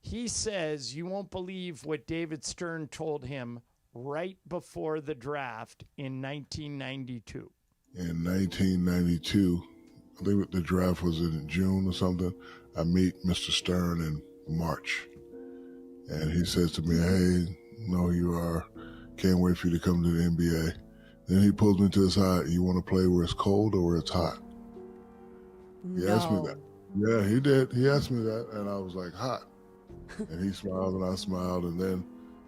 He says, you won't believe what David Stern told him right before the draft in 1992. In 1992, I think the draft was in June or something, I meet Mr. Stern in March. And he says to me, hey, know who you are. Can't wait for you to come to the NBA. Then he pulls me to the side. You want to play where it's cold or where it's hot? He asked me that. Yeah, he did. He asked me that, and I was like, hot. And he smiled, and I smiled. And then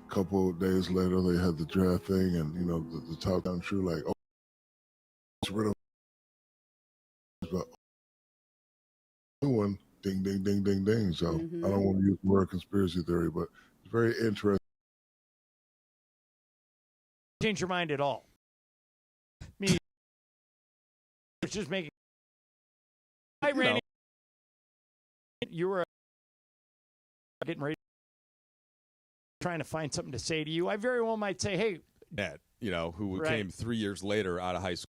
a couple of days later, they had the draft thing, and, the talk down true, like, oh, it's rid of new one. Ding, ding, ding, ding, ding. So I don't want to use the word conspiracy theory, but it's very interesting. Change your mind at all. Me, it's just making. Hi, Randy. You were getting ready, trying to find something to say to you. I very well might say, hey. Dad, who came 3 years later out of high school.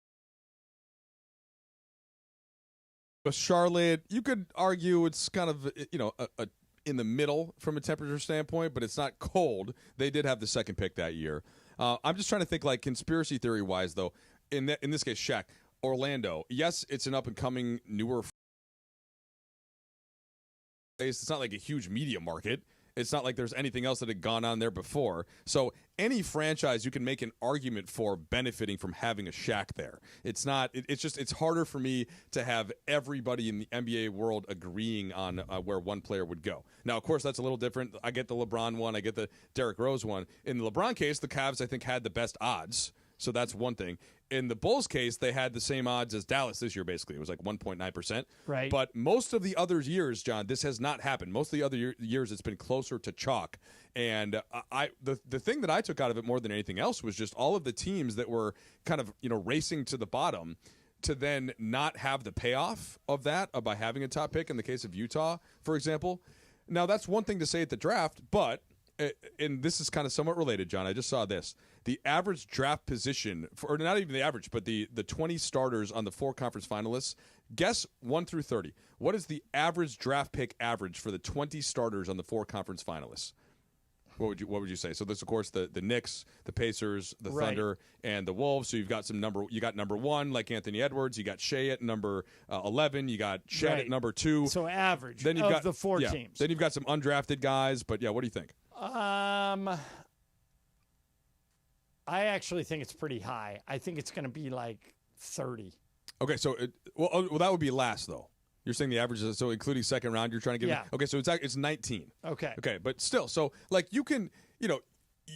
Charlotte, you could argue it's kind of, a in the middle from a temperature standpoint, but it's not cold. They did have the second pick that year. I'm just trying to think, like, conspiracy theory-wise, though. in this case, Shaq, Orlando. Yes, it's an up and coming, newer. It's not like a huge media market. It's not like there's anything else that had gone on there before. So any franchise you can make an argument for benefiting from having a Shaq there. It's not. It's harder for me to have everybody in the NBA world agreeing on where one player would go. Now, of course, that's a little different. I get the LeBron one. I get the Derrick Rose one. In the LeBron case, the Cavs, I think, had the best odds. So that's one thing. In the Bulls case, they had the same odds as Dallas this year, basically. It was like 1.9%. Right. But most of the other years, John, this has not happened. Most of the other years, it's been closer to chalk. And the thing that I took out of it more than anything else was just all of the teams that were kind of, racing to the bottom to then not have the payoff of that by having a top pick in the case of Utah, for example. Now, that's one thing to say at the draft, but and this is kind of somewhat related, John. I just saw this. The average draft position, or not even the average, but the 20 starters on the 4 conference finalists, guess 1 through 30. What is the average draft pick average for the 20 starters on the 4 conference finalists? What would you say? So this, of course, the Knicks, the Pacers, the Thunder, and the Wolves. So you got number 1 like Anthony Edwards. You got Shea at number 11. You got Chet at number 2. So average then you've got the 4 teams. Then you've got some undrafted guys. But yeah, what do you think? I actually think it's pretty high. I think it's going to be like 30. Okay, so that would be last though. You're saying the average is so including second round. You're trying to give. Yeah. Okay, so it's 19. Okay. Okay, but still, so like you can,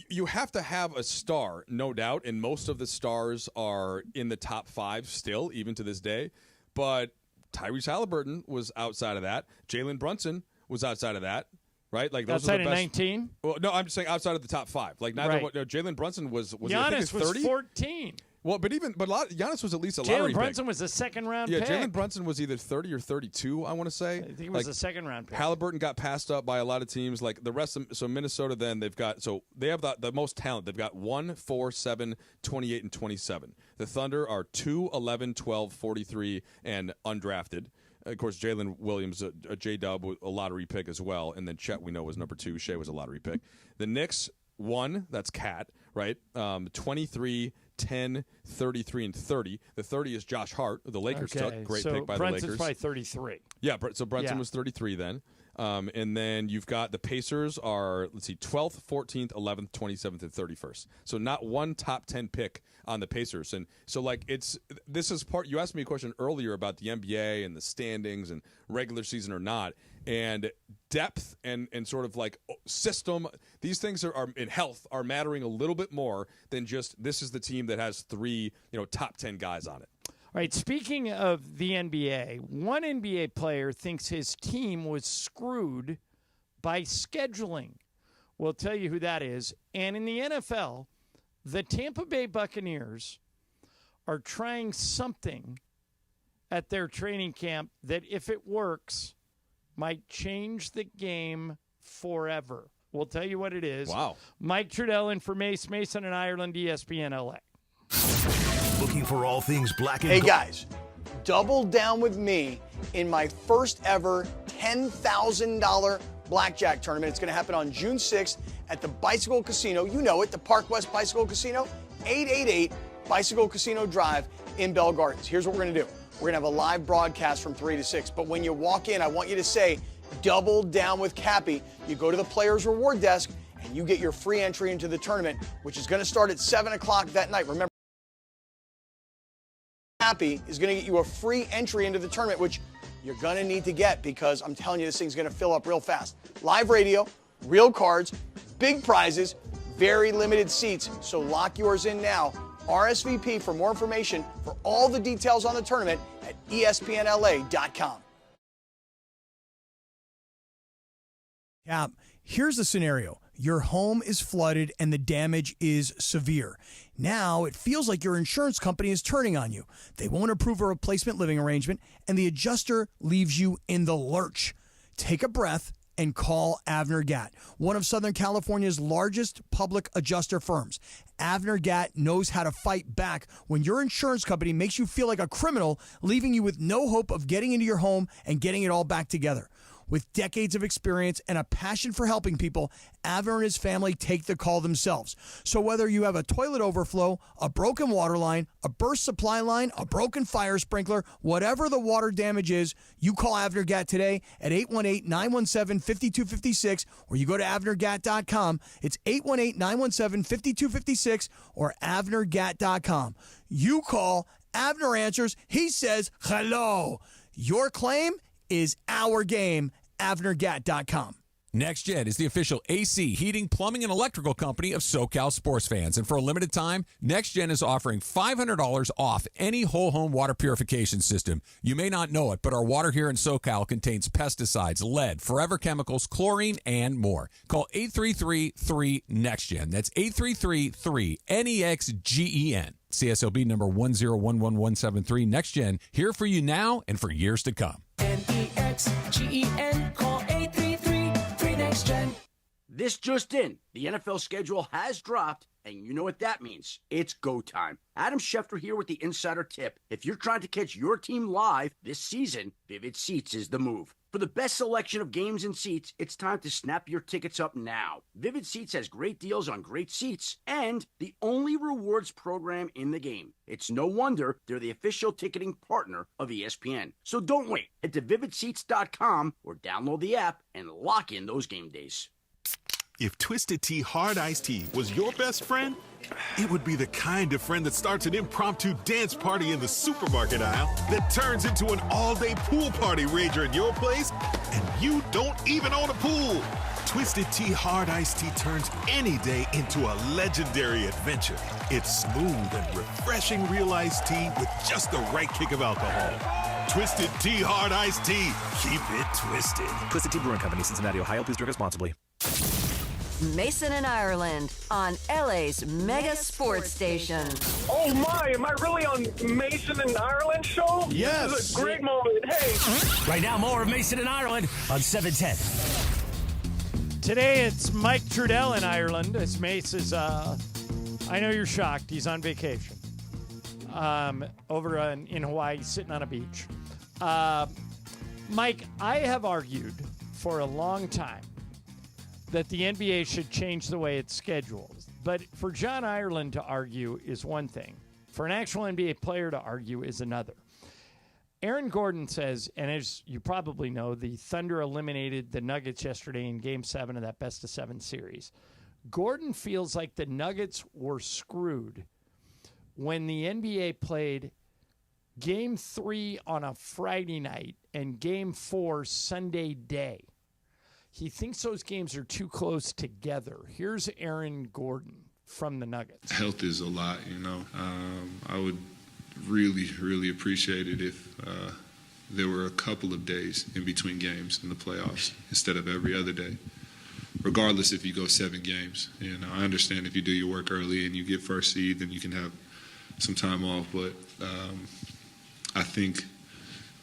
you have to have a star, no doubt, and most of the stars are in the top 5 still, even to this day. But Tyrese Halliburton was outside of that. Jalen Brunson was outside of that. Right, like those outside are the best. of 19. Well, no, I'm just saying outside of the top 5. Like neither. No, Jalen Brunson was Giannis was 30? 14. Well, but Giannis was at least a lottery pick. Jalen Brunson was a second-round pick. Yeah, Jalen Brunson was either 30 or 32, I want to say. I think it was a second-round pick. Halliburton got passed up by a lot of teams. Like the rest of so Minnesota, then they have the most talent. They've got 1, 4, 7, 28, and 27. The Thunder are 2, 11, 12, 43, and undrafted. Of course, Jalen Williams, a J-Dub, a lottery pick as well. And then Chet, we know, was number 2. Shea was a lottery pick. The Knicks, 1, that's Cat, right? 23, 10, 33, and 30. The 30 is Josh Hart. The Lakers took. Great pick by Brunson's the Lakers. Probably 33. Yeah, so Brunson was 33 then. And then you've got the Pacers are, 12th, 14th, 11th, 27th, and 31st. So not one top 10 pick on the Pacers. And so, this is part, you asked me a question earlier about the NBA and the standings and regular season or not. And depth and sort of like system, these things are in health are mattering a little bit more than just this is the team that has 3, top 10 guys on it. All right, speaking of the NBA, one NBA player thinks his team was screwed by scheduling. We'll tell you who that is. And in the NFL, the Tampa Bay Buccaneers are trying something at their training camp that, if it works, might change the game forever. We'll tell you what it is. Wow. Mike Trudell in for Mason and Ireland, ESPN LA. Looking for all things black and Hey, gold. guys, double down with me in my first ever $10,000 blackjack tournament. It's going to happen on June 6th at the Bicycle Casino. You know it, the Park West Bicycle Casino, 888 Bicycle Casino Drive in Bell Gardens. Here's what we're going to do. We're going to have a live broadcast from 3 to 6. But when you walk in, I want you to say, double down with Cappy. You go to the Players Reward Desk, and you get your free entry into the tournament, which is going to start at 7 o'clock that night. Remember, Cappy is going to get you a free entry into the tournament, which you're going to need to get because I'm telling you, this thing's going to fill up real fast. Live radio, real cards, big prizes, very limited seats. So lock yours in now. RSVP for more information for all the details on the tournament at ESPNLA.com. Yeah, here's the scenario. Your home is flooded and the damage is severe. Now it feels like your insurance company is turning on you. They won't approve a replacement living arrangement, and the adjuster leaves you in the lurch. Take a breath and call Avner Gatt, one of Southern California's largest public adjuster firms. Avner Gatt knows how to fight back when your insurance company makes you feel like a criminal, leaving you with no hope of getting into your home and getting it all back together. With decades of experience and a passion for helping people, Avner and his family take the call themselves. So whether you have a toilet overflow, a broken water line, a burst supply line, a broken fire sprinkler, whatever the water damage is, you call Avner Gat today at 818-917-5256, or you go to avnergat.com. It's 818-917-5256 or avnergat.com. You call, Avner answers, he says hello. Your claim is our game, avnergat.com. NextGen is the official AC, heating, plumbing, and electrical company of SoCal sports fans. And for a limited time, NextGen is offering $500 off any whole home water purification system. You may not know it, but our water here in SoCal contains pesticides, lead, forever chemicals, chlorine, and more. Call 833-3-NEXTGen. That's 833-3-NEXGEN. CSLB number 1011173. NextGen, here for you now and for years to come. NEXGEN. Call 833-3-NEXTGen. This just in. The NFL schedule has dropped, and you know what that means. It's go time. Adam Schefter here with the Insider Tip. If you're trying to catch your team live this season, Vivid Seats is the move. For the best selection of games and seats, it's time to snap your tickets up now. Vivid Seats has great deals on great seats and the only rewards program in the game. It's no wonder they're the official ticketing partner of ESPN. So don't wait. Head to vividseats.com or download the app and lock in those game days. If Twisted Tea Hard Iced Tea was your best friend, it would be the kind of friend that starts an impromptu dance party in the supermarket aisle that turns into an all-day pool party rager in your place, and you don't even own a pool. Twisted Tea Hard Iced Tea turns any day into a legendary adventure. It's smooth and refreshing real iced tea with just the right kick of alcohol. Twisted Tea Hard Iced Tea. Keep it twisted. Twisted Tea Brewing Company, Cincinnati, Ohio. Please drink responsibly. Mason and Ireland on LA's mega sports station. Oh my, am I really on Mason and Ireland show? Yes. This is a great moment. Hey. Right now, more of Mason and Ireland on 710. Today it's Mike Trudell in Ireland. As Mace is, I know you're shocked. He's on vacation over in Hawaii, sitting on a beach. Mike, I have argued for a long time that the NBA should change the way it's scheduled. But for John Ireland to argue is one thing. For an actual NBA player to argue is another. Aaron Gordon says, and as you probably know, the Thunder eliminated the Nuggets yesterday in Game 7 of that best-of-7 series. Gordon feels like the Nuggets were screwed when the NBA played Game 3 on a Friday night and Game 4 Sunday day. He thinks those games are too close together. Here's Aaron Gordon from the Nuggets. Health is a lot, you know. I would really, really appreciate it if there were a couple of days in between games in the playoffs instead of every other day, regardless if you go 7 games. And I understand if you do your work early and you get first seed, then you can have some time off. But I think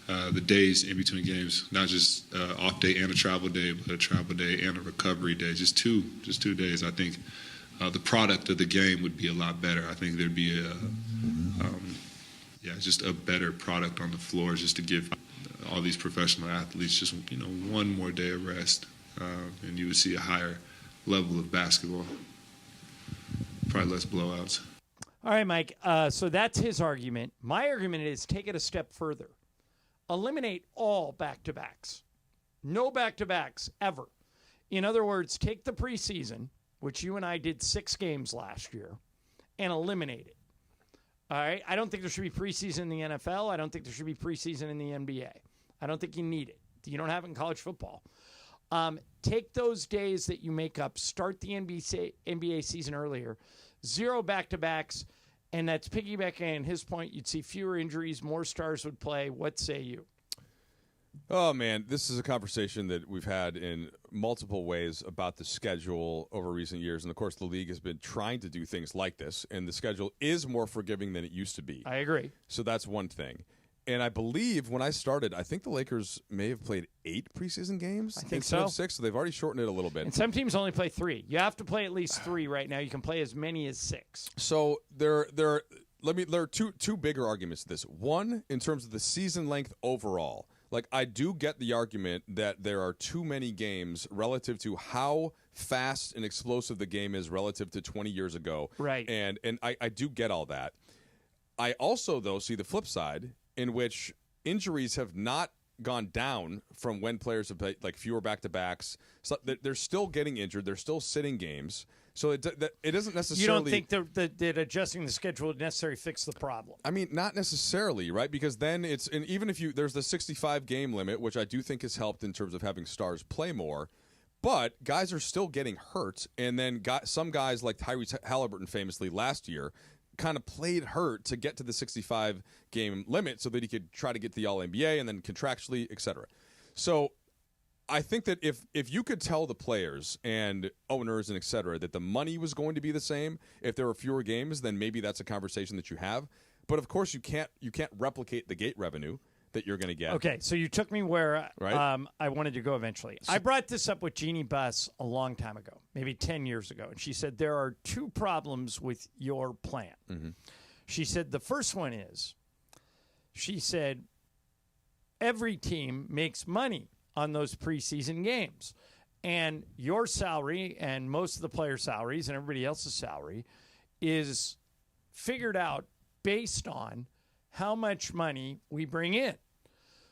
the days in between games, not just off day and a travel day, but a travel day and a recovery day, just two days. I think the product of the game would be a lot better. I think there'd be just a better product on the floor, just to give all these professional athletes just one more day of rest, and you would see a higher level of basketball, probably less blowouts. All right, Mike. So that's his argument. My argument is take it a step further. Eliminate all back-to-backs. No back-to-backs ever. In other words, take the preseason, which you and I did 6 games last year, and eliminate it. All right? I don't think there should be preseason in the NFL. I don't think there should be preseason in the NBA. I don't think you need it. You don't have it in college football. Take those days that you make up, start the NBA season earlier, 0 back-to-backs, and that's piggybacking on his point. You'd see fewer injuries, more stars would play. What say you? Oh, man, this is a conversation that we've had in multiple ways about the schedule over recent years. And, of course, the league has been trying to do things like this, and the schedule is more forgiving than it used to be. I agree. So that's one thing. And I believe when I started, I think the Lakers may have played 8 preseason games. I think instead so. of 6, so they've already shortened it a little bit. And some teams only play 3. You have to play at least 3 right now. You can play as many as 6. So there are two bigger arguments to this. One, in terms of the season length overall. like I do get the argument that there are too many games relative to how fast and explosive the game is relative to 20 years ago. Right. And I do get all that. I also, though, see the flip side in which injuries have not gone down from when players have played like fewer back-to-backs. So they're still getting injured. They're still sitting games. So it doesn't necessarily. You don't think that adjusting the schedule would necessarily fix the problem? I mean, not necessarily, right? Because then it's, and even if there's the 65 game limit, which I do think has helped in terms of having stars play more. But guys are still getting hurt, and then some guys like Tyrese Halliburton famously last year kind of played hurt to get to the 65 game limit so that he could try to get the All-NBA and then contractually, et cetera. So I think that if you could tell the players and owners and et cetera that the money was going to be the same if there were fewer games, then maybe that's a conversation that you have. But of course you can't replicate the gate revenue that you're going to get. Okay, so you took me where right? I wanted to go eventually. I brought this up with Jeannie Buss a long time ago, maybe 10 years ago, and she said there are two problems with your plan. Mm-hmm. She said the first one is, she said, every team makes money on those preseason games, and your salary and most of the players' salaries and everybody else's salary is figured out based on how much money we bring in.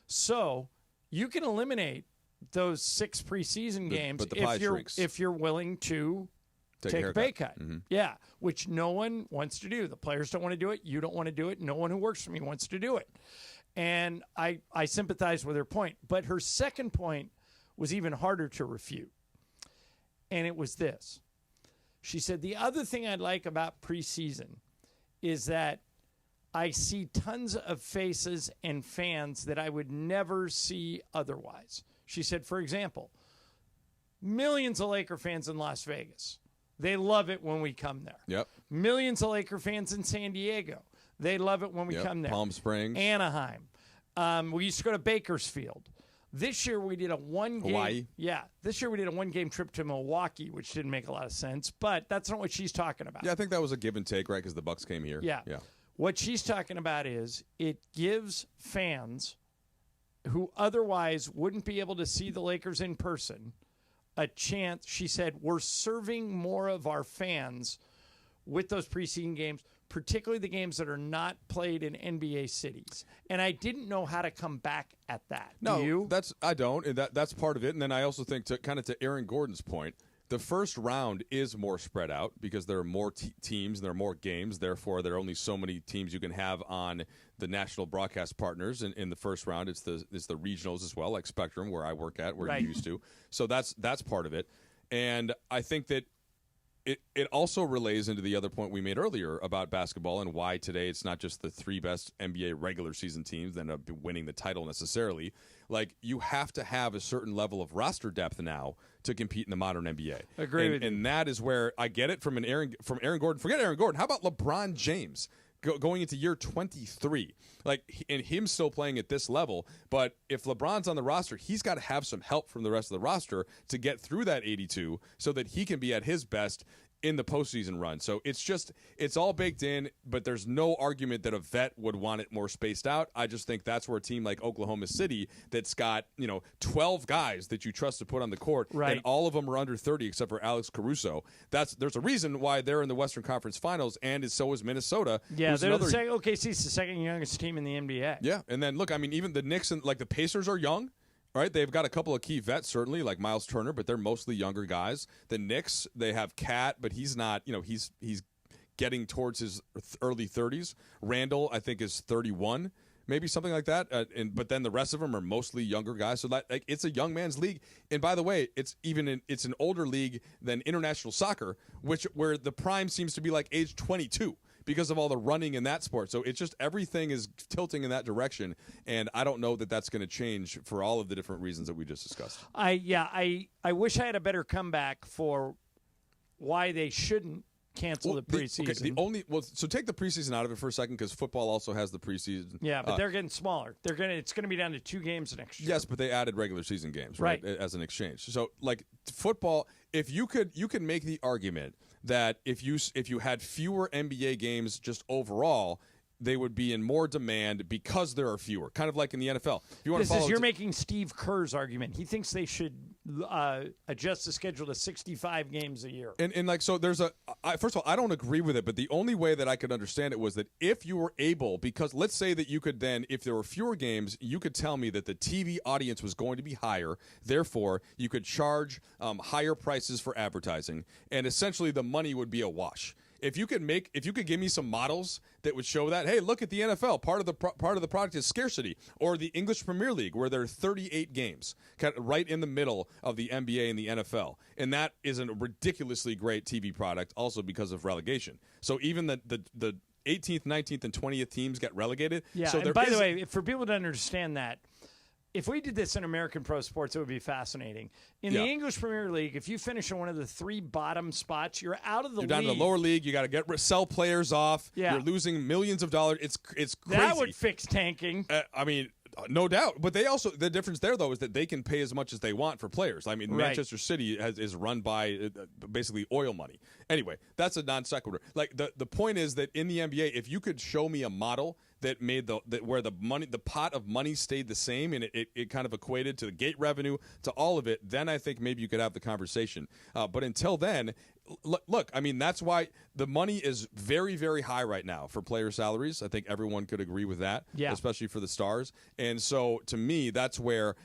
So you can eliminate those 6 preseason games if you're willing to take a pay cut. Mm-hmm. Yeah, which no one wants to do. The players don't want to do it. You don't want to do it. No one who works for me wants to do it. And I sympathize with her point. But her second point was even harder to refute. And it was this. She said, the other thing I like about preseason is that I see tons of faces and fans that I would never see otherwise. She said, for example, millions of Laker fans in Las Vegas. They love it when we come there. Yep. Millions of Laker fans in San Diego. They love it when we come there. Palm Springs. Anaheim. We used to go to Bakersfield. This year we did a one-game. Hawaii. Yeah. This year we did a one-game trip to Milwaukee, which didn't make a lot of sense, but that's not what she's talking about. Yeah, I think that was a give and take, right? Because the Bucks came here. Yeah. Yeah. What she's talking about is it gives fans who otherwise wouldn't be able to see the Lakers in person a chance. She said, we're serving more of our fans with those preseason games, particularly the games that are not played in NBA cities. And I didn't know how to come back at that. No, Do you? I don't. And that's part of it. And then I also think to Aaron Gordon's point, the first round is more spread out because there are more teams and there are more games. Therefore, there are only so many teams you can have on the national broadcast partners. And in the first round, it's the regionals as well, like Spectrum, where I work at, where Right. you used to. So that's part of it. And I think that it also relays into the other point we made earlier about basketball and why today it's not just the 3 best NBA regular season teams that end up winning the title necessarily. Like, you have to have a certain level of roster depth now to compete in the modern NBA. Agree with you. And that is where I get it from Aaron Gordon. Forget Aaron Gordon. How about LeBron James? Going into year 23, and him still playing at this level. But if LeBron's on the roster, he's got to have some help from the rest of the roster to get through that 82 so that he can be at his best in the postseason run. So it's all baked in, but there's no argument that a vet would want it more spaced out. I just think that's where a team like Oklahoma City that's got 12 guys that you trust to put on the court, Right. and all of them are under 30 except for Alex Caruso. There's a reason why they're in the Western Conference Finals, and so is Minnesota. Yeah, who's they're another- OKC's the second youngest team in the NBA. Yeah, and then look, I mean, even the Knicks and the Pacers are young. Right, they've got a couple of key vets, certainly, like Miles Turner, but they're mostly younger guys. The Knicks, they have Cat, but he's not, he's getting towards his early 30s. Randall, I think, is 31, maybe something like that. But then the rest of them are mostly younger guys. So it's a young man's league. And by the way, it's an older league than international soccer, where the prime seems to be like age 22. Because of all the running in that sport. So it's just everything is tilting in that direction, and I don't know that that's going to change for all of the different reasons that we just discussed. I wish I had a better comeback for why they shouldn't cancel the preseason. So take the preseason out of it for a second, because football also has the preseason. Yeah, but they're getting smaller. It's going to be down to 2 games next year. Yes, but they added regular season games, right? As an exchange. So football, if you could make the argument that if you had fewer NBA games just overall, they would be in more demand because there are fewer, kind of like in the NFL. If you want you're making Steve Kerr's argument. He thinks they should adjust the schedule to 65 games a year. And like, so there's first of all, I don't agree with it, but the only way that I could understand it was that if you were able, because let's say that you could then, if there were fewer games, you could tell me that the TV audience was going to be higher. Therefore, you could charge higher prices for advertising, and essentially the money would be a wash. If you could give me some models that would show that, hey, look at the NFL. Part of the product is scarcity, or the English Premier League, where there are 38 games, kind of right in the middle of the NBA and the NFL, and that is a ridiculously great TV product, also because of relegation. So even the 18th, 19th, and 20th teams get relegated. Yeah. So and by the way, for people to understand that, if we did this in American pro sports, it would be fascinating. In the English Premier League, if you finish in one of the 3 bottom spots, you're out of the league. You're down to the lower league. You got to sell players off. Yeah. You're losing millions of dollars. It's crazy. That would fix tanking. I mean, no doubt. But the difference there, though, is that they can pay as much as they want for players. I mean, Manchester City is run by basically oil money. Anyway, that's a non sequitur. Like the point is that in the NBA, if you could show me a model that made where the pot of money stayed the same and it kind of equated to the gate revenue, to all of it, then I think maybe you could have the conversation. But until then, look, I mean, that's why the money is very, very high right now for player salaries. I think everyone could agree with that, especially for the stars. And so to me, that's where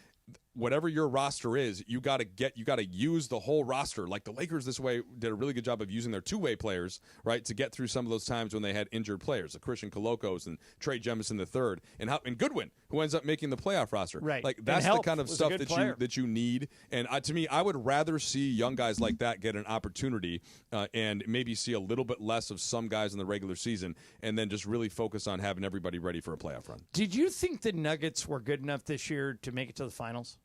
whatever your roster is, you got to use the whole roster. Like the Lakers this way did a really good job of using their two-way players, right, to get through some of those times when they had injured players, the Christian Kolokos and Trey Jemison III, and Goodwin, who ends up making the playoff roster. Right. Like that's the kind of stuff that you need. And to me, I would rather see young guys like that get an opportunity and maybe see a little bit less of some guys in the regular season, and then just really focus on having everybody ready for a playoff run. Did you think the Nuggets were good enough this year to make it to the finals?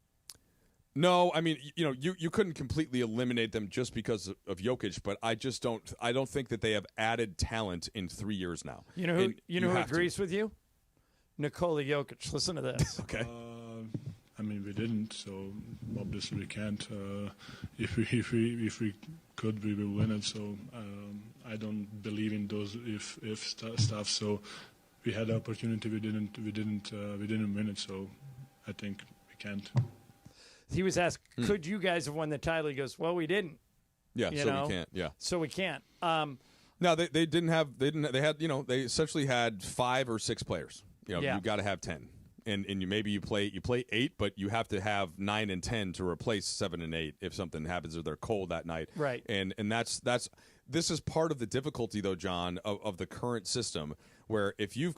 No, I mean, you couldn't completely eliminate them just because of Jokic, but I don't think that they have added talent in 3 years now. You know who agrees with you? Nikola Jokic. Listen to this. Okay. I mean, we didn't, so obviously we can't. If we could, we will win it. So I don't believe in those if stuff. So we had the opportunity, we didn't win it. So I think we can't. He was asked, could you guys have won the title? He goes, well, we didn't. Yeah, we can't. Yeah. So we can't. No, they essentially had 5 or 6 players. You got to have 10. And you play 8, but you have to have 9 and 10 to replace 7 and 8 if something happens or they're cold that night. Right. And this is part of the difficulty, though, John, of the current system, where if you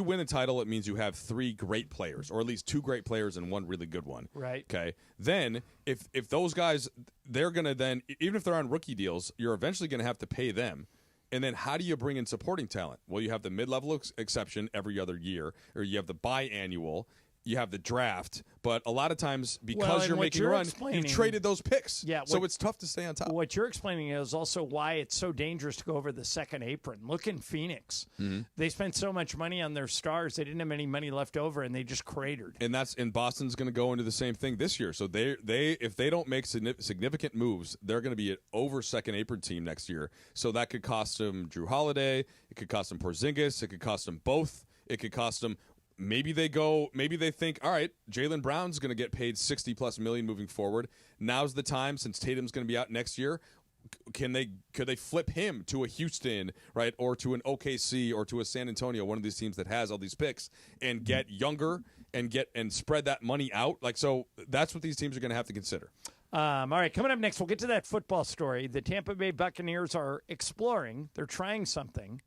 win a title, it means you have 3 great players, or at least 2 great players and 1 really good one. Right. Okay. Then if those guys, they're going to then, even if they're on rookie deals, you're eventually going to have to pay them. And then how do you bring in supporting talent? Well, you have the mid-level exception every other year, or you have the biannual. You have the draft, but a lot of times because you're making a run, you've traded those picks. Yeah, so it's tough to stay on top. What you're explaining is also why it's so dangerous to go over the second apron. Look in Phoenix. Mm-hmm. They spent so much money on their stars, they didn't have any money left over, and they just cratered. And Boston's going to go into the same thing this year. So if they don't make significant moves, they're going to be an over second apron team next year. So that could cost them Drew Holiday. It could cost them Porzingis. It could cost them both. It could cost them. Maybe they think, all right, Jaylen Brown's going to get paid $60+ million moving forward. Now's the time, since Tatum's going to be out next year. Could they flip him to a Houston, right, or to an OKC or to a San Antonio, one of these teams that has all these picks, and get younger and spread that money out? Like, so that's what these teams are going to have to consider. All right, coming up next, we'll get to that football story. The Tampa Bay Buccaneers are exploring. They're trying something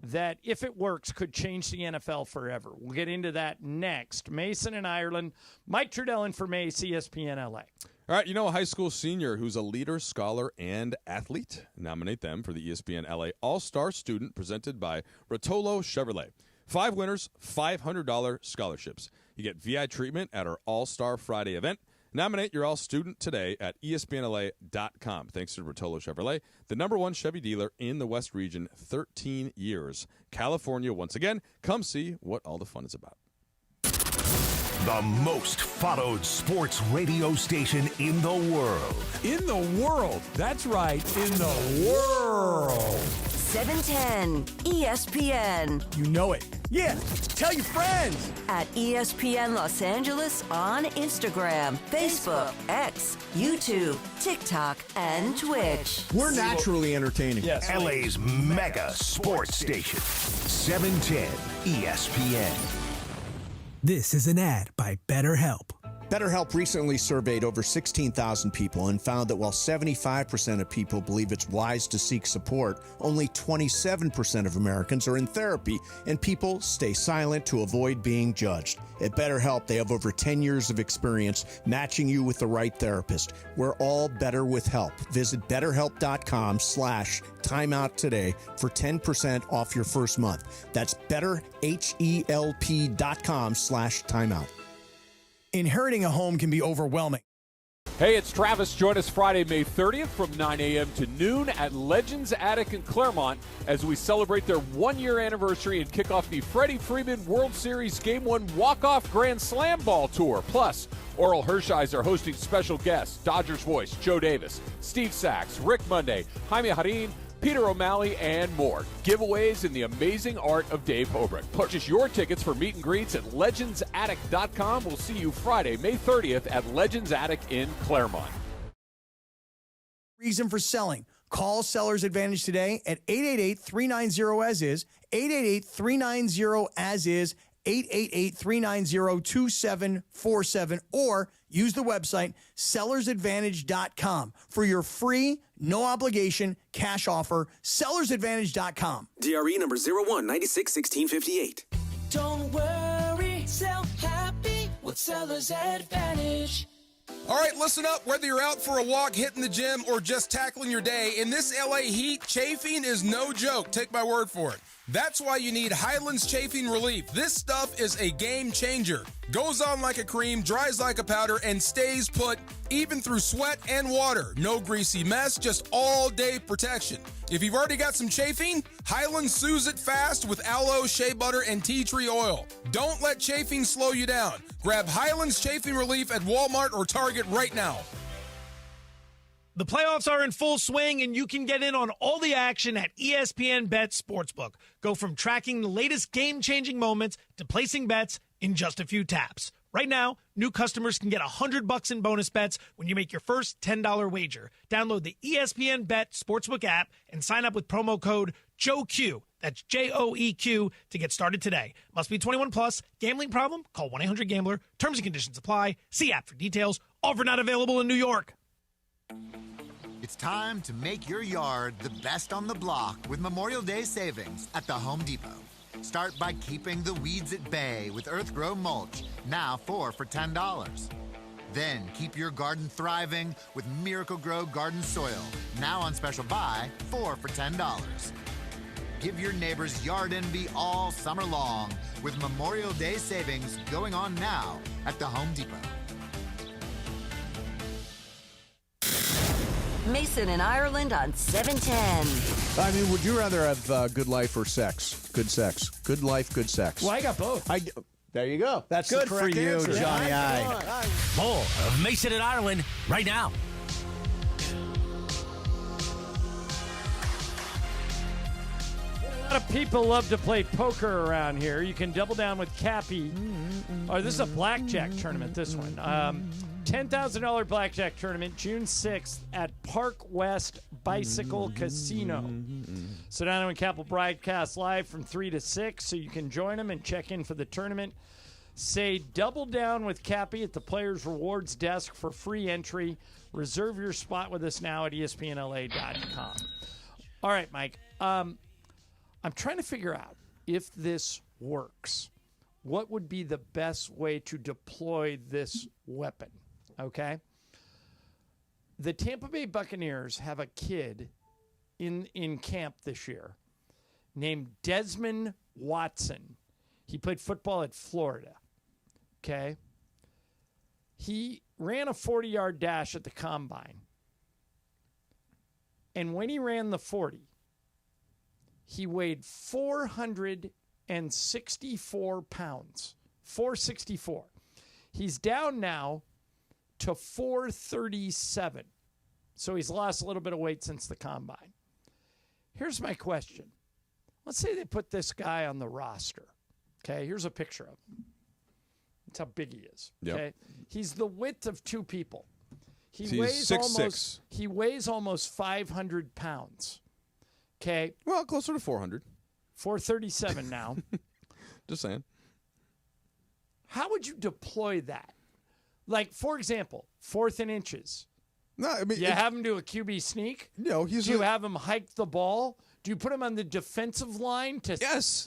that, if it works, could change the NFL forever. We'll get into that next. Mason in Ireland, Mike Trudell in for Mace, ESPN LA. All right, a high school senior who's a leader, scholar, and athlete. Nominate them for the ESPN LA All-Star Student presented by Rotolo Chevrolet. 5 winners, $500 scholarships. You get VI treatment at our All-Star Friday event. Nominate your all-student today at ESPNLA.com. Thanks to Rotolo Chevrolet, the #1 Chevy dealer in the West region, 13 years. California, once again, come see what all the fun is about. The most followed sports radio station in the world. In the world. That's right, in the world. 710 ESPN. You know it. Yeah, tell your friends. At ESPN Los Angeles on Instagram, Facebook, X, YouTube, TikTok, and Twitch. We're naturally entertaining. Yes. LA's mega sports station. 710 ESPN. This is an ad by BetterHelp. BetterHelp recently surveyed over 16,000 people and found that while 75% of people believe it's wise to seek support, only 27% of Americans are in therapy, and people stay silent to avoid being judged. At BetterHelp, they have over 10 years of experience matching you with the right therapist. We're all better with help. Visit BetterHelp.com/timeout today for 10% off your first month. That's BetterHelp.com/timeout. Inheriting a home can be overwhelming. Hey, it's Travis. Join us Friday, May 30th from 9 a.m. to noon at Legends Attic in Claremont as we celebrate their one-year anniversary and kick off the Freddie Freeman World Series Game 1 Walk-Off Grand Slam Ball Tour. Plus, Oral Hershiser hosting special guests, Dodgers voice Joe Davis, Steve Sachs, Rick Monday, Jaime Harin, Peter O'Malley, and more. Giveaways in the amazing art of Dave Hobrick. Purchase your tickets for meet and greets at legendsattic.com. We'll see you Friday, May 30th at Legends Attic in Claremont. Reason for selling. Call Sellers Advantage today at 888-390-AS-IS, 888-390-AS-IS, 888-390-2747, or use the website sellersadvantage.com for your free, no obligation cash offer. Sellersadvantage.com. DRE number 01961658. Don't worry, sell happy with Seller's Advantage. All right, listen up. Whether you're out for a walk, hitting the gym, or just tackling your day, in this LA heat, chafing is no joke. Take my word for it. That's why you need Highlands Chafing Relief. This stuff is a game changer. Goes on like a cream, dries like a powder, and stays put even through sweat and water. No greasy mess, just all-day protection. If you've already got some chafing, Highlands soothes it fast with aloe, shea butter, and tea tree oil. Don't let chafing slow you down. Grab Highlands Chafing Relief at Walmart or Target right now. The playoffs are in full swing, and you can get in on all the action at ESPN Bet Sportsbook. Go from tracking the latest game-changing moments to placing bets in just a few taps. Right now, new customers can get $100 in bonus bets when you make your first $10 wager. Download the ESPN Bet Sportsbook app and sign up with promo code JOEQ. That's JOEQ to get started today. Must be 21 plus. Gambling problem? Call 1-800-GAMBLER. Terms and conditions apply. See app for details. Offer not available in New York. It's time to make your yard the best on the block with Memorial Day savings at the Home Depot. Start by keeping the weeds at bay with Earthgrow mulch, now 4 for $10. Then keep your garden thriving with Miracle-Gro garden soil, now on special buy, 4 for $10. Give your neighbors yard envy all summer long with Memorial Day savings going on now at the Home Depot. Mason and Ireland on 710. I mean, would you rather have good life or sex? Good sex. Good life, good sex. Well, I got both. There you go. That's Good the correct for you, answer. Johnny I. More of Mason and Ireland right now. A lot of people love to play poker around here. You can double down with Cappy. Oh, this is a blackjack tournament, this one. $10,000 blackjack tournament, June 6th at Park West Bicycle Casino. Sedano and Carpool broadcast live from 3 to 6, so you can join them and check in for the tournament. Say double down with Cappy at the Players Rewards desk for free entry. Reserve your spot with us now at ESPNLA.com. All right, Mike. I'm trying to figure out if this works. What would be the best way to deploy this weapon? Okay. The Tampa Bay Buccaneers have a kid in camp this year named Desmond Watson. He played football at Florida. Okay. He ran a 40-yard dash at the combine. And when he ran the 40, he weighed 464 pounds. 464. He's down now to 437. So he's lost a little bit of weight since the combine. Here's my question. Let's say they put this guy on the roster. Okay, here's a picture of him. That's how big he is. Okay, he's the width of two people. He's 6'6". He weighs almost 500 pounds. Okay. Well, closer to 400. 437 now. Just saying. How would you deploy that? Like, for example, 4th and inches. No, I mean, you have him do a QB sneak? No, Do you have him hike the ball? Do you put him on the defensive line to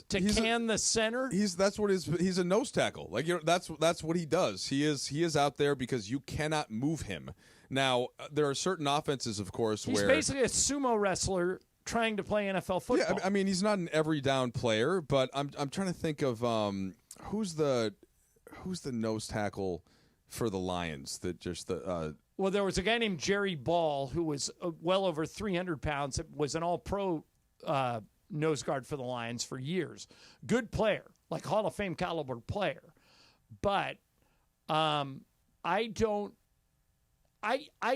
can the center? He's a nose tackle. Like that's what he does. He is out there because you cannot move him. Now there are certain offenses, of course, He's where basically a sumo wrestler trying to play NFL football. Yeah, I mean he's not an every down player, but I'm trying to think of who's the nose tackle for the Lions that just the. Well, there was a guy named Jerry Ball who was well over 300 pounds. It was an all-pro nose guard for the Lions for years. Good player, like Hall of Fame caliber player. But I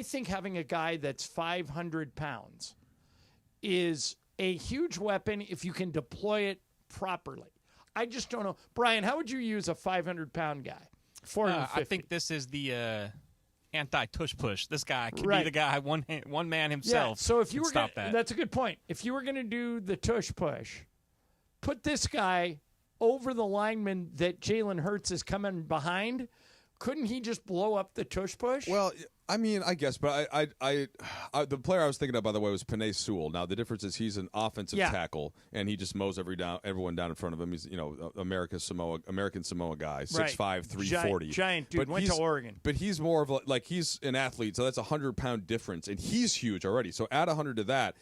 think having a guy that's 500 pounds is a huge weapon if you can deploy it properly. I just don't know. Brian, how would you use a 500-pound guy? 450. I think this is the anti-tush push. This guy could be the guy, one man himself. Yeah, so if you were stop that. That's a good point. If you were going to do the tush push, put this guy over the lineman that Jalen Hurts is coming behind. Couldn't he just blow up the tush push? Well, I mean, I guess, but I the player I was thinking of, by the way, was Penei Sewell. Now the difference is he's an offensive tackle, and he just mows everyone down in front of him. He's American Samoa guy, 6'5", 340, giant dude. Went to Oregon, but he's more of like he's an athlete, so that's 100-pound difference, and he's huge already. So add 100 to that,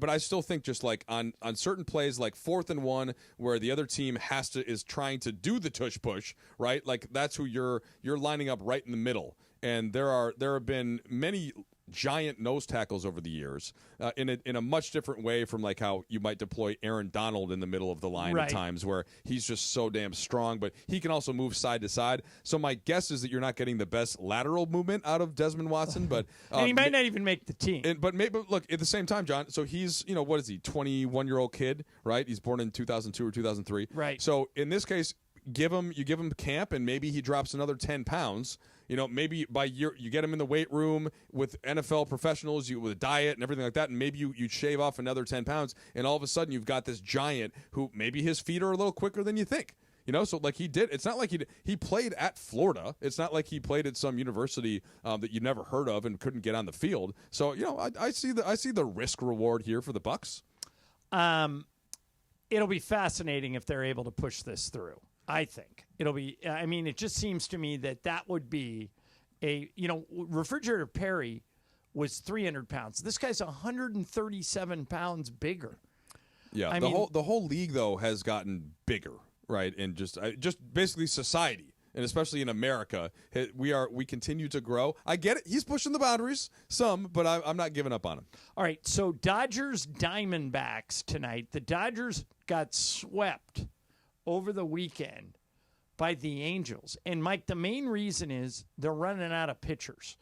but I still think just like on certain plays, like 4th and 1, where the other team is trying to do the tush push, right? Like that's who you're lining up right in the middle. And there have been many giant nose tackles over the years in a much different way from like how you might deploy Aaron Donald in the middle of the line at times, where he's just so damn strong, but he can also move side to side. So my guess is that you're not getting the best lateral movement out of Desmond Watson, but and he might not even make the team. But look, at the same time, John. So he's what is he? 21-year-old kid, right? He's born in 2002 or 2003, right? So in this case, you give him camp, and maybe he drops another 10 pounds. Maybe by you get him in the weight room with NFL professionals, with a diet and everything like that, and maybe you shave off another 10 pounds, and all of a sudden you've got this giant who maybe his feet are a little quicker than you think. So like he did. It's not like he played at Florida. It's not like he played at some university that you never heard of and couldn't get on the field. So I see the risk reward here for the Bucs. It'll be fascinating if they're able to push this through. I think it'll be. I mean, it just seems to me that would be Refrigerator Perry was 300 pounds. This guy's 137 pounds bigger. Yeah, the whole league though has gotten bigger, right? And just basically society, and especially in America, we continue to grow. I get it. He's pushing the boundaries some, but I'm not giving up on him. All right, so Dodgers Diamondbacks tonight. The Dodgers got swept over the weekend by the Angels. And, Mike, the main reason is they're running out of pitchers.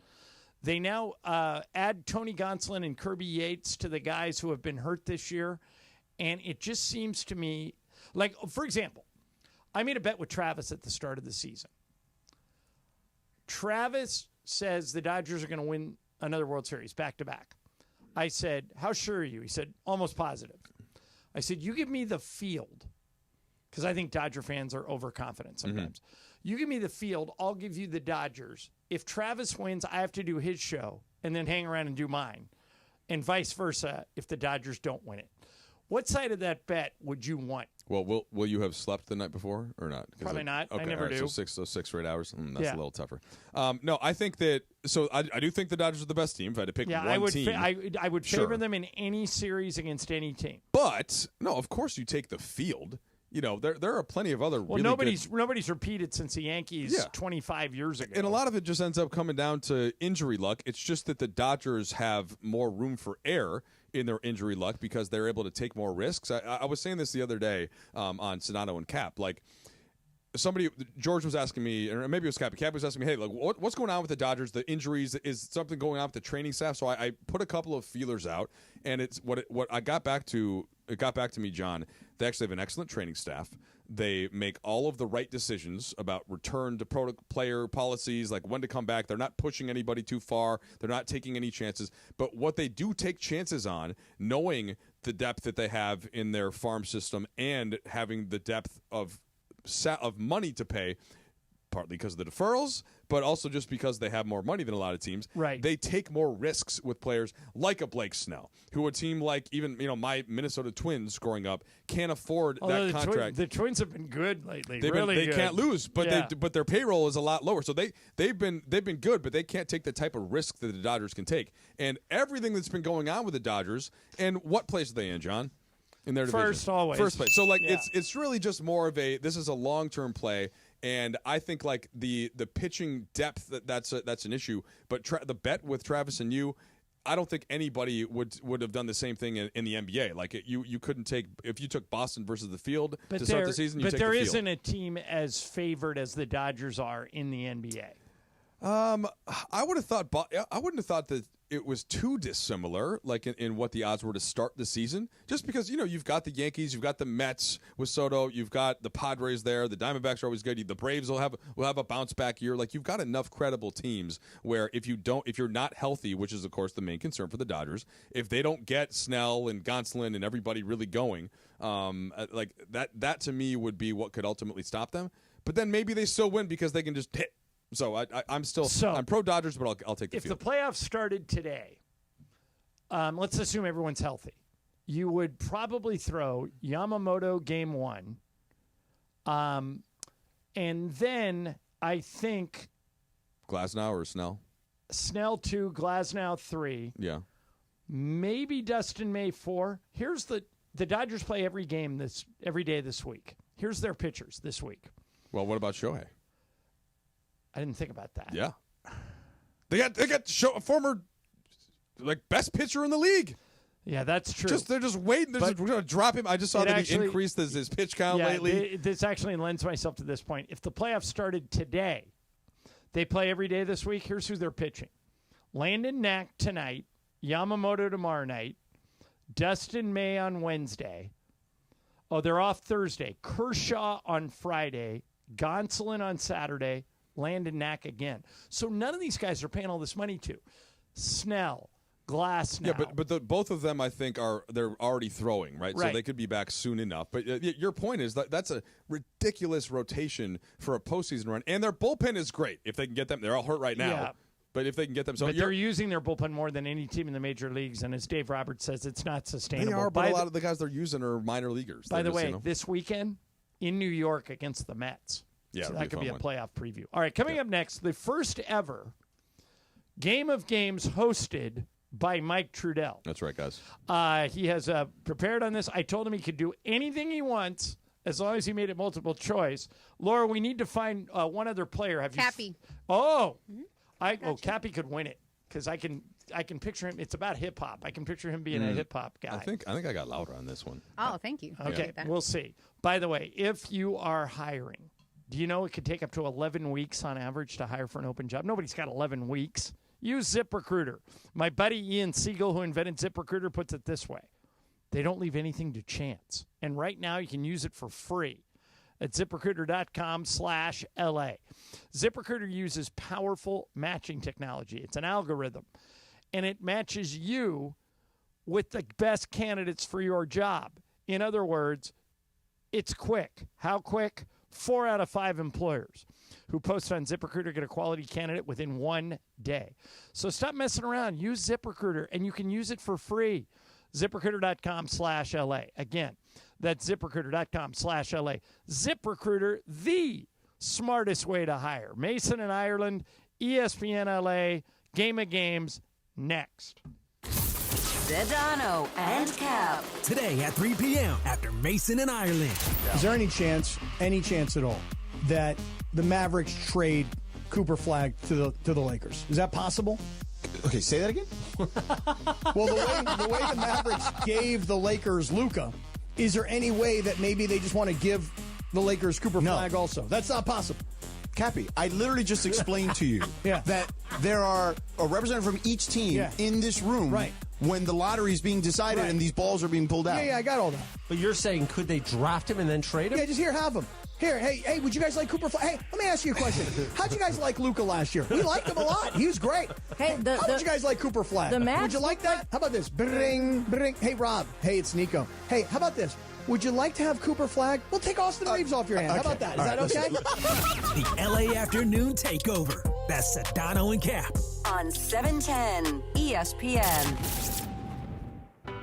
They now add Tony Gonsolin and Kirby Yates to the guys who have been hurt this year. And it just seems to me, like, for example, I made a bet with Travis at the start of the season. Travis says the Dodgers are going to win another World Series back-to-back. I said, how sure are you? He said, almost positive. I said, you give me the field, because I think Dodger fans are overconfident sometimes. Mm-hmm. You give me the field, I'll give you the Dodgers. If Travis wins, I have to do his show and then hang around and do mine, and vice versa if the Dodgers don't win it. What side of that bet would you want? Well, will you have slept the night before or not? Probably not. Okay, I never do. So 6 or 8 hours. That's a little tougher. No, I think that. So I do think the Dodgers are the best team. If I had to pick one team, I would favor them in any series against any team. But no, of course you take the field. There are plenty of other. Well, really nobody's repeated since the Yankees 25 years ago, and a lot of it just ends up coming down to injury luck. It's just that the Dodgers have more room for error in their injury luck because they're able to take more risks. I was saying this the other day on Sonato and Cap. Like, George was asking me, or maybe it was Cappy. Cappy was asking me, hey, like, what's going on with the Dodgers? The injuries, is something going on with the training staff? So I put a couple of feelers out, and it's what I got back to. It got back to me, John. They actually have an excellent training staff. They make all of the right decisions about return to player policies, like when to come back. They're not pushing anybody too far. They're not taking any chances. But what they do take chances on, knowing the depth that they have in their farm system and having the depth of money to pay, partly because of the deferrals, but also just because they have more money than a lot of teams. Right. They take more risks with players like a Blake Snell, who a team like even my Minnesota Twins growing up can't afford that contract. The Twins have been good lately. They can't lose, but Yeah. but their payroll is a lot lower. So they've been good, but they can't take the type of risk that the Dodgers can take. And everything that's been going on with the Dodgers, and what place are they in, John? In their division. First, always. First place. So Yeah. it's really just more of this is a long-term play. And I think like the pitching depth that's an issue. But the bet with Travis and you, I don't think anybody would have done the same thing in the NBA. Like you couldn't take if you took Boston versus the field to start the season. You take there the field. isn't a team as favored as the Dodgers are in the NBA. I would have thought. I wouldn't have thought that it was too dissimilar, like in what the odds were to start the season. Just because you've got the Yankees, you've got the Mets with Soto, you've got the Padres there. The Diamondbacks are always good. The Braves will have a bounce back year. Like you've got enough credible teams where if you're not healthy, which is of course the main concern for the Dodgers, if they don't get Snell and Gonsolin and everybody really going, like that to me would be what could ultimately stop them. But then maybe they still win because they can just hit. So I'm pro Dodgers, but I'll take the field. If the playoffs started today, let's assume everyone's healthy, you would probably throw Yamamoto game 1, and then I think Glasnow or Snell? Snell 2, Glasnow 3. Yeah. Maybe Dustin May 4. Here's the Dodgers play every day this week. Here's their pitchers this week. Well, what about Shohei? I didn't think about that. Yeah, they got a former best pitcher in the league. Yeah, that's true. They're just waiting. They're just going to drop him. I just saw that he increased his pitch count lately. This actually lends myself to this point. If the playoffs started today, they play every day this week. Here's who they're pitching: Landon Knack tonight, Yamamoto tomorrow night, Dustin May on Wednesday. Oh, they're off Thursday. Kershaw on Friday, Gonsolin on Saturday. Landon Knack again. So none of these guys are paying all this money to. Snell, Glasnow. Yeah, but both of them I think they're already throwing, right? So they could be back soon enough. But your point is that's a ridiculous rotation for a postseason run, and their bullpen is great if they can get them. They're all hurt right now. Yeah. But if they can get them, but they're using their bullpen more than any team in the major leagues, and as Dave Roberts says, it's not sustainable. They are, but a lot of the guys they're using are minor leaguers. By the way, this weekend in New York against the Mets. Yeah, so that could be a playoff preview. All right, coming up next, the first ever Game of Games hosted by Mike Trudell. That's right, guys. He has prepared on this. I told him he could do anything he wants as long as he made it multiple choice. Laura, we need to find one other player. Have Cappy. Cappy could win it because I can picture him. It's about hip hop. I can picture him being a hip hop guy. I think I got Laura on this one. Oh, thank you. Okay, That. we'll see. By the way, if you are hiring, do you know it could take up to 11 weeks on average to hire for an open job? Nobody's got 11 weeks. Use ZipRecruiter. My buddy Ian Siegel, who invented ZipRecruiter, puts it this way. They don't leave anything to chance. And right now you can use it for free at ZipRecruiter.com/LA. ZipRecruiter uses powerful matching technology. It's an algorithm, and it matches you with the best candidates for your job. In other words, it's quick. How quick? 4 out of 5 employers who post on ZipRecruiter get a quality candidate within 1 day. So stop messing around. Use ZipRecruiter, and you can use it for free. ZipRecruiter.com/LA. Again, that's ZipRecruiter.com/LA. ZipRecruiter, the smartest way to hire. Mason and Ireland, ESPN LA, Game of Games, next. Sedano and Cap. Today at 3 p.m. after Mason and Ireland. Is there any chance at all, that the Mavericks trade Cooper Flagg to the Lakers? Is that possible? Okay, say that again? Well, the way the Mavericks gave the Lakers Luka, is there any way that maybe they just want to give the Lakers Cooper flag also. That's not possible. Cappy, I literally just explained to you that there are a representative from each team in this room when the lottery is being decided and these balls are being pulled out. Yeah, I got all that. But you're saying, could they draft him and then trade him? Yeah, just have him. Here, hey, would you guys like Cooper Flag? Hey, let me ask you a question. How'd you guys like Luka last year? We liked him a lot. He was great. Hey, how would you guys like Cooper Flag? Would you like that? How about this? Bring, bring. Hey, Rob. Hey, it's Nico. Hey, how about this? Would you like to have Cooper Flag? We'll take Austin Reeves off your hand. How about that? Is that okay? The LA Afternoon Takeover. That's Sedano and Cap. On 710 ESPN.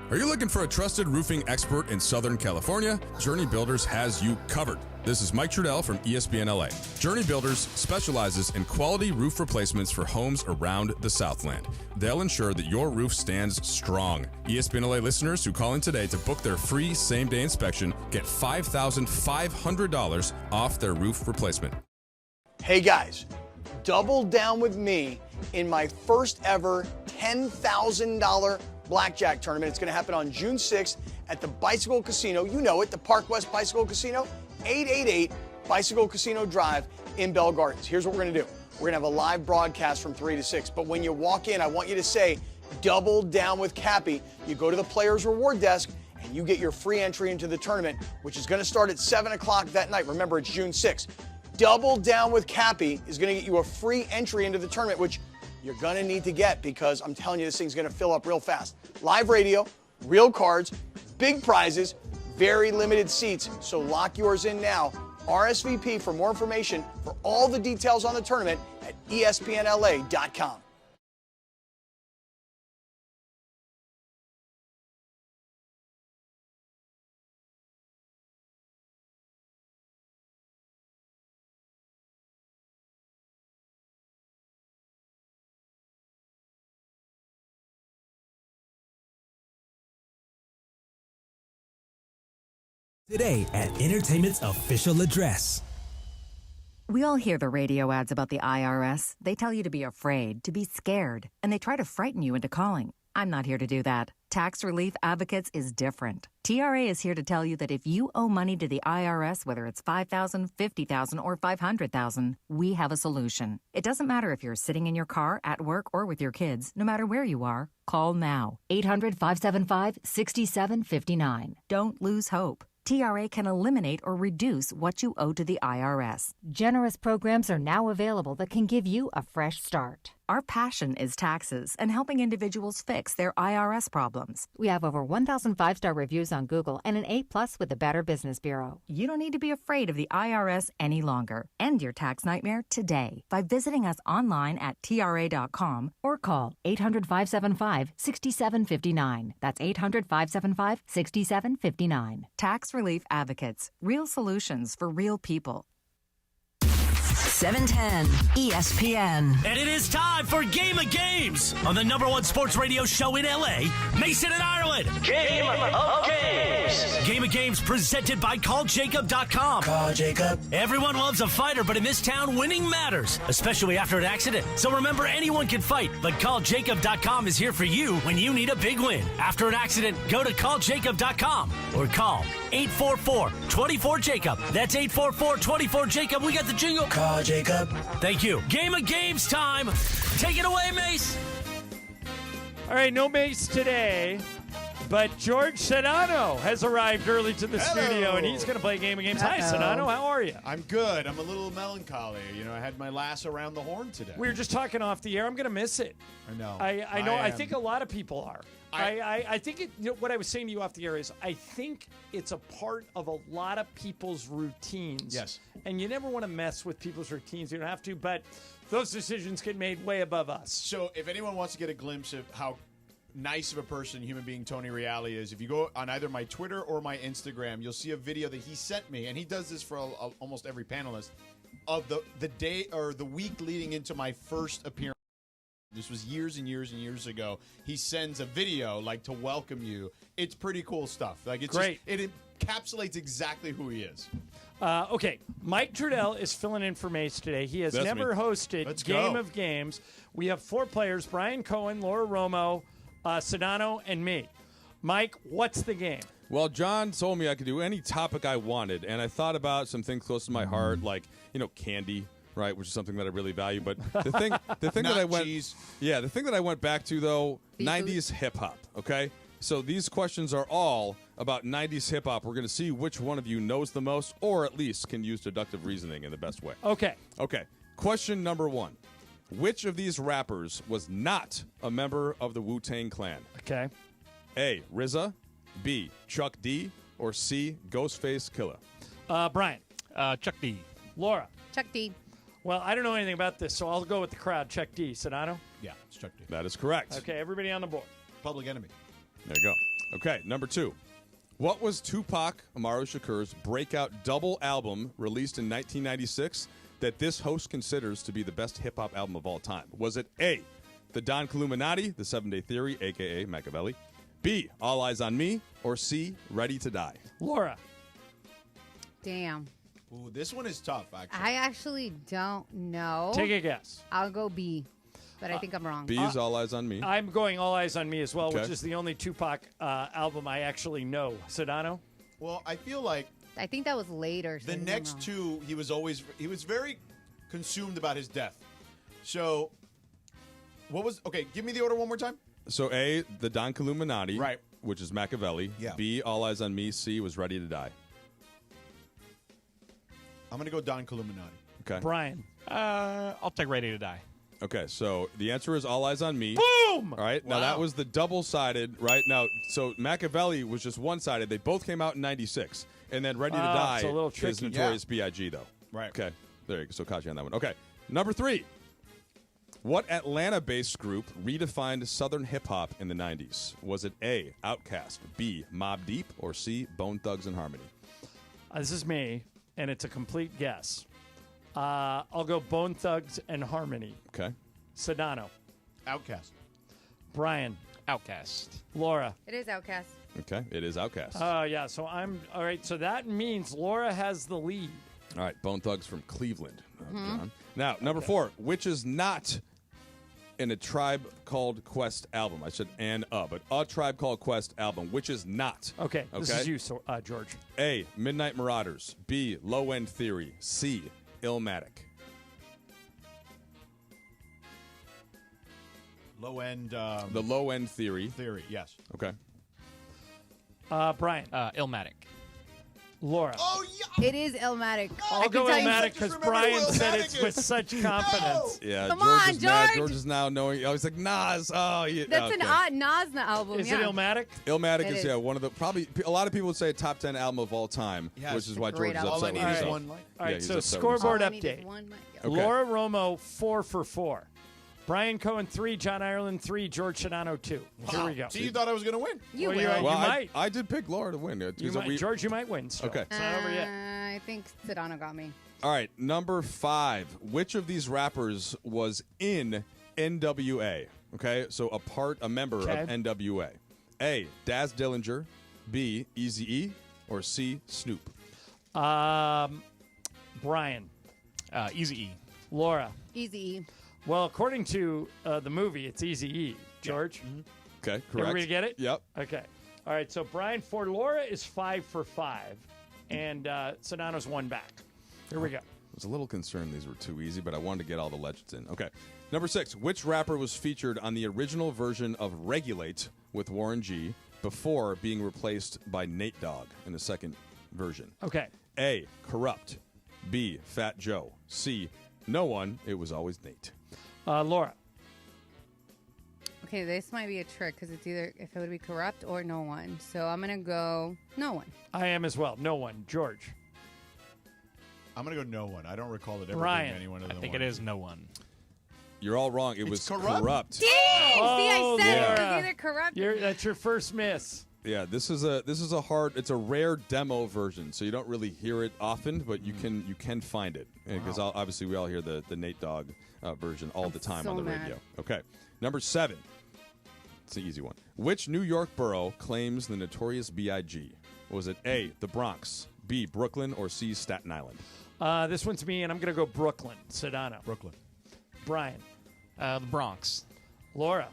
Are you looking for a trusted roofing expert in Southern California? Journey Builders has you covered. This is Mike Trudell from ESPN LA. Journey Builders specializes in quality roof replacements for homes around the Southland. They'll ensure that your roof stands strong. ESPN LA listeners who call in today to book their free same-day inspection get $5,500 off their roof replacement. Hey guys, double down with me in my first ever $10,000 blackjack tournament. It's going to happen on June 6th at the Bicycle Casino. You know it, the Park West Bicycle Casino, 888 Bicycle Casino Drive in Bell Gardens. Here's what we're going to do. We're going to have a live broadcast from 3 to 6. But when you walk in, I want you to say, double down with Cappy. You go to the Players Reward Desk and you get your free entry into the tournament, which is going to start at 7 o'clock that night. Remember, it's June 6th. Double down with Cappy is going to get you a free entry into the tournament, which you're going to need to get because I'm telling you, this thing's going to fill up real fast. Live radio, real cards, big prizes, very limited seats. So lock yours in now. RSVP for more information for all the details on the tournament at ESPNLA.com. Today at Entertainment's official address. We all hear the radio ads about the IRS. They tell you to be afraid, to be scared, and they try to frighten you into calling. I'm not here to do that. Tax Relief Advocates is different. TRA is here to tell you that if you owe money to the IRS, whether it's $5,000, $50,000, or $500,000, we have a solution. It doesn't matter if you're sitting in your car, at work, or with your kids. No matter where you are, call now. 800-575-6759. Don't lose hope. TRA can eliminate or reduce what you owe to the IRS. Generous programs are now available that can give you a fresh start. Our passion is taxes and helping individuals fix their IRS problems. We have over 1,000 5-star reviews on Google and an A+ with the Better Business Bureau. You don't need to be afraid of the IRS any longer. End your tax nightmare today by visiting us online at TRA.com or call 800-575-6759. That's 800-575-6759. Tax Relief Advocates. Real solutions for real people. 710 ESPN. And it is time for Game of Games on the #1 sports radio show in LA, Mason and Ireland. Game of Games. Game of Games presented by CallJacob.com. Call Jacob. Everyone loves a fighter, but in this town, winning matters, especially after an accident. So remember, anyone can fight, but CallJacob.com is here for you when you need a big win. After an accident, go to CallJacob.com or call 844-24-JACOB. That's 844-24-JACOB. We got the jingle. Call Jacob. Thank you. Game of Games time. Take it away, Mace. All right, no Mace today, but George Sedano has arrived early to the studio, and he's going to play a Game of Games. Hi, Sedano. How are you? I'm good. I'm a little melancholy. You know, I had my lasso around the horn today. We were just talking off the air. I'm going to miss it. I know. I know. I think a lot of people are. I think what I was saying to you off the air is I think it's a part of a lot of people's routines. Yes. And you never want to mess with people's routines. You don't have to, but those decisions get made way above us. So if anyone wants to get a glimpse of how nice of a person, human being Tony Reale is, if you go on either my Twitter or my Instagram, you'll see a video that he sent me, and he does this for almost every panelist, of the day or the week leading into my first appearance. This was years and years and years ago. He sends a video like to welcome you. It's pretty cool stuff. Like it's great. It encapsulates exactly who he is. Okay, Mike Trudell is filling in for Mace today. He has never hosted Game of Games. We have 4 players: Brian Cohen, Laura Romo, Sedano, and me. Mike, what's the game? Well, John told me I could do any topic I wanted, and I thought about some things close to my heart, like candy, right, which is something that I really value. But the thing that I went, the thing that I went back to though, Seafood? 90s hip hop. Okay, so these questions are all about 90s hip hop. We're going to see which one of you knows the most, or at least can use deductive reasoning in the best way. Okay. Okay. Question number 1: which of these rappers was not a member of the Wu-Tang Clan? Okay. A. RZA, B. Chuck D, or C. Ghostface Killer? Brian. Chuck D. Laura. Chuck D. Well, I don't know anything about this, so I'll go with the crowd. Chuck D. Sedano? Yeah, it's Chuck D. That is correct. Okay, everybody on the board. Public Enemy. There you go. Okay, number 2. What was Tupac Amaru Shakur's breakout double album released in 1996 that this host considers to be the best hip-hop album of all time? Was it A, The Don Illuminati, The 7 Day Theory, a.k.a. Machiavelli, B, All Eyes on Me, or C, Ready to Die? Laura. Damn. Ooh, this one is tough, actually. I actually don't know. Take a guess. I'll go B, but I think I'm wrong. B is All Eyes on Me. I'm going All Eyes on Me as well, Okay. which is the only Tupac album I actually know. Sedano? Well, I feel like I think that was later. so the I think I'm next wrong. two, he was very consumed about his death. So, okay, give me the order one more time. So A, The Don Illuminati, Right. which is Machiavelli. Yeah. B, All Eyes on Me. C was Ready to Die. I'm going to go Don Illuminati. Okay. Brian. I'll take Ready to Die. Okay, so the answer is All Eyes on Me. Boom! All right, now that was the double-sided, right? Now, so Machiavelli was just one-sided. They both came out in 96. And then Ready to Die it's a little is tricky. Notorious B.I.G., though. Right. Okay, there you go. So caught you on that one. Okay, number 3. What Atlanta-based group redefined Southern hip-hop in the 90s? Was it A, Outkast, B, Mobb Deep, or C, Bone Thugs and Harmony? This is me, and it's a complete guess. I'll go Bone Thugs and Harmony. Okay. Sedano. Outcast. Brian. Outcast. Laura. It is Outcast. Okay, it is Outkast. Yeah, so I'm all right. So that means Laura has the lead. All right, Bone Thugs from Cleveland, John. Now, number 4, which is not in a Tribe Called Quest album. I said but a Tribe Called Quest album, which is not. Okay, this is you, George. A, Midnight Marauders. B, Low End Theory. C, Illmatic. Low end. The Low End Theory. Theory, yes. Okay. Brian. Illmatic. Laura. Oh, yeah. It is Illmatic. I'll go Illmatic because Brian said it with such confidence. Yeah, Come George on, is mad. George. George is now knowing. I was like, Nas. Oh, yeah. That's okay. an Nas album. Is yeah. it Illmatic? Illmatic It is is. one of the probably a lot of people would say a top 10 album of all time, Yes. which is why Great George is album. upset All I with need is himself. one light. All Yeah, right, he's so upset with scoreboard All I need is update. one mic. Okay. Laura Romo 4 for 4. Brian Cohen 3, John Ireland 3, George Sedano 2. Here we go. So you thought I was going to win? You Well, will. you're right. Well, might. I did pick Laura to win. You might, George, you might win. Still. Okay. It's not over yet. I think Sedano got me. All right, number 5. Which of these rappers was in NWA? Okay, so a member of NWA. A, Daz Dillinger. B, Eazy-E. Or C, Snoop. Brian. Easy E. Laura. Easy. Well, according to the movie, it's Eazy-E. George? Okay, correct. Everybody get it? Yep. Okay. All right, so Brian for Laura is 5 for 5. And Sedano's 1 back. Here we go. I was a little concerned these were too easy, but I wanted to get all the legends in. Okay. Number 6. Which rapper was featured on the original version of Regulate with Warren G before being replaced by Nate Dogg in the second version? Okay. A, Corrupt. B, Fat Joe. C, no one. It was always Nate. Laura. Okay, this might be a trick because it's either if it would be Corrupt or No One. So I'm going to go No One. I am as well. No one. George. I'm going to go No One. I don't recall it ever Brian. being anyone other I than think one. it is No One. You're all wrong. It was Corrupt. Dang! See, I said it Laura. was either Corrupt That's your first miss. Yeah, this is a hard. It's a rare demo version, so you don't really hear it often, but you can find it because obviously we all hear the Nate Dogg version all the time so on the mad. radio. Okay, number 7. It's an easy one. Which New York borough claims the Notorious B.I.G.? Was it A, the Bronx, B, Brooklyn, or C, Staten Island? This one's me, and I'm going to go Brooklyn. Sedano. Brooklyn. Brian. The Bronx. Laura.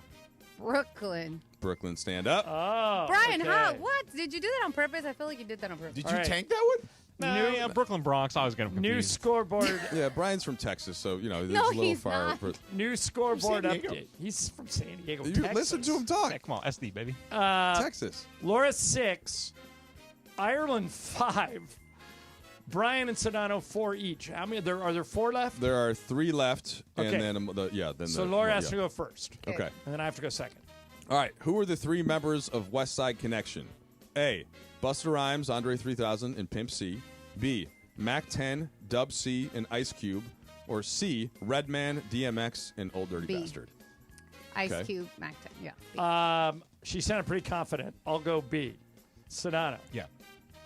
Brooklyn. Brooklyn, stand up. Oh, Brian, okay. how? What? Did you do that on purpose? I feel like you did that on purpose. Did you tank that one? No, Brooklyn Bronx. I was going to New scoreboard. Yeah, Brian's from Texas, so it's No, a little he's far. not. New scoreboard San Diego. update. He's from San Diego, You Texas. listen to him talk. Come on, SD, baby. Texas. Laura 6, Ireland 5, Brian and Sedano 4 each. How many? Are there 4 left? There are 3 left, Okay. and then So Laura has to go first. Okay. And then I have to go second. All right. Who are the 3 members of West Side Connection? A. Busta Rhymes, Andre 3000, and Pimp C. B. Mac 10, Dub C, and Ice Cube. Or C. Redman, DMX, and Old Dirty B. Bastard. Ice Okay. Cube, Mac 10. Yeah. B. She sounded pretty confident. I'll go B. Sedano. Yeah.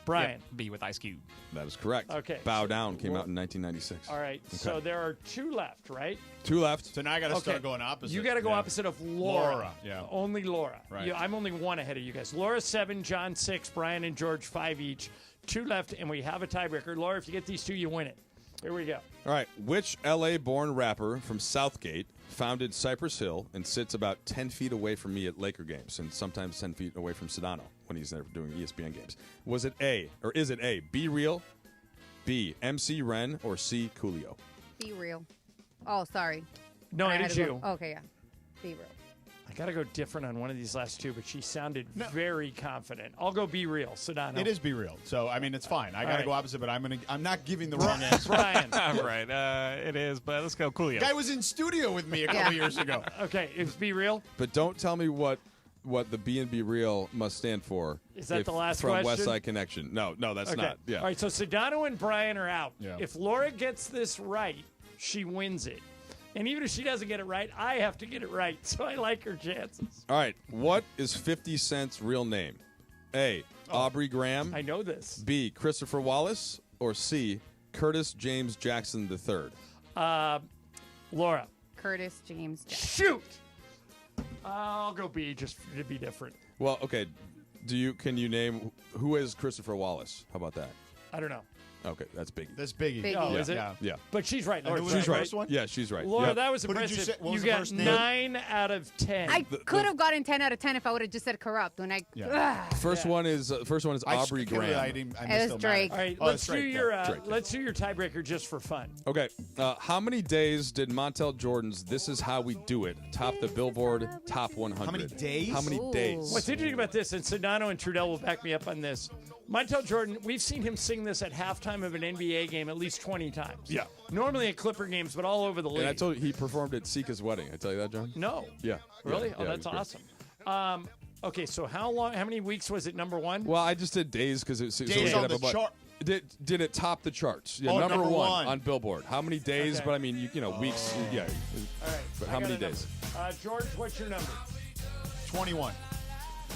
Brian. Yep, B with Ice Cube. That is correct. Okay. Bow Down came out in 1996. All right. So there are 2 left, right? 2 left. So now I got to start going opposite. You got to go Yeah. opposite of Laura. Laura, yeah. Only Laura. Right. Yeah, I'm only 1 ahead of you guys. Laura 7, John 6, Brian and George 5 each. 2 left, and we have a tiebreaker. Laura, if you get these 2, you win it. Here we go. All right. Which LA-born rapper from Southgate founded Cypress Hill and sits about 10 feet away from me at Laker games and sometimes 10 feet away from Sedano when he's there doing ESPN games? Was it A, or is it A, Be Real, B, MC Ren, or C, Coolio? Be real. Oh, sorry. No, I it had is to you. go- Okay, yeah. Be real. I got to go different on one of these last 2, but she sounded very confident. I'll go Be Real, Sedano. It is Be Real. So, I mean, it's fine. I got to right. go opposite, but I'm not giving the wrong answer. Brian. Right. It is, but let's go Coolio. Guy was in studio with me a couple years ago. Okay, it's Be Real. But don't tell me what the B and B Real must stand for. Is that the last from question? West Side Connection? No, that's Okay. not. Yeah. All right, so Sedano and Brian are out. Yeah. If Laura gets this right, she wins it. And even if she doesn't get it right, I have to get it right. So I like her chances. All right. What is 50 Cent's real name? A, Aubrey Graham. I know this. B, Christopher Wallace. Or C, Curtis James Jackson III. Laura. Curtis James Jackson. Shoot! I'll go B just to be different. Well, okay. Can you name who is Christopher Wallace? How about that? I don't know. Okay, that's Biggie. That's Biggie. Biggie. Oh, Yeah. is it? Yeah. But she's right. Laura. who was She's the right. first one? Yeah, she's right. Laura, Yep. that was What did you impressive. say? What was the got first name? 9 out of 10. I could have gotten 10 out of 10 if I would have just said corrupt. When I, First one is Aubrey Graham. I It was missed Drake. All right, Oh, let's that's do Drake, your yeah. Drake, yeah. let's do your tiebreaker just for fun. Okay. How many days did Montel Jordan's "This Is How We Do It" top the Billboard Top 100? How many days? How many days? What's interesting about this, and Sedano and Trudell will back me up on this. Montel Jordan, we've seen him sing this at halftime of an NBA game at least 20 times. Yeah. Normally at Clipper games, but all over the league. And I told you he performed at Sika's wedding. I tell you that, John? No. Yeah. Really? Yeah, Oh, yeah, that's it was great. awesome. Okay, so how many weeks was it number 1? Well, I just did days because it so Days we on could have the a bu- chart. Did it top the charts? Yeah, Oh, number number one. on Billboard. How many days? Okay. But I mean, weeks. Yeah. All right. But I how got many a number. days? George, what's your number? 21.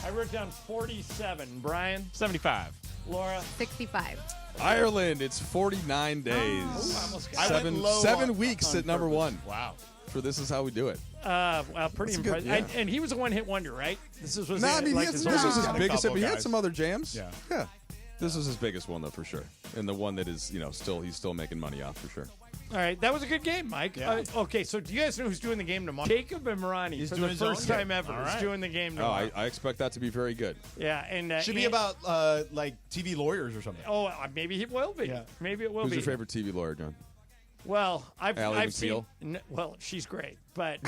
I wrote down 47. Brian? 75. Laura? 65. Ireland. It's 49 days. I almost got I went low 7 on- weeks on at number purpose. 1. Wow. For This Is How We Do It. Well, pretty That's good, impressive. yeah. And he was a one-hit wonder, right? This was No, I mean, like this his was own- his Got a biggest. couple He had guys. some other jams. Yeah. Yeah. This was his biggest one, though, for sure. And the one that is, he's still making money off, for sure. All right, that was a good game, Mike. Yeah. Okay, so do you guys know who's doing the game tomorrow? Jacob Imrani, He's for doing the his own first game. time ever, All is right. doing the game Oh, tomorrow. I expect that to be very good. Yeah, and Should be and- about like TV lawyers or something. Oh, maybe it will be. Yeah. Maybe it will Who's be. your favorite TV lawyer, John? Well, I've Ally seen. Well, she's great, but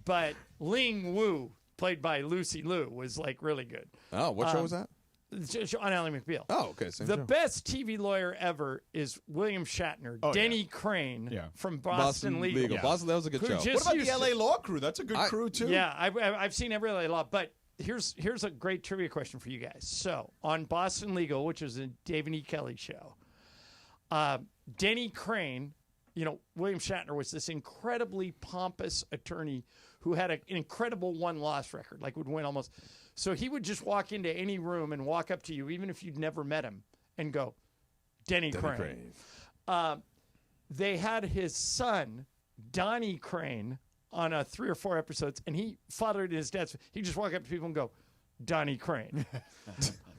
but Ling Wu, played by Lucy Liu, was like really good. Oh, what show was that? On Ally McBeal. Oh, okay. Same The show. best TV lawyer ever is William Shatner, Oh, Denny Crane Yeah. from Boston Legal. Yeah. Boston, that was a good Who show. just What about used the LA to- Law Crew? That's a good crew too. Yeah, I've seen every LA Law, but here's a great trivia question for you guys. So on Boston Legal, which is a David E. Kelly show, Denny Crane, William Shatner was this incredibly pompous attorney who had an incredible one-loss record, like would win almost. So he would just walk into any room and walk up to you, even if you'd never met him, and go, Denny Crane. They had his son, Donnie Crane, on 3 or 4 episodes, and he fathered his dad's. He'd just walk up to people and go, Donnie Crane.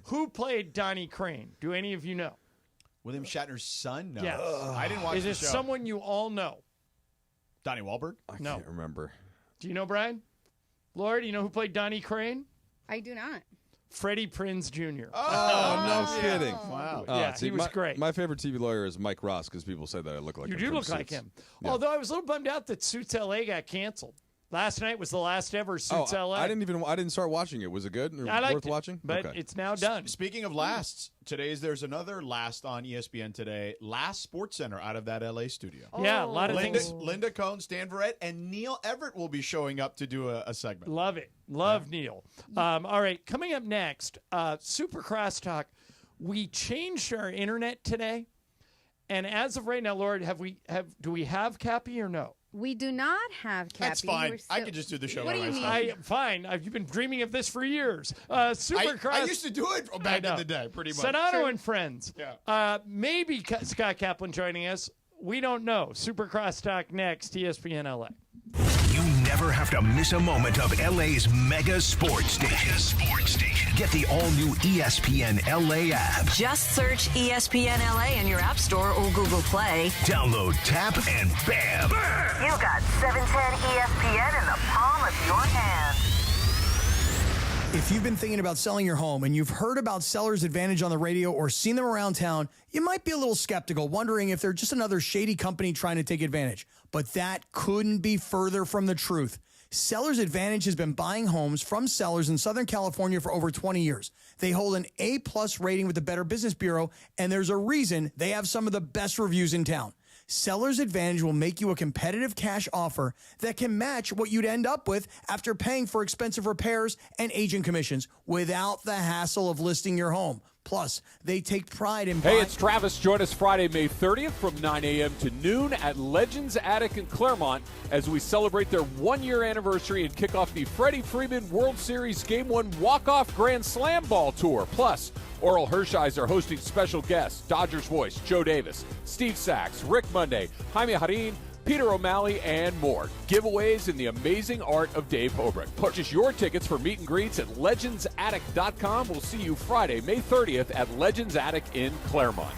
Who played Donnie Crane? Do any of you know? William Shatner's son? No. Yes. I didn't watch Is the it show. someone you all know? Donnie Wahlberg? I No. can't remember. Do you know Brian? Lord, you know who played Donnie Crane? I do not. Freddie Prinze Jr. Oh, no kidding. Wow. Yeah, he was great. My favorite TV lawyer is Mike Ross because people say that I look like You him do from look like Suits. him. Yeah. Although I was a little bummed out that Suits LA got canceled. Last night was the last ever Suits LA. I didn't start watching it. Was it good? I liked Worth it, watching? but Okay. it's now done. Speaking of lasts, there's another last on ESPN today. Last Sports Center out of that LA studio. Yeah, a lot of Linda, things. Linda Cohn, Stan Verrett, and Neil Everett will be showing up to do a segment. Love it. Love Neil. All right, coming up next, Super Crosstalk. We changed our internet today, and as of right now, Lord, do we have Cappy or no? We do not have Cappy. That's fine. We're I still- could just do the show What by do you myself. mean? Fine. You've been dreaming of this for years. Super Cross. I used to do it back in the day, pretty much. Sedano and friends. Yeah. Maybe Scott Kaplan joining us. We don't know. Super Crosstalk next, ESPN LA. You never have to miss a moment of LA's mega sports station. Get the all-new ESPN LA app. Just search ESPN LA in your App Store or Google Play. Download, tap, and bam! You got 710 ESPN in the palm of your hand. If you've been thinking about selling your home and you've heard about Seller's Advantage on the radio or seen them around town, you might be a little skeptical, wondering if they're just another shady company trying to take advantage. But that couldn't be further from the truth. Seller's Advantage has been buying homes from sellers in Southern California for over 20 years. They hold an A+ rating with the Better Business Bureau, and there's a reason they have some of the best reviews in town. Seller's Advantage will make you a competitive cash offer that can match what you'd end up with after paying for expensive repairs and agent commissions without the hassle of listing your home. Plus, they take pride in Hey, it's Travis. Join us Friday, May 30th from 9 a.m. to noon at Legends Attic in Claremont as we celebrate their one-year anniversary and kick off the Freddie Freeman World Series Game 1 Walk-Off Grand Slam Ball Tour. Plus, Oral Hershiser hosting special guests, Dodgers voice Joe Davis, Steve Sachs, Rick Monday, Jaime Harin, Peter O'Malley, and more. Giveaways in the amazing art of Dave Hobrick. Purchase your tickets for meet and greets at legendsattic.com. We'll see you Friday, May 30th at Legends Attic in Claremont.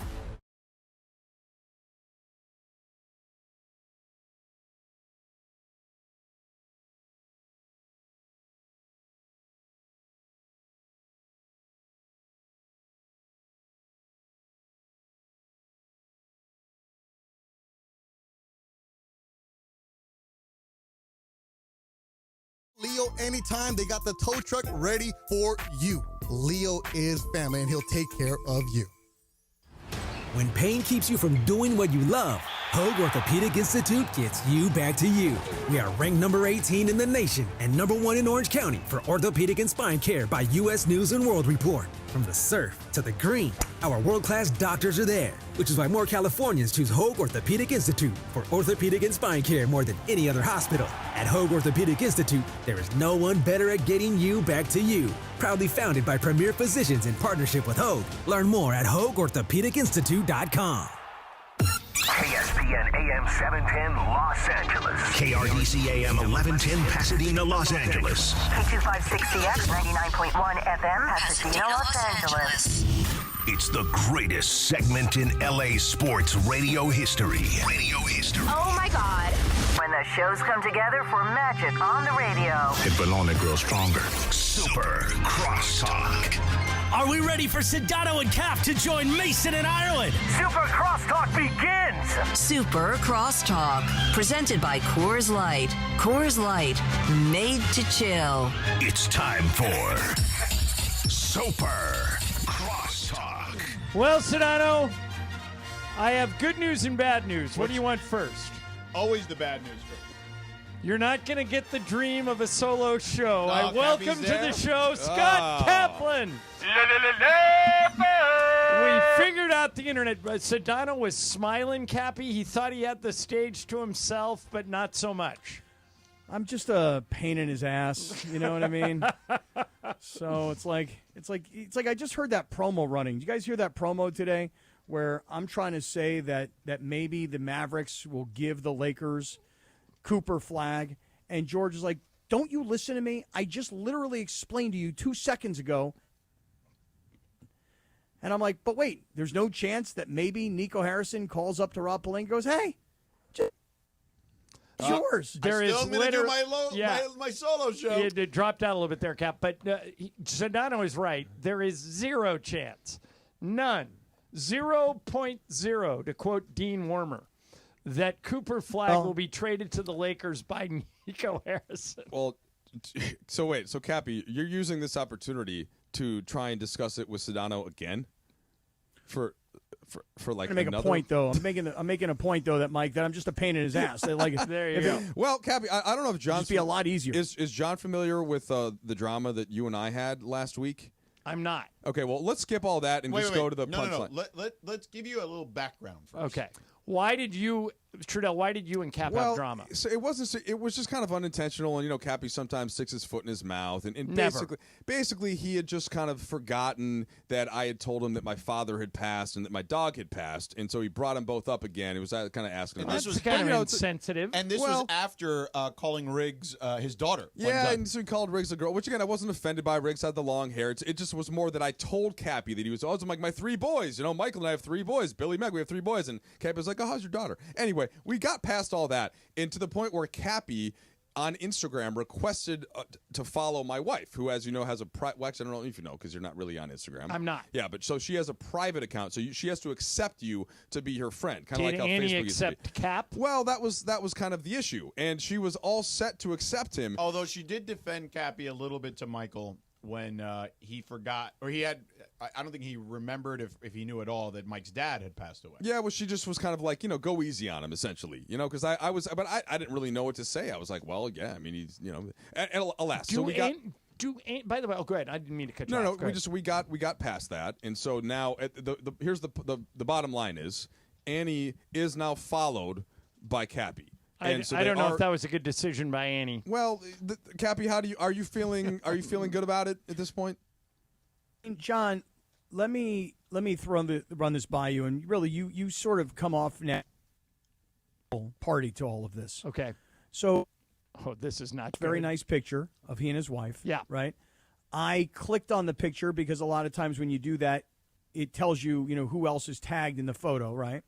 Leo, anytime, they got the tow truck ready for you. Leo is family, and he'll take care of you. When pain keeps you from doing what you love, Hoag Orthopedic Institute gets you back to you. We are ranked number 18 in the nation and number 1 in Orange County for orthopedic and spine care by U.S. News and World Report. From the surf to the green, our world-class doctors are there, which is why more Californians choose Hoag Orthopedic Institute for orthopedic and spine care more than any other hospital. At Hoag Orthopedic Institute, there is no one better at getting you back to you. Proudly founded by premier physicians in partnership with Hoag. Learn more at HoagOrthopedicInstitute.com. KSPN AM 710 Los Angeles. KRDC AM 1110 Pasadena, Los Angeles. K256CX 99.1 FM, Pasadena, Los Angeles. It's the greatest segment in LA sports radio history. Oh my God. When the shows come together for magic on the radio. It will only grow stronger. Super Crosstalk. Are we ready for Sedano and Cap to join Mason in Ireland? Super Crosstalk begins. Super Crosstalk, presented by Coors Light. Coors Light, made to chill. It's time for Super Crosstalk. Well, Sedano, I have good news and bad news. What do you want first? Always the bad news first. You're not going to get the dream of a solo show. No, I welcome Cappy's to there. the show Scott Kaplan. We figured out the internet. Sedano was smiling, Cappy. He thought he had the stage to himself, but not so much. I'm just a pain in his ass. You know what I mean? So it's like I just heard that promo running. Did you guys hear that promo today where I'm trying to say that maybe the Mavericks will give the Lakers Cooper Flag, and George is like, don't you listen to me? I just literally explained to you 2 seconds ago. And I'm like, but wait, there's no chance that maybe Nico Harrison calls up to Rob Pelinka and goes, hey. It's yours. There I'm is still going to do yeah. my solo show. It dropped out a little bit there, Cap. But Sedano is right. There is zero chance, none, 0.0, to quote Dean Wormer, that Cooper Flagg will be traded to the Lakers by Nico Harrison. Well, so wait. So, Cappy, you're using this opportunity to try and discuss it with Sedano again? For like I'm going to make a point, though. I'm making a point, though, that Mike, that I'm just a pain in his ass. There you go. Well, Cappy, I don't know if John's be a lot easier. Is John familiar with the drama that you and I had last week? I'm not. Okay, well, let's skip all that and go to the punchline. No. Let's give you a little background first. Okay. Why did you, Trudell, why did you and Cap have drama? So it wasn't. It was just kind of unintentional, and Cappy sometimes sticks his foot in his mouth, and Never. basically he had just kind of forgotten that I had told him that my father had passed and that my dog had passed, and so he brought them both up again. It was kind of asking. And him. this was kind of insensitive. And this was after calling Riggs his daughter. Yeah, and so he called Riggs a girl, which again I wasn't offended by. Riggs had the long hair. It just was more that I told Cappy that he was. I'm like my 3 boys. Michael and I have 3 boys. Billy, Meg, we have 3 boys, and Cappy was like, "Oh, how's your daughter?" Anyway, we got past all that, and to the point where Cappy on Instagram requested to follow my wife, who, as you know, has a private. Well, actually, I don't know if you know because you're not really on Instagram. I'm not. Yeah, but so she has a private account, so she has to accept you to be her friend, kind of like how Annie Facebook used to be. accept Cap? Well, that was kind of the issue, and she was all set to accept him. Although she did defend Cappy a little bit to Michael when he forgot, or he had. I don't think he remembered if he knew at all that Mike's dad had passed away. Yeah, well, she just was kind of like, go easy on him, essentially, because I was, but I didn't really know what to say. I was like, well, yeah, I mean, he's, and alas, so we got. By the way, go ahead. I didn't mean to cut you off. No, we got past that, and so now here's the bottom line is Annie is now followed by Cappy. I don't know if that was a good decision by Annie. Well, Cappy, are you feeling good about it at this point? John, let me run this by you, and really, you sort of come off now party to all of this. Okay. So, this is not very good. nice picture of he and his wife. Yeah. Right. I clicked on the picture because a lot of times when you do that, it tells you who else is tagged in the photo, right?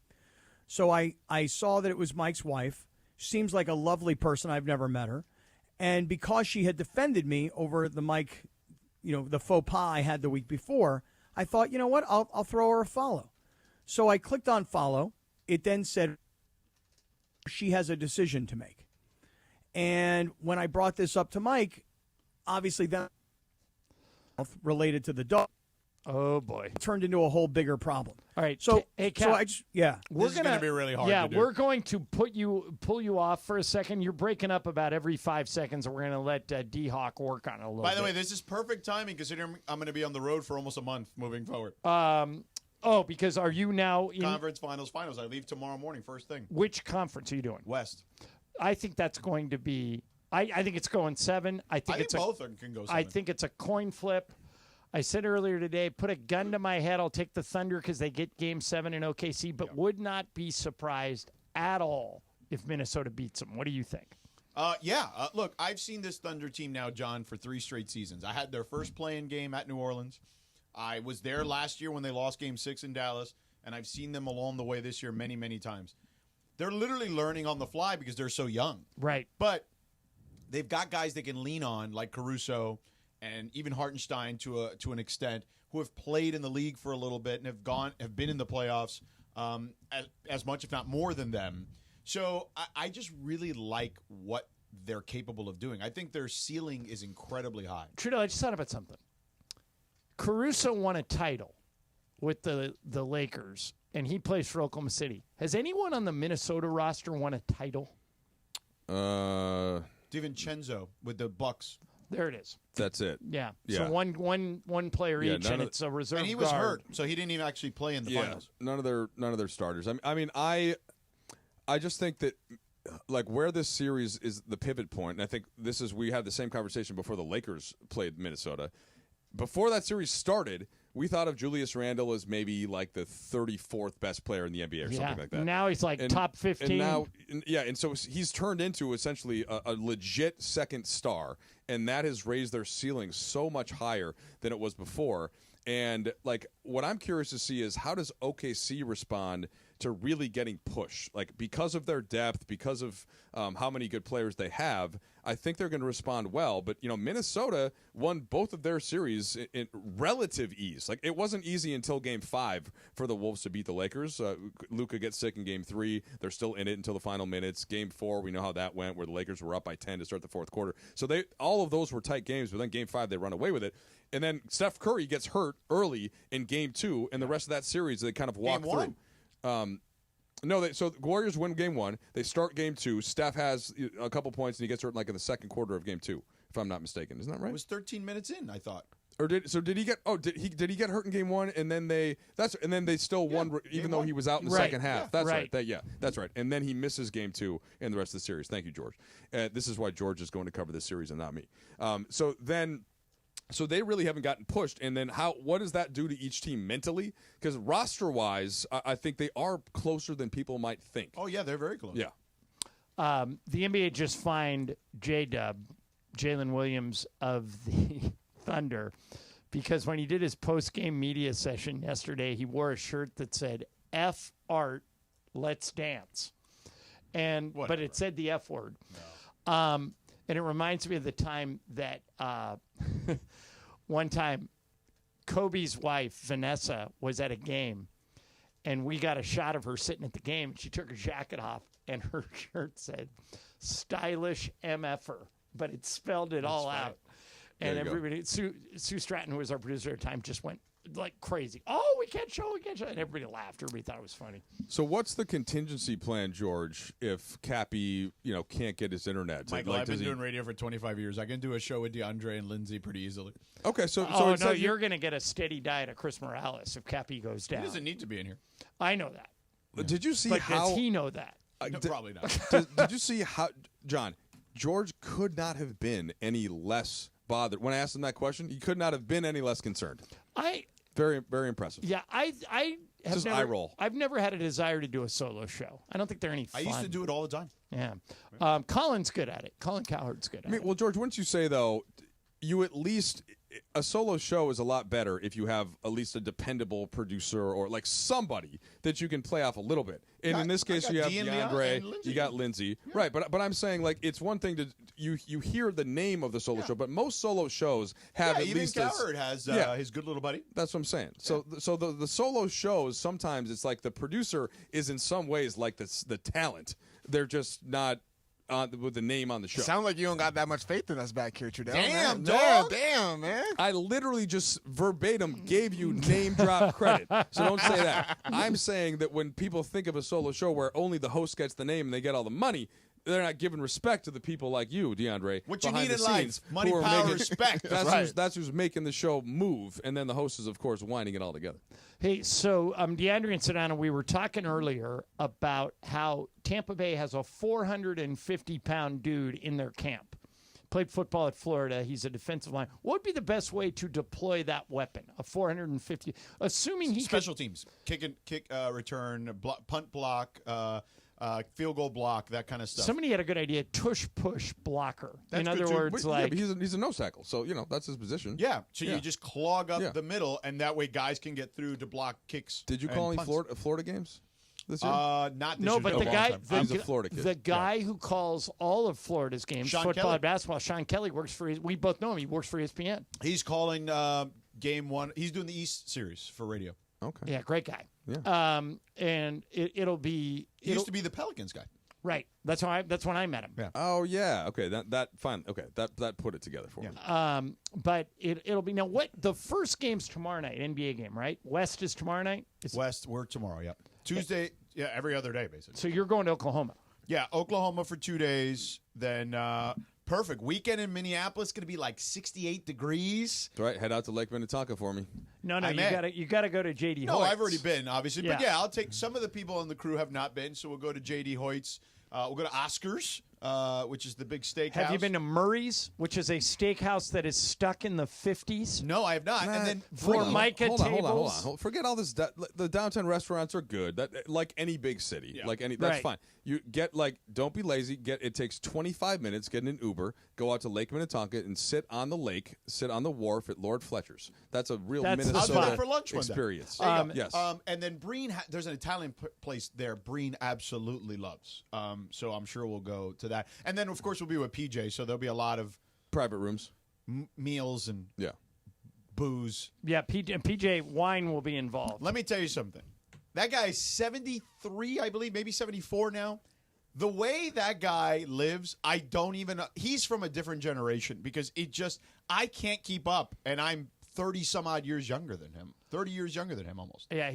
So I saw that it was Mike's wife. Seems like a lovely person. I've never met her, and because she had defended me over the Mike. The faux pas I had the week before, I thought, you know what, I'll throw her a follow. So I clicked on follow. It then said she has a decision to make. And when I brought this up to Mike, obviously that related to the dog. Oh, boy. Turned into a whole bigger problem. All right. So, hey, Cap, so I just, yeah. This is going to be really hard to do. We're going to pull you off for a second. You're breaking up about every 5 seconds, and we're going to let D-Hawk work on it a little bit. By the way, this is perfect timing considering I'm going to be on the road for almost a month moving forward. Because are you now in Conference finals? I leave tomorrow morning, first thing. Which conference are you doing? West. I think that's going to be I think it's going 7. I think both can go 7. I think it's a coin flip. I said earlier today, put a gun to my head, I'll take the Thunder because they get Game 7 in OKC, but would not be surprised at all if Minnesota beats them. What do you think? Look, I've seen this Thunder team now, John, for 3 straight seasons. I had their first play-in game at New Orleans. I was there last year when they lost Game 6 in Dallas, and I've seen them along the way this year many, many times. They're literally learning on the fly because they're so young. Right. But they've got guys they can lean on, like Caruso and even Hartenstein to an extent, who have played in the league for a little bit and have been in the playoffs as much, if not more, than them. So I just really like what they're capable of doing. I think their ceiling is incredibly high. Trudeau, I just thought about something. Caruso won a title with the Lakers, and he plays for Oklahoma City. Has anyone on the Minnesota roster won a title? DiVincenzo with the Bucks. There it is. That's it. Yeah. Yeah. So one player each, and it's a reserve And he was guard. hurt, so he didn't even actually play in the finals. None of their starters. I just think that like where this series is the pivot point, and I think we had the same conversation before the Lakers played Minnesota. Before that series started, we thought of Julius Randle as maybe like the 34th best player in the NBA or something like that. Now he's like top 15. And so he's turned into essentially a legit second star, and that has raised their ceiling so much higher than it was before. And like, what I'm curious to see is how does OKC respond to really getting pushed? Like, because of their depth, because of how many good players they have, I think they're going to respond well. But, Minnesota won both of their series in relative ease. Like, it wasn't easy until Game 5 for the Wolves to beat the Lakers. Luka gets sick in Game 3. They're still in it until the final minutes. Game 4, we know how that went, where the Lakers were up by 10 to start the fourth quarter. So all of those were tight games, but then Game 5, they run away with it. And then Steph Curry gets hurt early in Game 2, and the rest of that series, they kind of walk through. So the Warriors win Game 1. They start Game 2. Steph has a couple points, and he gets hurt in the second quarter of Game 2, if I'm not mistaken. Isn't that right? It was 13 minutes in, I thought. Or did he get? Oh, did he get hurt in Game 1? And then they still won, even though he was out in the second half. Yeah. That's right. That's right. And then he misses Game 2 in the rest of the series. Thank you, George. This is why George is going to cover this series and not me. So they really haven't gotten pushed, and then what does that do to each team mentally? Because roster-wise, I think they are closer than people might think. Oh, yeah, they're very close. Yeah. The NBA just fined J-Dub, Jalen Williams of the Thunder, because when he did his post-game media session yesterday, he wore a shirt that said, F art, let's dance. But it said the F word. No. And it reminds me of the time that one time Kobe's wife, Vanessa, was at a game, and we got a shot of her sitting at the game, and she took her jacket off, and her shirt said, stylish MFer, but it spelled it all out. And everybody, Sue Stratton, who was our producer at the time, just went like crazy. Oh, we can't show. And everybody laughed. Everybody thought it was funny. So what's the contingency plan, George, if Cappy, can't get his internet? Michael, I've been doing radio for 25 years. I can do a show with DeAndre and Lindsay pretty easily. Okay, so you're going to get a steady diet of Chris Morales if Cappy goes down. He doesn't need to be in here. I know that. Yeah. Did you see but how? Does he know that? No, probably not. Did you see how, John? George could not have been any less bothered when I asked him that question. He could not have been any less concerned. Very, very impressive. Yeah, I have just never, eye roll. I've never had a desire to do a solo show. I don't think they're any fun. I used to do it all the time. Yeah. Colin's good at it. Colin Cowherd's good at it. Well, George, wouldn't you say, though, you at least a solo show is a lot better if you have at least a dependable producer or like somebody that you can play off a little bit. And in this case, you have DeAndre, you got Lindsay, right? But I'm saying like it's one thing to you hear the name of the solo show, but most solo shows have at even least Cowherd has his good little buddy. That's what I'm saying. So the solo shows sometimes it's like the producer is in some ways like the talent. They're just not with the name on the show. Sound like you don't got that much faith in us back here, Trudell. Damn, dog. Damn, man. I literally just verbatim gave you name drop credit. So don't say that. I'm saying that when people think of a solo show where only the host gets the name and they get all the money, they're not giving respect to the people like you, DeAndre. What you behind need the in life, scenes money, who are power, making- respect. That's who's making the show move, and then the host is, of course, winding it all together. Hey, so DeAndre and Sedano, we were talking earlier about how Tampa Bay has a 450-pound dude in their camp. Played football at Florida. He's a defensive line. What would be the best way to deploy that weapon? A 450, assuming he special teams, kick, return, punt block. Field goal block, that kind of stuff. Somebody had a good idea. Tush push blocker. That's in other good, too. words, But he's a nose tackle, so that's his position. Yeah, so you just clog up the middle, and that way guys can get through to block kicks. Did you call any Florida games this year? Not this no, year. but the guy, he's a Florida kid. The guy who calls all of Florida's games, Sean football Kelly. and basketball, Sean Kelly works for. We both know him. He works for ESPN. He's calling game one. He's doing the East series for radio. Okay. Yeah, great guy. Yeah. And it'll be. He used to be the Pelicans guy. Right. That's when I met him. Yeah. Oh yeah. Okay. That fine. Okay. That put it together for me. But it'll be now. What the first game's tomorrow night? NBA game, right? West is tomorrow night. West work tomorrow. Yeah. Tuesday. Yeah. Every other day basically. So you're going to Oklahoma. Yeah, Oklahoma for 2 days. Then perfect weekend in Minneapolis. Going to be like 68 degrees. All right. Head out to Lake Minnetonka for me. No, you gotta go to JD. No, Hoyt's. I've already been, obviously. But yeah, I'll take some of the people on the crew have not been, so we'll go to JD Hoyt's. We'll go to Oscars which is the big steakhouse. Have you been to Murray's, which is a steakhouse that is stuck in the 50s? No, I have not. Matt, And then Formica hold on. tables. Forget all this. The downtown restaurants are good. That like any big city, that's Right. fine. You get don't be lazy. It takes 25 minutes. Get in an Uber, go out to Lake Minnetonka, and sit on the lake, sit on the wharf at Lord Fletcher's. That's a real Minnesota I'll go there for lunch one day. experience. Yes. And then Breen, there's an Italian place there. Breen absolutely loves. So I'm sure we'll go to that. And then of course we'll be with PJ. So there'll be a lot of private rooms, meals, and booze. Yeah, PJ wine will be involved. Let me tell you something. That guy is 73, I believe, maybe 74 now. The way that guy lives, I don't even know. He's from a different generation because I can't keep up. And I'm 30 some odd years younger than him. 30 years younger than him almost. Yeah.